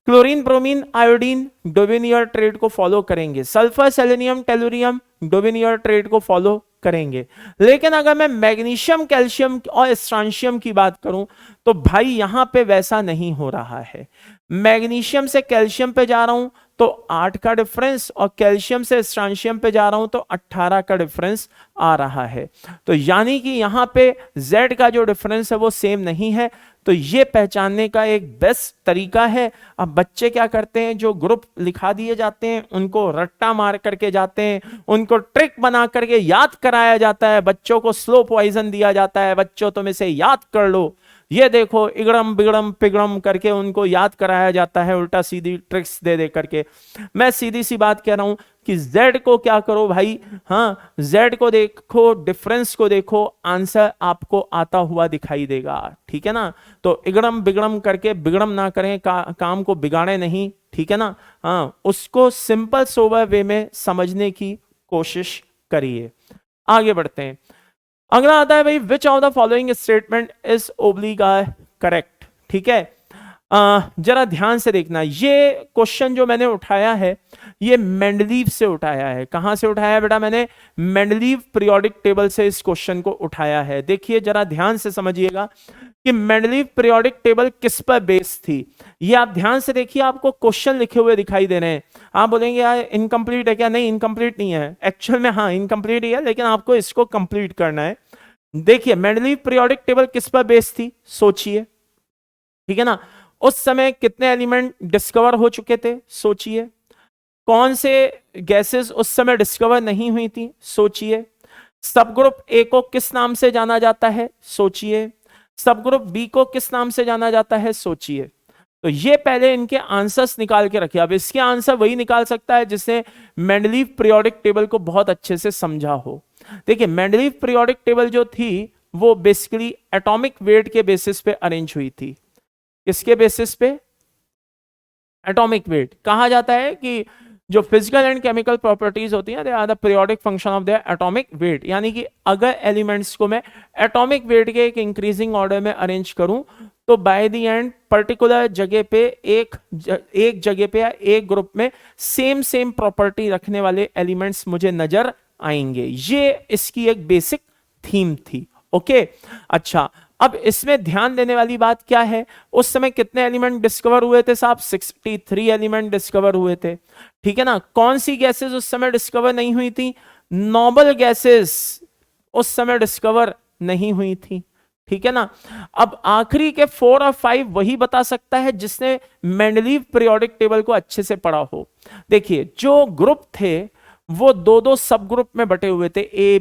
क्लोरीन, ब्रोमीन, आयोडीन डोबेनियर ट्रेड को फॉलो करेंगे। सल्फर, सेलेनियम, टेलुरियम डोबेनियर ट्रेड को फॉलो करेंगे। लेकिन अगर मैं मैग्नीशियम, कैल्शियम और स्ट्रांशियम की बात करूं तो भाई यहां पे वैसा नहीं हो रहा है। मैग्नीशियम से कैल्शियम पे जा रहा हूं तो 8 का डिफरेंस, और कैल्शियम से स्ट्रांशियम पे जा रहा हूं तो 18 का डिफरेंस आ रहा है। तो यानी कि यहां पे Z का जो डिफरेंस है वो सेम नहीं है। तो ये पहचानने का एक बेस्ट तरीका है। अब बच्चे क्या करते हैं, जो ग्रुप लिखा दिए जाते हैं उनको रट्टा मार करके जाते हैं, उनको ट्रिक बना करके याद कराया जाता है, बच्चों को स्लो पॉइजन दिया जाता है, बच्चों तुम इसे याद कर लो, ये देखो इगड़म बिगड़म पिगड़म करके उनको याद कराया जाता है, उल्टा सीधी ट्रिक्स दे दे करके। मैं सीधी सी बात कह रहा हूं कि Z को क्या करो भाई, हाँ Z को देखो, डिफरेंस को देखो, आंसर आपको आता हुआ दिखाई देगा। ठीक है ना? तो इगड़म बिगड़म करके बिगड़म ना करें, काम को बिगाड़े नहीं। ठीक है ना? हाँ, उसको सिंपल सोबर वे में समझने की कोशिश करिए। आगे बढ़ते हैं। अगला आता है भाई, which of the following statement is oblique correct. ठीक है, जरा ध्यान से देखना, ये क्वेश्चन जो मैंने उठाया है ये मेंडलीव से उठाया है। कहां से उठाया है बेटा? मैंने मेंडलीव पीरियोडिक टेबल से इस क्वेश्चन को उठाया है। देखिए जरा ध्यान से समझिएगा कि मेंडलीव पीरियोडिक टेबल किस पर बेस्ड थी। ये आप ध्यान से देखिए, आपको क्वेश्चन लिखे हुए दिखाई दे रहे हैं। आप बोलेंगे यार इनकम्प्लीट है क्या? नहीं, इनकम्प्लीट नहीं है, एक्चुअल में हाँ इनकम्प्लीट ही है, लेकिन आपको इसको कंप्लीट करना है। देखिए मेंडलीव पीरियोडिक टेबल किस पर बेस्ड थी, सोचिए, ठीक है ना। उस समय कितने एलिमेंट डिस्कवर हो चुके थे, सोचिए। कौन से गैसेस उस समय डिस्कवर नहीं हुई थी, सोचिए। सब ग्रुप ए को किस नाम से जाना जाता है, सोचिए। सब ग्रुप बी को किस नाम से जाना जाता है, सोचिए। तो ये पहले इनके आंसर्स निकाल के रखिए। अब इसके आंसर वही निकाल सकता है जिसने मेंडलीव पीरियोडिक टेबल को बहुत अच्छे से समझा हो। देखिए मेंडलीव पीरियोडिक टेबल जो थी वो बेसिकली एटॉमिक वेट के बेसिस पे अरेंज हुई थी। किसके बेसिस पे? Atomic weight. कहा जाता है कि जो फिजिकल एंड केमिकल प्रॉपर्टीज होती हैं, they are the periodic function of the atomic weight. यानी कि अगर एलिमेंट्स को मैं एटॉमिक वेट के एक इंक्रीजिंग ऑर्डर में अरेंज करूं तो बाय द एंड पर्टिकुलर जगह पे एक जगह पे या एक ग्रुप में सेम प्रॉपर्टी रखने वाले एलिमेंट्स मुझे नजर आएंगे। ये इसकी एक बेसिक थीम थी। ओके अच्छा, अब इसमें ध्यान देने वाली बात क्या है, उस समय कितने एलिमेंट डिस्कवर हुए थे साहब? 63 एलिमेंट डिस्कवर हुए थे, ठीक है ना। कौन सी गैसेस उस समय डिस्कवर नहीं हुई थी? नोबल गैसेस उस समय डिस्कवर नहीं हुई थी, ठीक है ना। अब आखिरी के 4 और 5 वही बता सकता है जिसने मेंडलीव पीरियोडिक टेबल को अच्छे से पढ़ा हो। देखिए जो ग्रुप थे वो दो सब ग्रुप में बटे हुए थे, ए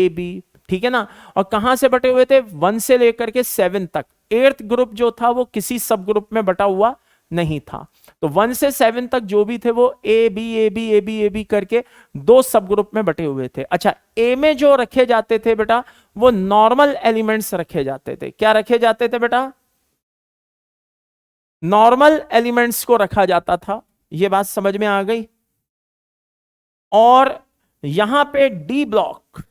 बी, ठीक है ना। और कहां से बटे हुए थे? 1 से लेकर के 7 तक। 8th ग्रुप जो था वो किसी सब ग्रुप में बटा हुआ नहीं था। तो 1 से 7 तक जो भी थे वो ए बी करके 2 सब ग्रुप में बटे हुए थे। अच्छा, ए में जो रखे जाते थे बेटा वो नॉर्मल एलिमेंट्स रखे जाते थे। क्या रखे जाते थे बेटा? नॉर्मल एलिमेंट्स को रखा जाता था। यह बात समझ में आ गई। और यहां पे डी ब्लॉक,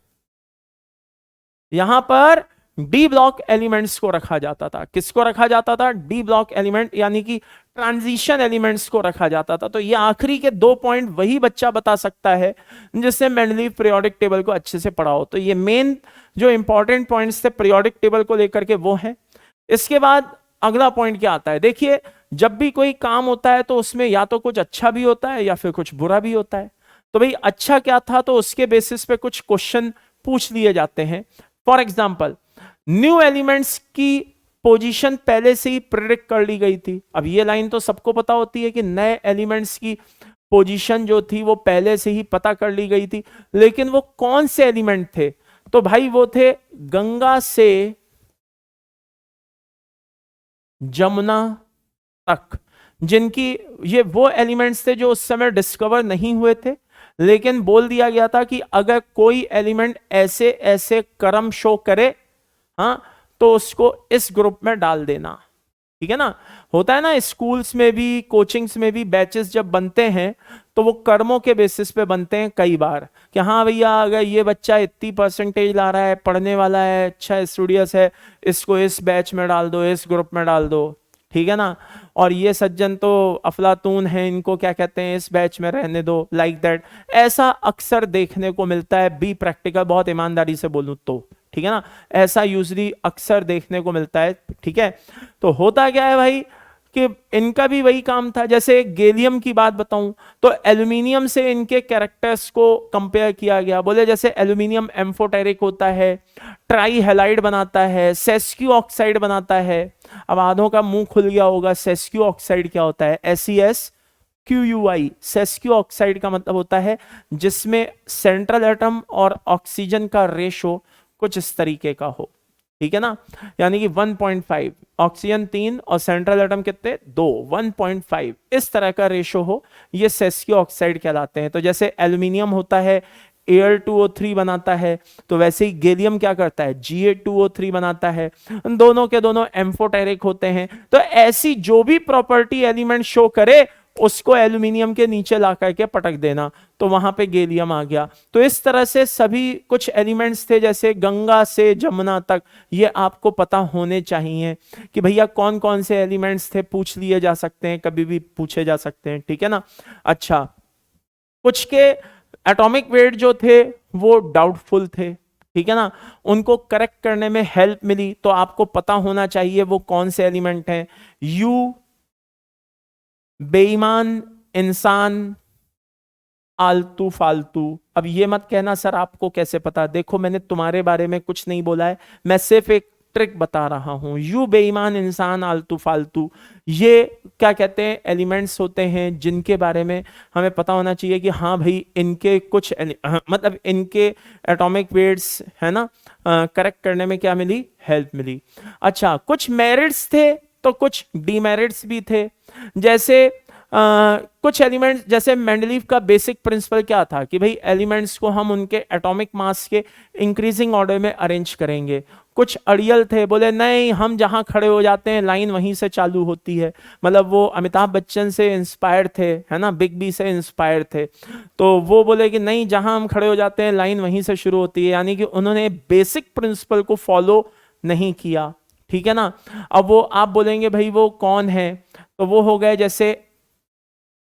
यहां पर डी ब्लॉक एलिमेंट्स को रखा जाता था। किसको रखा जाता था? डी ब्लॉक एलिमेंट, यानी कि ट्रांजिशन एलिमेंट्स को रखा जाता था। तो ये आखिरी के 2 पॉइंट वही बच्चा बता सकता है जिसने मेंडलीव पीरियोडिक टेबल को अच्छे से पढ़ा हो। तो ये मेन जो इंपॉर्टेंट पॉइंट्स थे पीरियोडिक टेबल को लेकर के वो हैं। इसके बाद अगला पॉइंट क्या आता है? देखिए जब भी कोई काम होता है तो उसमें या तो कुछ अच्छा भी होता है या फिर कुछ बुरा भी होता है। तो भाई अच्छा क्या था, तो उसके बेसिस पे कुछ क्वेश्चन पूछ लिए जाते हैं। फॉर एग्जाम्पल, न्यू एलिमेंट्स की पोजीशन पहले से ही प्रेडिक्ट कर ली गई थी। अब ये लाइन तो सबको पता होती है कि नए एलिमेंट्स की पोजीशन जो थी वो पहले से ही पता कर ली गई थी, लेकिन वो कौन से एलिमेंट थे? तो भाई वो थे गंगा से जमुना तक, जिनकी ये वो एलिमेंट्स थे जो उस समय डिस्कवर नहीं हुए थे, लेकिन बोल दिया गया था कि अगर कोई एलिमेंट ऐसे ऐसे क्रम शो करे, हाँ, तो उसको इस ग्रुप में डाल देना, ठीक है ना। होता है ना स्कूल्स में भी, कोचिंग्स में भी बैचेस जब बनते हैं तो वो कर्मों के बेसिस पे बनते हैं कई बार, कि हाँ भैया अगर ये बच्चा इतनी परसेंटेज ला रहा है, पढ़ने वाला है, अच्छा स्टूडियस है, इसको इस बैच में डाल दो, इस ग्रुप में डाल दो, ठीक है ना। और ये सज्जन तो अफलातून है, इनको क्या कहते हैं, इस बैच में रहने दो, लाइक दैट। ऐसा अक्सर देखने को मिलता है, बी प्रैक्टिकल, बहुत ईमानदारी से बोलूं तो, ठीक है ना, ऐसा यूजली अक्सर देखने को मिलता है, ठीक है। तो होता क्या है भाई कि इनका भी वही काम था। जैसे गैलियम की बात बताऊं तो एल्यूमिनियम से इनके कैरेक्टर्स को कंपेयर किया गया। बोले जैसे एल्यूमिनियम एम्फोटेरिक होता है, ट्राई हैलाइड बनाता है, सेस्क्यू ऑक्साइड बनाता है। अब आधों का मुंह खुल गया होगा, सेस्क्यू ऑक्साइड क्या होता है? SeS_QUI, सेस्क्यू ऑक्साइड का मतलब होता है जिसमें सेंट्रल एटम और ऑक्सीजन का रेशो कुछ इस तरीके का हो, ठीक है ना, यानी कि 1.5, ऑक्सीजन 3 और सेंट्रल एटम कितने? 2, 1.5, इस तरह का रेशो हो, ये सेस्क्यू ऑक्साइड कहलाते हैं। तो जैसे एल्यूमिनियम होता है Al2O3 बनाता है, तो वैसे ही गैलियम क्या करता है? Ga2O3 बनाता है। दोनों के दोनों एम्फोटेरिक होते हैं। तो ऐसी जो भी प्रॉपर्टी एलिमेंट शो करे उसको एल्यूमिनियम के नीचे ला करके पटक देना, तो वहां पे गैलियम आ गया। तो इस तरह से सभी कुछ एलिमेंट्स थे, जैसे गंगा से जमुना तक, ये आपको पता होने चाहिए कि भैया कौन कौन से एलिमेंट्स थे, पूछ लिए जा सकते हैं, कभी भी पूछे जा सकते हैं, ठीक है ना। अच्छा, कुछ के एटॉमिक वेट जो थे वो डाउटफुल थे, ठीक है ना, उनको करेक्ट करने में हेल्प मिली, तो आपको पता होना चाहिए वो कौन से एलिमेंट हैं। यू बेईमान इंसान आलतू फालतू। अब ये मत कहना सर आपको कैसे पता, देखो मैंने तुम्हारे बारे में कुछ नहीं बोला है, मैं सिर्फ एक ट्रिक बता रहा हूं। यू बेईमान इंसान आलतू फालतू, ये क्या कहते हैं, एलिमेंट्स होते हैं जिनके बारे में हमें पता होना चाहिए कि हाँ भाई इनके कुछ मतलब इनके एटॉमिक वेट्स है ना, करेक्ट करने में क्या मिली, हेल्प मिली। अच्छा, कुछ मेरिट्स थे तो कुछ डीमेरिट्स भी थे। जैसे कुछ एलिमेंट्स, जैसे मेंडलीव का बेसिक प्रिंसिपल क्या था कि भाई एलिमेंट्स को हम उनके एटॉमिक मास के इंक्रीजिंग ऑर्डर में अरेंज करेंगे। कुछ अड़ियल थे, बोले नहीं हम जहां खड़े हो जाते हैं लाइन वहीं से चालू होती है, मतलब वो अमिताभ बच्चन से इंस्पायर्ड थे, है ना, बिग बी से इंस्पायर्ड थे, तो वो बोले कि नहीं जहां हम खड़े हो जाते हैं लाइन वहीं से शुरू होती है, यानी कि उन्होंने बेसिक प्रिंसिपल को फॉलो नहीं किया, ठीक है ना। अब वो आप बोलेंगे भाई वो कौन है, तो वो हो गए जैसे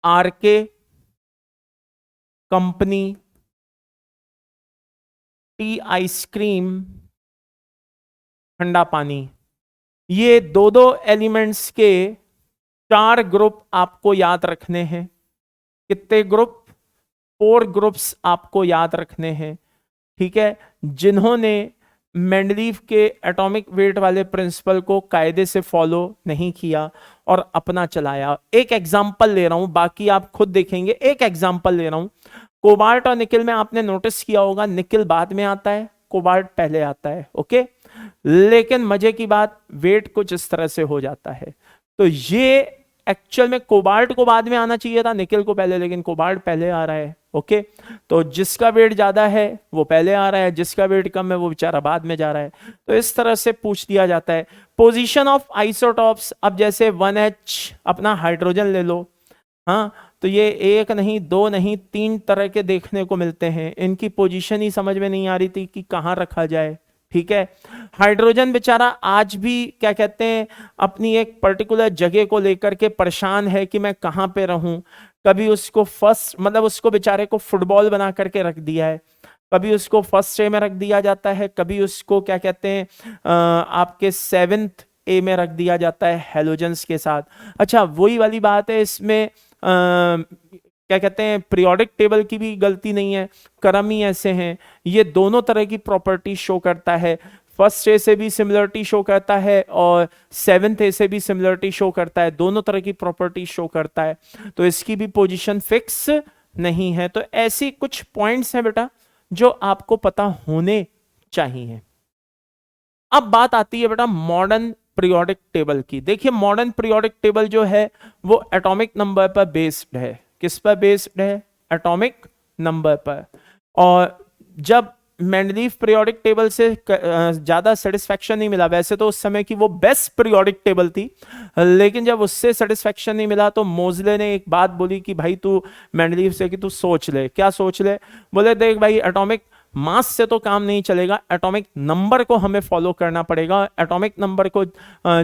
आरके कंपनी, टी आइसक्रीम, ठंडा पानी। ये दो दो एलिमेंट्स के 4 ग्रुप आपको याद रखने हैं। कितने ग्रुप, 4 ग्रुप्स आपको याद रखने हैं, ठीक है, जिन्होंने मेंडलीव के एटॉमिक वेट वाले प्रिंसिपल को कायदे से फॉलो नहीं किया और अपना चलाया। एक एग्जांपल ले रहा हूं, बाकी आप खुद देखेंगे, एक एग्जांपल ले रहा हूं। कोबाल्ट और निकिल में आपने नोटिस किया होगा निकिल बाद में आता है, कोबाल्ट पहले आता है, ओके। लेकिन मजे की बात, वेट कुछ इस तरह से हो जाता है, तो ये एक्चुअल में कोबाल्ट को बाद में आना चाहिए था, निकिल को पहले, लेकिन कोबाल्ट पहले आ रहा है, ओके। तो जिसका वेट ज्यादा है वो पहले आ रहा है, जिसका वेट कम है वो बेचारा बाद में जा रहा है। तो इस तरह से पूछ दिया जाता है। पोजीशन ऑफ आइसोटॉप्स, अब जैसे 1H अपना हाइड्रोजन ले लो, हाँ, तो ये एक नहीं, दो नहीं, 3 तरह के देखने को मिलते हैं, इनकी पोजीशन ही समझ में नहीं आ रही थी कि कहाँ रखा जाए, ठीक है। हाइड्रोजन बेचारा आज भी क्या कहते हैं, अपनी एक पर्टिकुलर जगह को लेकर के परेशान है कि मैं कहाँ पे रहूं। कभी उसको फर्स्ट, मतलब उसको बेचारे को फुटबॉल बना करके रख दिया है, कभी उसको फर्स्ट ए में रख दिया जाता है, कभी उसको क्या कहते हैं आपके 7th ए में रख दिया जाता है हेलोजेंस के साथ। अच्छा, वही वाली बात है इसमें, क्या कहते हैं, पीरियोडिक टेबल की भी गलती नहीं है, क्रम ही ऐसे हैं। ये दोनों तरह की प्रॉपर्टी शो करता है, फर्स्ट ए से भी सिमिलरिटी शो करता है और 7th ए से भी सिमिलरिटी शो करता है, दोनों तरह की प्रॉपर्टी शो करता है, तो इसकी भी पोजीशन फिक्स नहीं है। तो ऐसी कुछ पॉइंट्स हैं बेटा जो आपको पता होने चाहिए। अब बात आती है बेटा मॉडर्न पीरियोडिक टेबल की। देखिए मॉडर्न पीरियोडिक टेबल जो है वो एटॉमिक नंबर पर बेस्ड है। किस पर बेस्ड है? एटॉमिक नंबर पर। और जब मेंडलीव पीरियोडिक टेबल से ज्यादा सेटिस्फैक्शन नहीं मिला, वैसे तो उस समय की वो बेस्ट पीरियोडिक टेबल थी, लेकिन जब उससे सेटिस्फैक्शन नहीं मिला तो मोजले ने एक बात बोली कि भाई तू मेंडलीव से कि तू सोच ले। क्या सोच ले? बोले देख भाई एटॉमिक मास से तो काम नहीं चलेगा, एटॉमिक नंबर को हमें फॉलो करना पड़ेगा। एटॉमिक नंबर को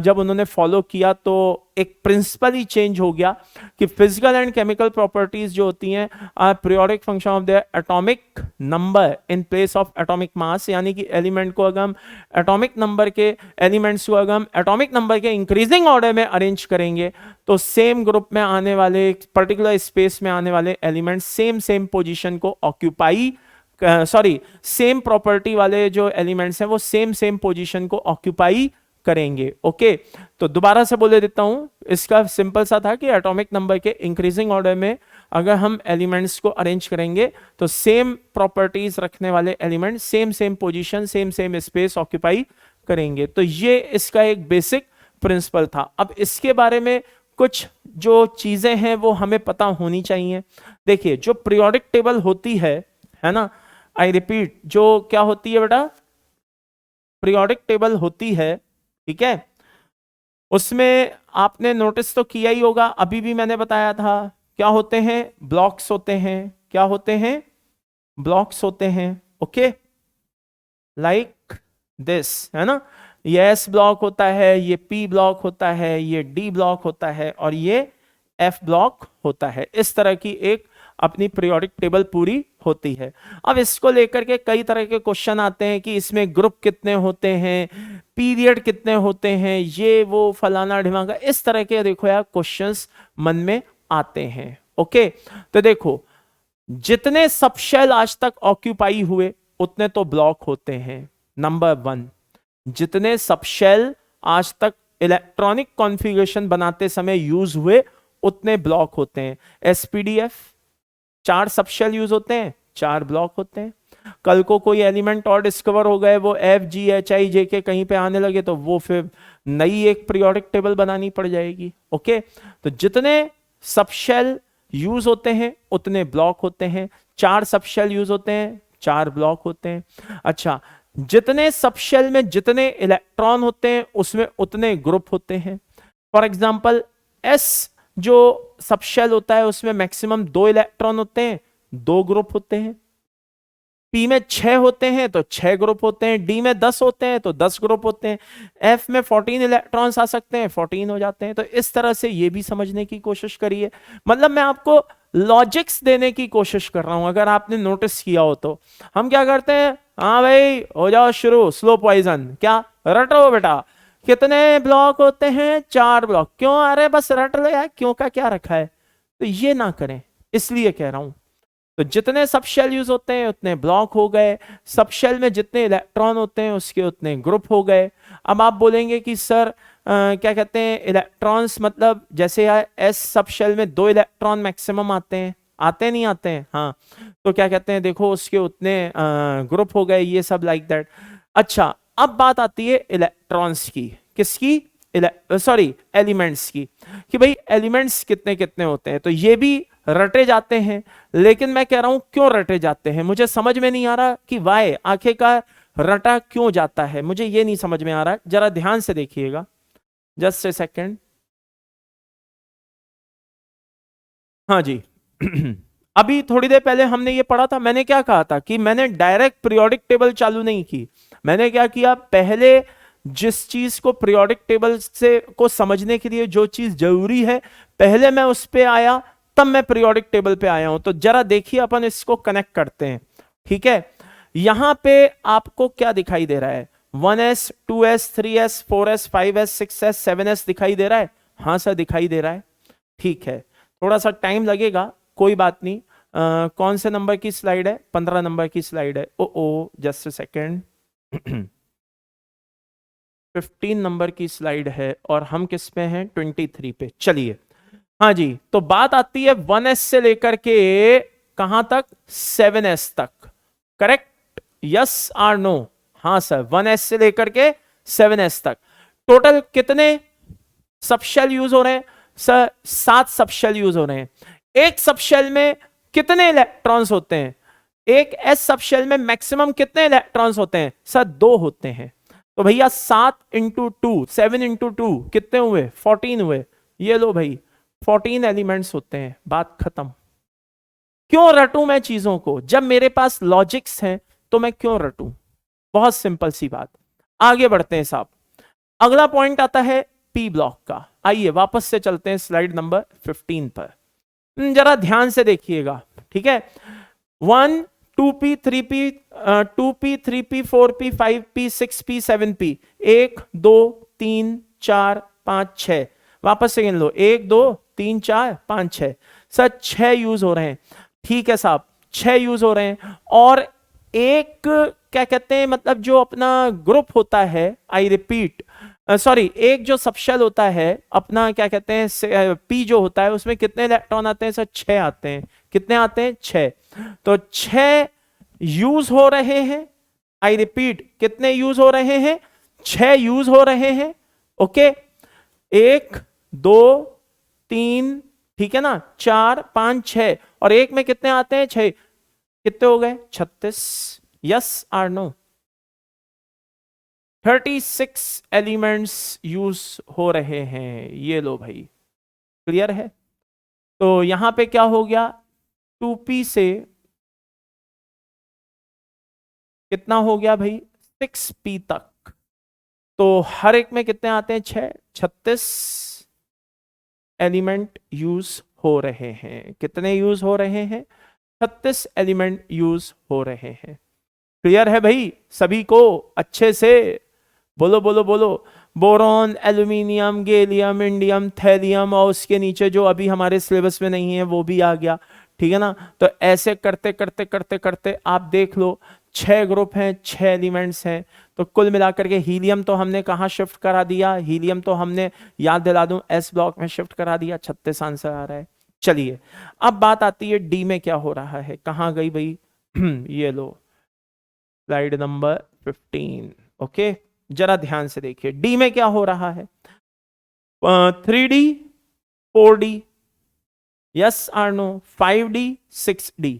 जब उन्होंने फॉलो किया तो एक प्रिंसिपल ही चेंज हो गया कि फिजिकल एंड केमिकल प्रॉपर्टीज जो होती हैं are periodic function of the atomic number in place of atomic mass. यानी कि एलिमेंट को अगर हम एटॉमिक नंबर के एलिमेंट्स को अगर हम एटॉमिक नंबर के इंक्रीजिंग ऑर्डर में अरेंज करेंगे तो सेम ग्रुप में आने वाले, पर्टिकुलर स्पेस में आने वाले एलिमेंट सेम पोजिशन को ऑक्यूपाई, सेम प्रॉपर्टी वाले जो एलिमेंट्स हैं वो सेम पोजीशन को ऑक्यूपाई करेंगे। ओके, तो दोबारा से बोले देता हूं, इसका सिंपल सा था कि एटॉमिक नंबर के इंक्रीजिंग ऑर्डर में अगर हम एलिमेंट्स को अरेंज करेंगे तो सेम प्रॉपर्टीज रखने वाले element same position, same space occupy करेंगे। तो ये इसका एक बेसिक प्रिंसिपल था। अब इसके बारे में कुछ जो चीजें हैं वो हमें पता होनी चाहिए। देखिए जो पीरियोडिक टेबल होती है ना, आई रिपीट, जो क्या होती है बेटा, पीरियोडिक टेबल होती है, ठीक है, उसमें आपने नोटिस तो किया ही होगा, अभी भी मैंने बताया था क्या होते हैं, ब्लॉक्स होते हैं। क्या होते हैं? ब्लॉक्स होते हैं। ओके, लाइक दिस, है ना। ये एस ब्लॉक होता है, ये पी ब्लॉक होता है, ये डी ब्लॉक होता है और ये एफ ब्लॉक होता है। इस तरह की एक अपनी पीरियोडिक टेबल पूरी होती है। अब इसको लेकर के कई तरह के क्वेश्चन आते हैं कि इसमें ग्रुप कितने होते हैं, पीरियड कितने होते हैं, ये वो फलाना ढिमाका, इस तरह के देखो यार क्वेश्चंस मन में आते हैं। ओके, तो देखो जितने सबशेल आज तक ऑक्यूपाई हुए उतने तो ब्लॉक होते हैं। नंबर वन, जितने सबशेल आज तक इलेक्ट्रॉनिक कॉन्फ़िगरेशन बनाते समय यूज हुए उतने ब्लॉक होते हैं। एसपीडीएफ 4 सबशेल यूज होते हैं, 4 ब्लॉक होते हैं। कल को कोई एलिमेंट और डिस्कवर हो गए, वो एफ जी एच आई जे के कहीं पे आने लगे तो वो फिर नई एक पीरियोडिक टेबल बनानी पड़ जाएगी। ओके, तो जितने सबशेल यूज होते हैं उतने ब्लॉक होते हैं। 4 सबशेल यूज होते हैं, 4 ब्लॉक होते हैं। अच्छा, जितने सबशेल में जितने इलेक्ट्रॉन होते हैं उसमें उतने ग्रुप होते हैं। फॉर एग्जाम्पल एस जो सबशेल होता है उसमें मैक्सिमम 2 इलेक्ट्रॉन होते हैं, 2 ग्रुप होते हैं। पी में 6 होते हैं तो 6 ग्रुप होते हैं, डी में 10 होते हैं तो 10 ग्रुप होते हैं, एफ में 14 इलेक्ट्रॉन्स आ सकते हैं, 14 हो जाते हैं। तो इस तरह से ये भी समझने की कोशिश करिए। मतलब मैं आपको लॉजिक्स देने की कोशिश कर रहा हूं, अगर आपने नोटिस किया हो तो। हम क्या करते हैं, हाँ भाई हो जाओ शुरू, स्लो पॉइजन, क्या रटो बेटा, कितने ब्लॉक होते हैं, 4 ब्लॉक, क्यों, अरे बस रट लो यार, क्यों का क्या रखा है। तो ये ना करें, इसलिए कह रहा हूं। तो जितने सबशेल यूज होते हैं उतने ब्लॉक हो गए, सबशेल में जितने इलेक्ट्रॉन होते हैं उसके उतने ग्रुप हो गए। अब आप बोलेंगे कि सर क्या कहते हैं इलेक्ट्रॉन्स, मतलब जैसे एस सबशेल में 2 इलेक्ट्रॉन मैक्सिमम आते हैं, आते नहीं आते हैं, हाँ, तो क्या कहते हैं देखो उसके उतने ग्रुप हो गए, ये सब लाइक दैट। अच्छा, अब बात आती है इलेक्ट्रॉन्स की, किसकी, सॉरी एलिमेंट्स की, कि भाई एलिमेंट्स कितने कितने होते हैं। तो ये भी रटे जाते हैं, लेकिन मैं कह रहा हूं क्यों रटे जाते हैं, मुझे समझ में नहीं आ रहा कि वाई आखिरकार रटा क्यों जाता है, मुझे ये नहीं समझ में आ रहा। जरा ध्यान से देखिएगा, जस्ट ए सेकेंड। हाँ जी अभी थोड़ी देर पहले हमने ये पढ़ा था, मैंने क्या कहा था कि मैंने डायरेक्ट पीरियोडिक टेबल चालू नहीं की। मैंने क्या किया, पहले जिस चीज को पीरियोडिक टेबल से को समझने के लिए जो चीज जरूरी है पहले मैं उस पे आया, तब मैं पीरियोडिक टेबल पे आया हूं। तो जरा देखिए अपन इसको कनेक्ट करते हैं, ठीक है। यहां पे आपको क्या दिखाई दे रहा है, 1s 2s 3s 4s 5s 6s 7s दिखाई दे रहा है। हाँ सर दिखाई दे रहा है, ठीक है, थोड़ा सा टाइम लगेगा, कोई बात नहीं। कौन से नंबर की स्लाइड है, 15 नंबर की स्लाइड है। ओ जस्ट सेकेंड 15 नंबर की स्लाइड है और हम किस पे हैं, 23 पे। चलिए, हाँ जी, तो बात आती है 1s से लेकर के कहां तक, 7s तक, करेक्ट, यस आर नो। हाँ सर, 1s से लेकर के 7s तक टोटल कितने सबशेल यूज हो रहे हैं सर, 7 सबशेल यूज हो रहे हैं। एक सबशेल में कितने इलेक्ट्रॉन्स होते हैं, एक एस सबशेल में मैक्सिमम कितने इलेक्ट्रॉन्स होते हैं सर, 2 होते हैं। तो भैया 7 इंटू 2, 7 इंटू 2 कितने हुए, 14 हुए। ये लो भाई 14 एलिमेंट्स होते हैं, बात खत्म। क्यों रटूं मैं चीजों को, जब मेरे पास लॉजिक्स हैं तो मैं क्यों रटूं, बहुत सिंपल सी बात। आगे बढ़ते हैं साहब, अगला पॉइंट आता है पी ब्लॉक का। आइए वापस से चलते हैं स्लाइड नंबर 15 पर, जरा ध्यान से देखिएगा, ठीक है। 1 2p 3p 2p 3p 4p 5p 6p 7p 1 2 3 4 5 6, वापस से गिन लो, 1 2 3 4 5 6, सर 6 यूज हो रहे हैं, ठीक है साहब 6 यूज हो रहे हैं। और एक क्या कहते हैं, मतलब जो अपना ग्रुप होता है, आई रिपीट सॉरी, एक जो सबशेल होता है अपना क्या कहते हैं पी जो होता है, उसमें कितने इलेक्ट्रॉन आते हैं सर, 6 आते हैं। कितने आते हैं, 6। तो 6 यूज हो रहे हैं, आई रिपीट कितने यूज हो रहे हैं, 6 यूज हो रहे हैं। ओके, 1 2 3, ठीक है ना, 4 5 6, और एक में कितने आते हैं, 6, कितने हो गए, 36, yes or no, 36 elements use हो रहे हैं, ये लो भाई, क्लियर है। तो यहां पे क्या हो गया, 2p से कितना हो गया भाई, 6p तक। तो हर एक में कितने आते हैं, 36 एलिमेंट यूज हो रहे हैं। कितने यूज हो रहे हैं, 36 एलिमेंट यूज हो रहे हैं। क्लियर है भाई सभी को, अच्छे से बोलो बोलो बोलो। Boron, aluminium, gallium, indium, thallium, और उसके नीचे जो अभी हमारे सिलेबस में नहीं है वो भी आ गया, ठीक है ना। तो ऐसे करते करते करते करते आप देख लो, 6 ग्रुप हैं, 6 एलिमेंट्स हैं। तो कुल मिलाकर के हीलियम तो हमने कहाँ शिफ्ट करा दिया, हीलियम तो हमने, याद दिला दूं, एस ब्लॉक में शिफ्ट करा दिया। 36 आंसर आ रहा है। चलिए अब बात आती है डी में क्या हो रहा है, कहाँ गई भाई ये लो स्लाइड नंबर 15। ओके, जरा ध्यान से देखिए डी में क्या हो रहा है। 3D, 4D, yes or no, 5D, 6D।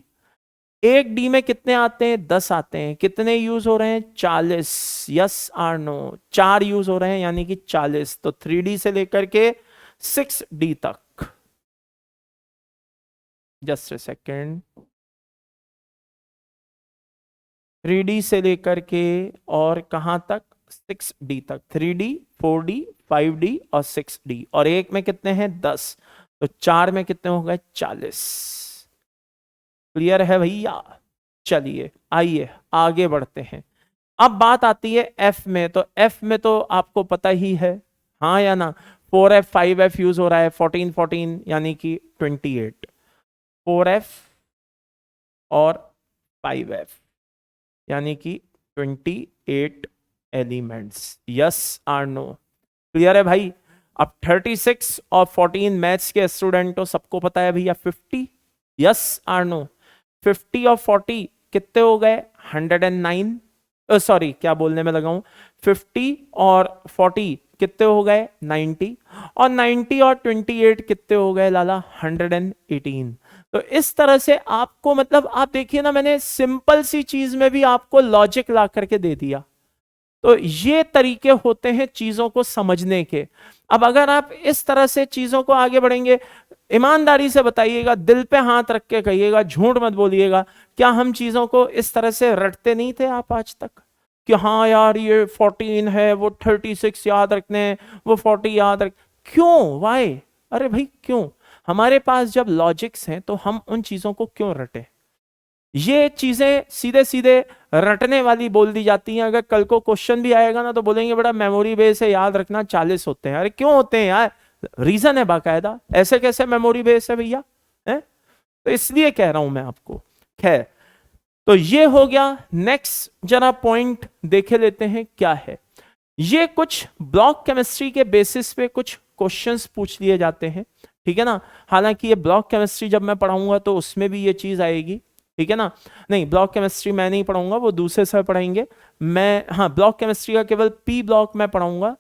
एक डी में कितने आते हैं, 10 आते हैं। कितने यूज हो रहे हैं, 40, यस आर नो, 4 यूज हो रहे हैं यानी कि 40। तो 3D से लेकर के 6D तक, जस्ट ए सेकेंड, 3D से लेकर के और कहां तक, 6D तक। 3D, 4D, 5D और 6D, और एक में कितने हैं, 10। तो 4 में कितने हो गए, 40। क्लियर है भैया। चलिए आइए आगे बढ़ते हैं। अब बात आती है एफ में। तो एफ में तो आपको पता ही है, हाँ या ना, 4F 5F यूज हो रहा है, 14 14 यानी कि 28। 4F और 5F यानी कि 28 elements, yes or no. Clear है भाई। अब 36 और 14 मैथ्स के स्टूडेंट तो सबको पता है भैया 50, यस आर नो। 50 और 40 कितने हो गए, 109, सॉरी क्या बोलने में लगा हूं, 50 और 40 कितने हो गए, 90, और 90 और 28 कितने हो गए लाला, 118। तो इस तरह से आपको, मतलब आप देखिए ना, मैंने सिंपल सी चीज में भी आपको लॉजिक ला करके दे दिया। तो ये तरीके होते हैं चीजों को समझने के। अब अगर आप इस तरह से चीजों को आगे बढ़ेंगे, ईमानदारी से बताइएगा, दिल पे हाथ रख के कहिएगा, झूठ मत बोलिएगा, क्या हम चीजों को इस तरह से रटते नहीं थे आप आज तक, कि हाँ यार ये 14 है, वो 36 याद रखने हैं, वो 40 याद रख, क्यों, वाई, अरे भाई क्यों, हमारे पास जब लॉजिक्स हैं तो हम उन चीजों को क्यों रटे। ये चीजें सीधे सीधे रटने वाली बोल दी जाती हैं। अगर कल को क्वेश्चन भी आएगा ना तो बोलेंगे बड़ा मेमोरी बेस है, याद रखना 40 होते हैं। अरे क्यों होते हैं यार, रीजन है बाकायदा, ऐसे कैसे मेमोरी बेस है भैया, है? तो इसलिए कह रहा हूं मैं आपको। खैर, तो ये हो गया। नेक्स्ट जरा पॉइंट देखे लेते हैं क्या है। ये कुछ ब्लॉक केमिस्ट्री के बेसिस पे कुछ क्वेश्चंस पूछ लिए जाते हैं, ठीक है ना। हालांकि ये ब्लॉक केमिस्ट्री जब मैं पढ़ाऊंगा तो उसमें भी ये चीज आएगी, ठीक है ना। नहीं, ब्लॉक केमिस्ट्री मैं नहीं पढ़ाऊंगा, वो दूसरे सर पढ़ाएंगे। मैं, हाँ, ब्लॉक केमिस्ट्री का केवल पी ब्लॉक मैं पढ़ाऊंगा,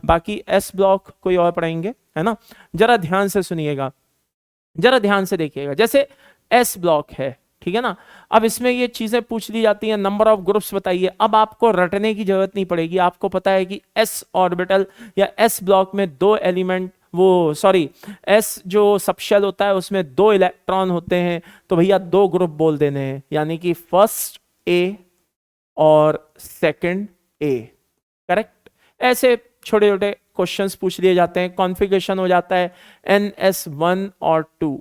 बाकी एस ब्लॉक कोई और पढ़ाएंगे, है ना। जरा ध्यान से सुनिएगा, जरा ध्यान से देखिएगा। जैसे एस ब्लॉक है, ठीक है ना। अब इसमें ये चीजें पूछ ली जाती हैं, नंबर ऑफ ग्रुप्स बताइए। अब आपको रटने की जरूरत नहीं पड़ेगी, आपको पता है कि एस ऑर्बिटल या एस ब्लॉक में 2 एलिमेंट, वो सॉरी, एस जो सबशेल होता है उसमें 2 इलेक्ट्रॉन होते हैं, तो भैया 2 ग्रुप बोल देने हैं, यानी कि फर्स्ट ए और सेकंड ए, करेक्ट। ऐसे छोटे छोटे क्वेश्चंस पूछ लिए जाते हैं। कॉन्फ़िगरेशन हो जाता है NS1 और 2,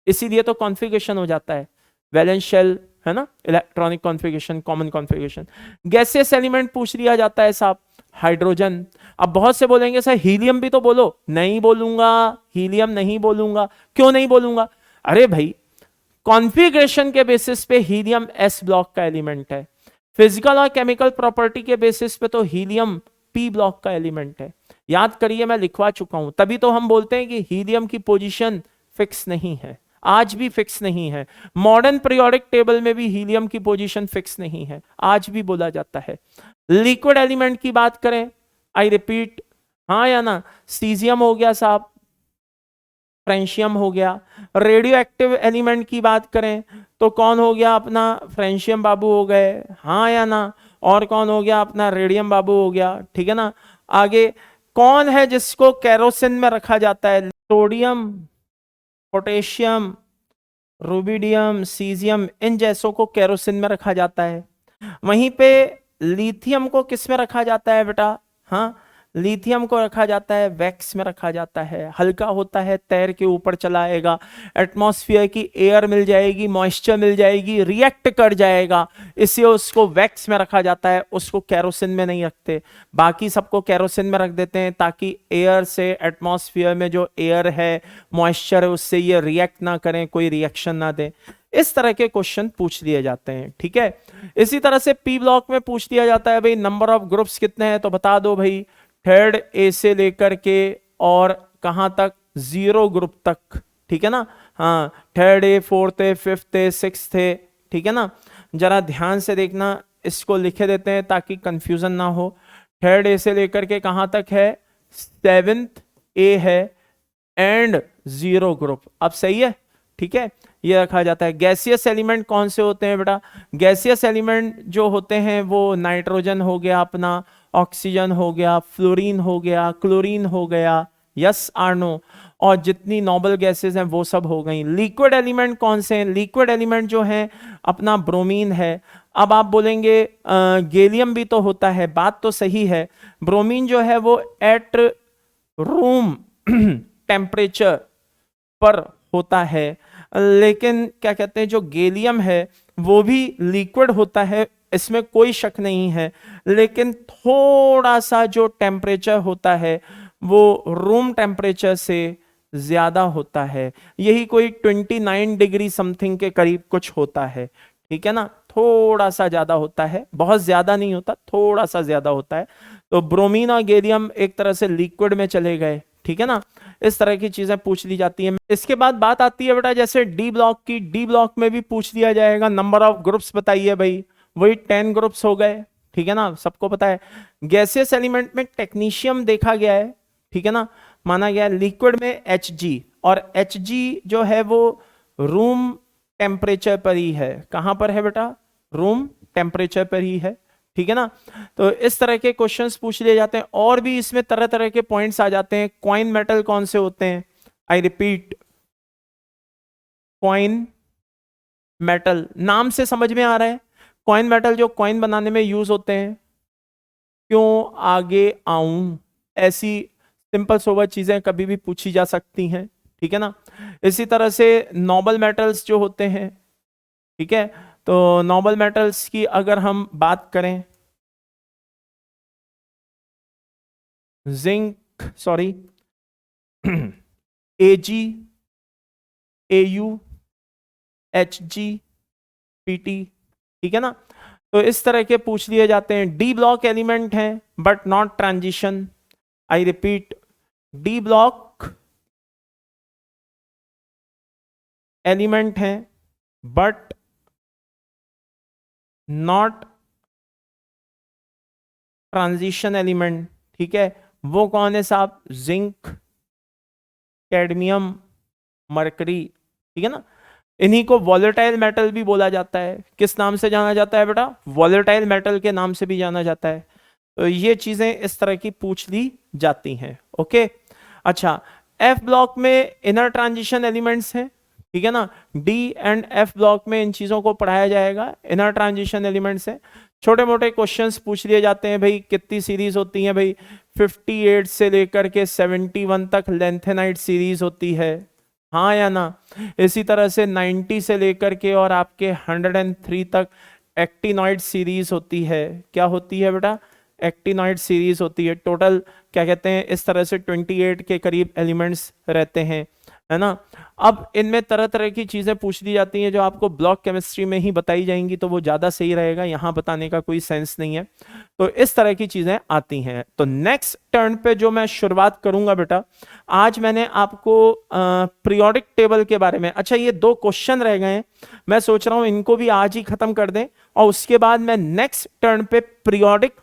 इसीलिए तो कॉन्फ़िगरेशन हो जाता है, वैलेंस शेल, है ना, electronic configuration, common configuration. Gaseous element पूछ लिया जाता है साहब, हाइड्रोजन। अब बहुत से बोलेंगे सर हीलियम भी तो बोलो, नहीं बोलूंगा, हीलियम नहीं बोलूंगा। क्यों नहीं बोलूंगा, अरे भाई कॉन्फ़िगरेशन के बेसिस पे हीलियम एस ब्लॉक का एलिमेंट है, फिजिकल और केमिकल प्रॉपर्टी के बेसिस पे तो हीलियम पी ब्लॉक का एलिमेंट है। याद करिए, मैं लिखवा चुका हूं, तभी तो हम बोलते हैं कि हीलियम की पोजीशन फिक्स नहीं है, आज भी फिक्स नहीं है। मॉडर्न पीरियोडिक टेबल में भी हीलियम की पोजीशन फिक्स नहीं है, आज भी बोला जाता है। लिक्विड एलिमेंट की बात करें, आई रिपीट, हाँ या ना, सीजियम हो गया साहब, फ्रेंशियम हो गया। रेडियो एक्टिव एलिमेंट की बात करें तो कौन हो गया अपना, फ्रेंशियम बाबू हो गए, हाँ या ना। और कौन हो गया अपना रेडियम बाबू हो गया, ठीक है ना। आगे कौन है जिसको केरोसिन में रखा जाता है? सोडियम, पोटेशियम, रुबिडियम, सीजियम, इन जैसों को केरोसिन में रखा जाता है। वहीं पे लिथियम को किस में रखा जाता है बेटा? हाँ, लिथियम को रखा जाता है वैक्स में रखा जाता है। हल्का होता है, तैर के ऊपर चला आएगा, एटमॉस्फेयर की एयर मिल जाएगी, मॉइस्चर मिल जाएगी, रिएक्ट कर जाएगा, इससे उसको वैक्स में रखा जाता है, उसको केरोसिन में नहीं रखते। बाकी सबको केरोसिन में रख देते हैं ताकि एयर से, एटमॉस्फेयर में जो एयर है, मॉइस्चर है, उससे ये रिएक्ट ना करें, कोई रिएक्शन ना दे। इस तरह के क्वेश्चन पूछ लिए जाते हैं, ठीक है। इसी तरह से पी ब्लॉक में पूछ लिया जाता है भाई नंबर ऑफ ग्रुप्स कितने हैं, तो बता दो भाई, थर्ड ए से लेकर के और कहां तक? 0 ग्रुप तक, ठीक है ना। हाँ, third A, fourth A, fifth A, sixth A, ठीक है ना। जरा ध्यान से देखना, इसको लिखे देते हैं ताकि कंफ्यूजन ना हो। थर्ड ए से लेकर के कहां तक है? 7th ए है एंड 0 ग्रुप। अब सही है, ठीक है, ये रखा जाता है। गैसियस एलिमेंट कौन से होते हैं बेटा? गैसियस एलिमेंट जो होते हैं वो नाइट्रोजन हो गया अपना, ऑक्सीजन हो गया, फ्लोरीन हो गया, क्लोरीन हो गया, यस आर नो, और जितनी नोबल गैसेस हैं वो सब हो गई। लिक्विड एलिमेंट कौन से हैं? लिक्विड एलिमेंट जो है अपना ब्रोमीन है। अब आप बोलेंगे गैलियम भी तो होता है, बात तो सही है। ब्रोमीन जो है वो एट रूम टेम्परेचर पर होता है, लेकिन क्या कहते हैं, जो गैलियम है वो भी लिक्विड होता है, इसमें कोई शक नहीं है, लेकिन थोड़ा सा जो टेम्परेचर होता है वो रूम टेम्परेचर से ज्यादा होता है। यही कोई 29 डिग्री समथिंग के करीब कुछ होता है, ठीक है ना। थोड़ा सा ज्यादा होता है, बहुत ज्यादा नहीं होता, थोड़ा सा ज्यादा होता है। तो ब्रोमीन और गैलियम एक तरह से लिक्विड में चले गए, ठीक है ना। इस तरह की चीजें पूछ ली जाती हैं। इसके बाद बात आती है बेटा जैसे डी ब्लॉक की। डी ब्लॉक में भी पूछ लिया जाएगा नंबर ऑफ ग्रुप्स बताइए भाई, वही 10 ग्रुप्स हो गए, ठीक है ना, सबको पता है। गैसियस एलिमेंट में टेक्नीशियम देखा गया है, ठीक है ना, माना गया है। लिक्विड में Hg, और Hg जो है वो रूम टेम्परेचर पर ही है। कहां पर है बेटा? रूम टेम्परेचर पर ही है, ठीक है ना। तो इस तरह के क्वेश्चंस पूछ लिए जाते हैं, और भी इसमें तरह तरह के पॉइंट्स आ जाते हैं। कॉइन मेटल कौन से होते हैं? आई रिपीट, कॉइन मेटल, नाम से समझ में आ रहा है। कॉइन मेटल जो कॉइन बनाने में यूज होते हैं। क्यों आगे आऊं, ऐसी सिंपल सोबर चीजें कभी भी पूछी जा सकती हैं, ठीक है ना। इसी तरह से नोबल मेटल्स जो होते हैं, ठीक है, तो नोबल मेटल्स की अगर हम बात करें, zinc, sorry, Ag, Au, Hg, Pt, ठीक है ना। तो इस तरह के पूछ लिए जाते हैं। डी ब्लॉक एलिमेंट हैं but not transition. I repeat, D block element हैं बट नॉट ट्रांजिशन एलिमेंट, ठीक है। वो कौन है साहब? जिंक, कैडमियम, मरकरी, ठीक है ना। इन्हीं को वॉलेटाइल मेटल भी बोला जाता है। किस नाम से जाना जाता है बेटा? वॉलेटाइल मेटल के नाम से भी जाना जाता है। तो ये चीजें इस तरह की पूछ ली जाती हैं, ओके। अच्छा, एफ ब्लॉक में इनर ट्रांजिशन एलिमेंट्स हैं, ठीक है ना। डी एंड एफ ब्लॉक में इन चीजों को पढ़ाया जाएगा, इनर ट्रांजिशन एलिमेंट्स हैं। छोटे मोटे क्वेश्चंस पूछ लिए जाते हैं भाई, कितनी सीरीज होती है भाई? 58 से लेकर के 71 तक लेंथेनाइट सीरीज होती है, हाँ या ना। इसी तरह से 90 से लेकर के और आपके 103 तक एक्टिनॉइड सीरीज होती है। क्या होती है बेटा? एक्टिनॉइड सीरीज होती है। टोटल क्या कहते हैं, इस तरह से 28 के करीब एलिमेंट्स रहते हैं, है ना। अब इनमें तरह तरह की चीजें पूछ ली जाती हैं जो आपको ब्लॉक केमिस्ट्री में ही बताई जाएंगी, तो वो ज्यादा सही रहेगा, यहां बताने का कोई सेंस नहीं है। तो इस तरह की चीजें आती हैं। तो नेक्स्ट टर्न पे जो मैं शुरुआत करूंगा बेटा, आज मैंने आपको पीरियोडिक टेबल के बारे में, अच्छा ये 2 क्वेश्चन रह गए हैं, मैं सोच रहा हूं इनको भी आज ही खत्म कर दें, और उसके बाद मैं नेक्स्ट टर्न पे पीरियोडिक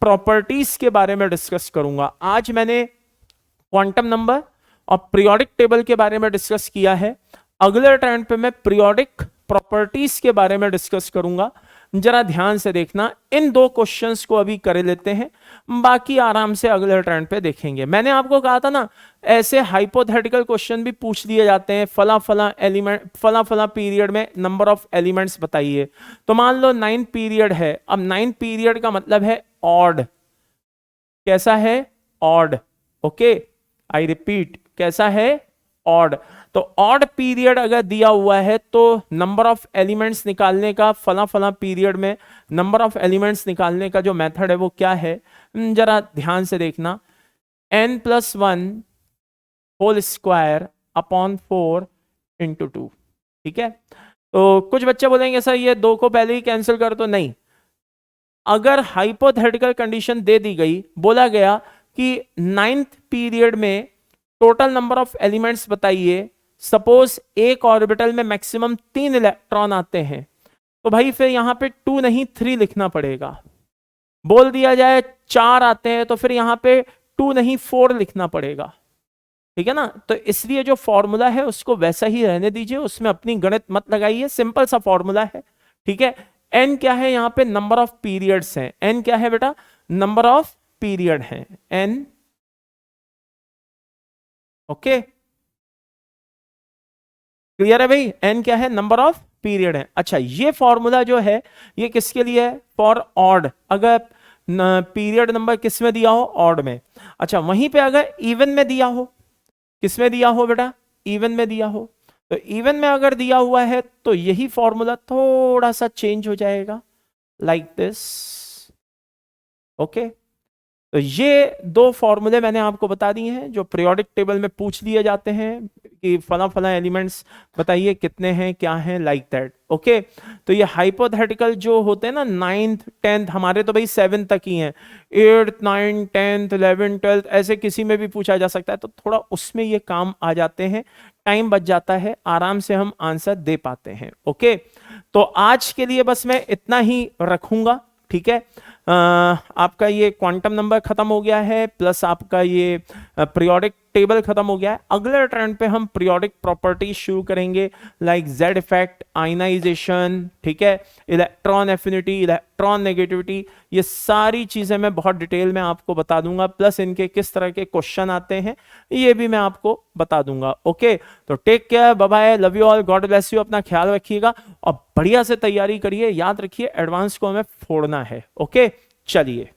प्रॉपर्टीज के बारे में डिस्कस करूंगा। आज मैंने क्वांटम नंबर और पीरियोडिक टेबल के बारे में डिस्कस किया है। अगले टर्न पे मैं पीरियोडिक प्रॉपर्टीज के बारे में डिस्कस करूंगा। जरा ध्यान से देखना, इन दो क्वेश्चंस को अभी कर लेते हैं, बाकी आराम से अगले ट्रेंड पे देखेंगे। मैंने आपको कहा था ना, ऐसे हाइपोथेटिकल क्वेश्चन भी पूछ लिए जाते हैं, फला फला एलिमेंट, फला फला पीरियड में नंबर ऑफ एलिमेंट्स बताइए। तो मान लो 9 पीरियड है, अब 9 पीरियड का मतलब है ऑड। कैसा है? ऑड। ओके, आई रिपीट, कैसा है? ऑड। तो ऑड पीरियड अगर दिया हुआ है तो नंबर ऑफ एलिमेंट्स निकालने का, फला फला पीरियड में नंबर ऑफ एलिमेंट्स निकालने का जो मेथड है वो क्या है, जरा ध्यान से देखना। n+1 whole square upon 4 into 2। ठीक है, तो कुछ बच्चे बोलेंगे सर ये 2 को पहले ही कैंसिल कर दो। नहीं, अगर हाइपोथेटिकल कंडीशन दे दी गई, बोला गया कि 9th पीरियड में टोटल नंबर ऑफ एलिमेंट्स बताइए, सपोज एक ऑर्बिटल में मैक्सिमम 3 इलेक्ट्रॉन आते हैं, तो भाई फिर यहां पे 2 नहीं 3 लिखना पड़ेगा। बोल दिया जाए 4 आते हैं, तो फिर यहां पे 2 नहीं 4 लिखना पड़ेगा। ठीक है ना, तो इसलिए जो फॉर्मूला है उसको वैसा ही रहने दीजिए, उसमें अपनी गणित मत लगाइए, सिंपल सा फॉर्मूला है। ठीक है, n क्या है? यहां पे नंबर ऑफ पीरियड्स हैं। n क्या है बेटा? नंबर ऑफ पीरियड है n। ओके, क्लियर है भाई? n क्या है? नंबर ऑफ पीरियड है। अच्छा, ये फॉर्मूला जो है ये किसके लिए है? For odd. अगर पीरियड नंबर किस में दिया हो? ऑड में। अच्छा, वहीं पे अगर इवन में दिया हो, किस में दिया हो बेटा? इवन में दिया हो, तो इवन में अगर दिया हुआ है तो यही फॉर्मूला थोड़ा सा चेंज हो जाएगा, लाइक दिस। ओके, तो ये दो फॉर्मूले मैंने आपको बता दिए हैं जो पीरियोडिक टेबल में पूछ लिए जाते हैं कि फला फला एलिमेंट्स बताइए कितने हैं, क्या हैं, लाइक दैट। ओके, तो ये हाइपोथेटिकल जो होते हैं ना, 9th 10th, हमारे तो भाई 7 तक ही हैं, 8th 9th 10th 11th 12th ऐसे किसी में भी पूछा जा सकता है, तो थोड़ा उसमें ये काम आ जाते हैं, टाइम बच जाता है, आराम से हम आंसर दे पाते हैं। ओके, तो आज के लिए बस मैं इतना ही रखूंगा। ठीक है, आपका ये क्वांटम नंबर खत्म हो गया है, प्लस आपका ये पीरियोडिक टेबल खत्म हो गया है। अगले ट्रेंड पे हम पीरियोडिक प्रॉपर्टी शुरू करेंगे, लाइक जेड इफेक्ट, आयनाइजेशन, ठीक है, इलेक्ट्रॉन एफिनिटी, इलेक्ट्रॉन नेगेटिविटी, ये सारी चीजें मैं बहुत डिटेल में आपको बता दूंगा, प्लस इनके किस तरह के क्वेश्चन आते हैं ये भी मैं आपको बता दूंगा। ओके, तो take care, bye bye, love you all, God bless you, अपना ख्याल रखिएगा और बढ़िया से तैयारी करिए। याद रखिए एडवांस को हमें फोड़ना है। ओके, चलिए।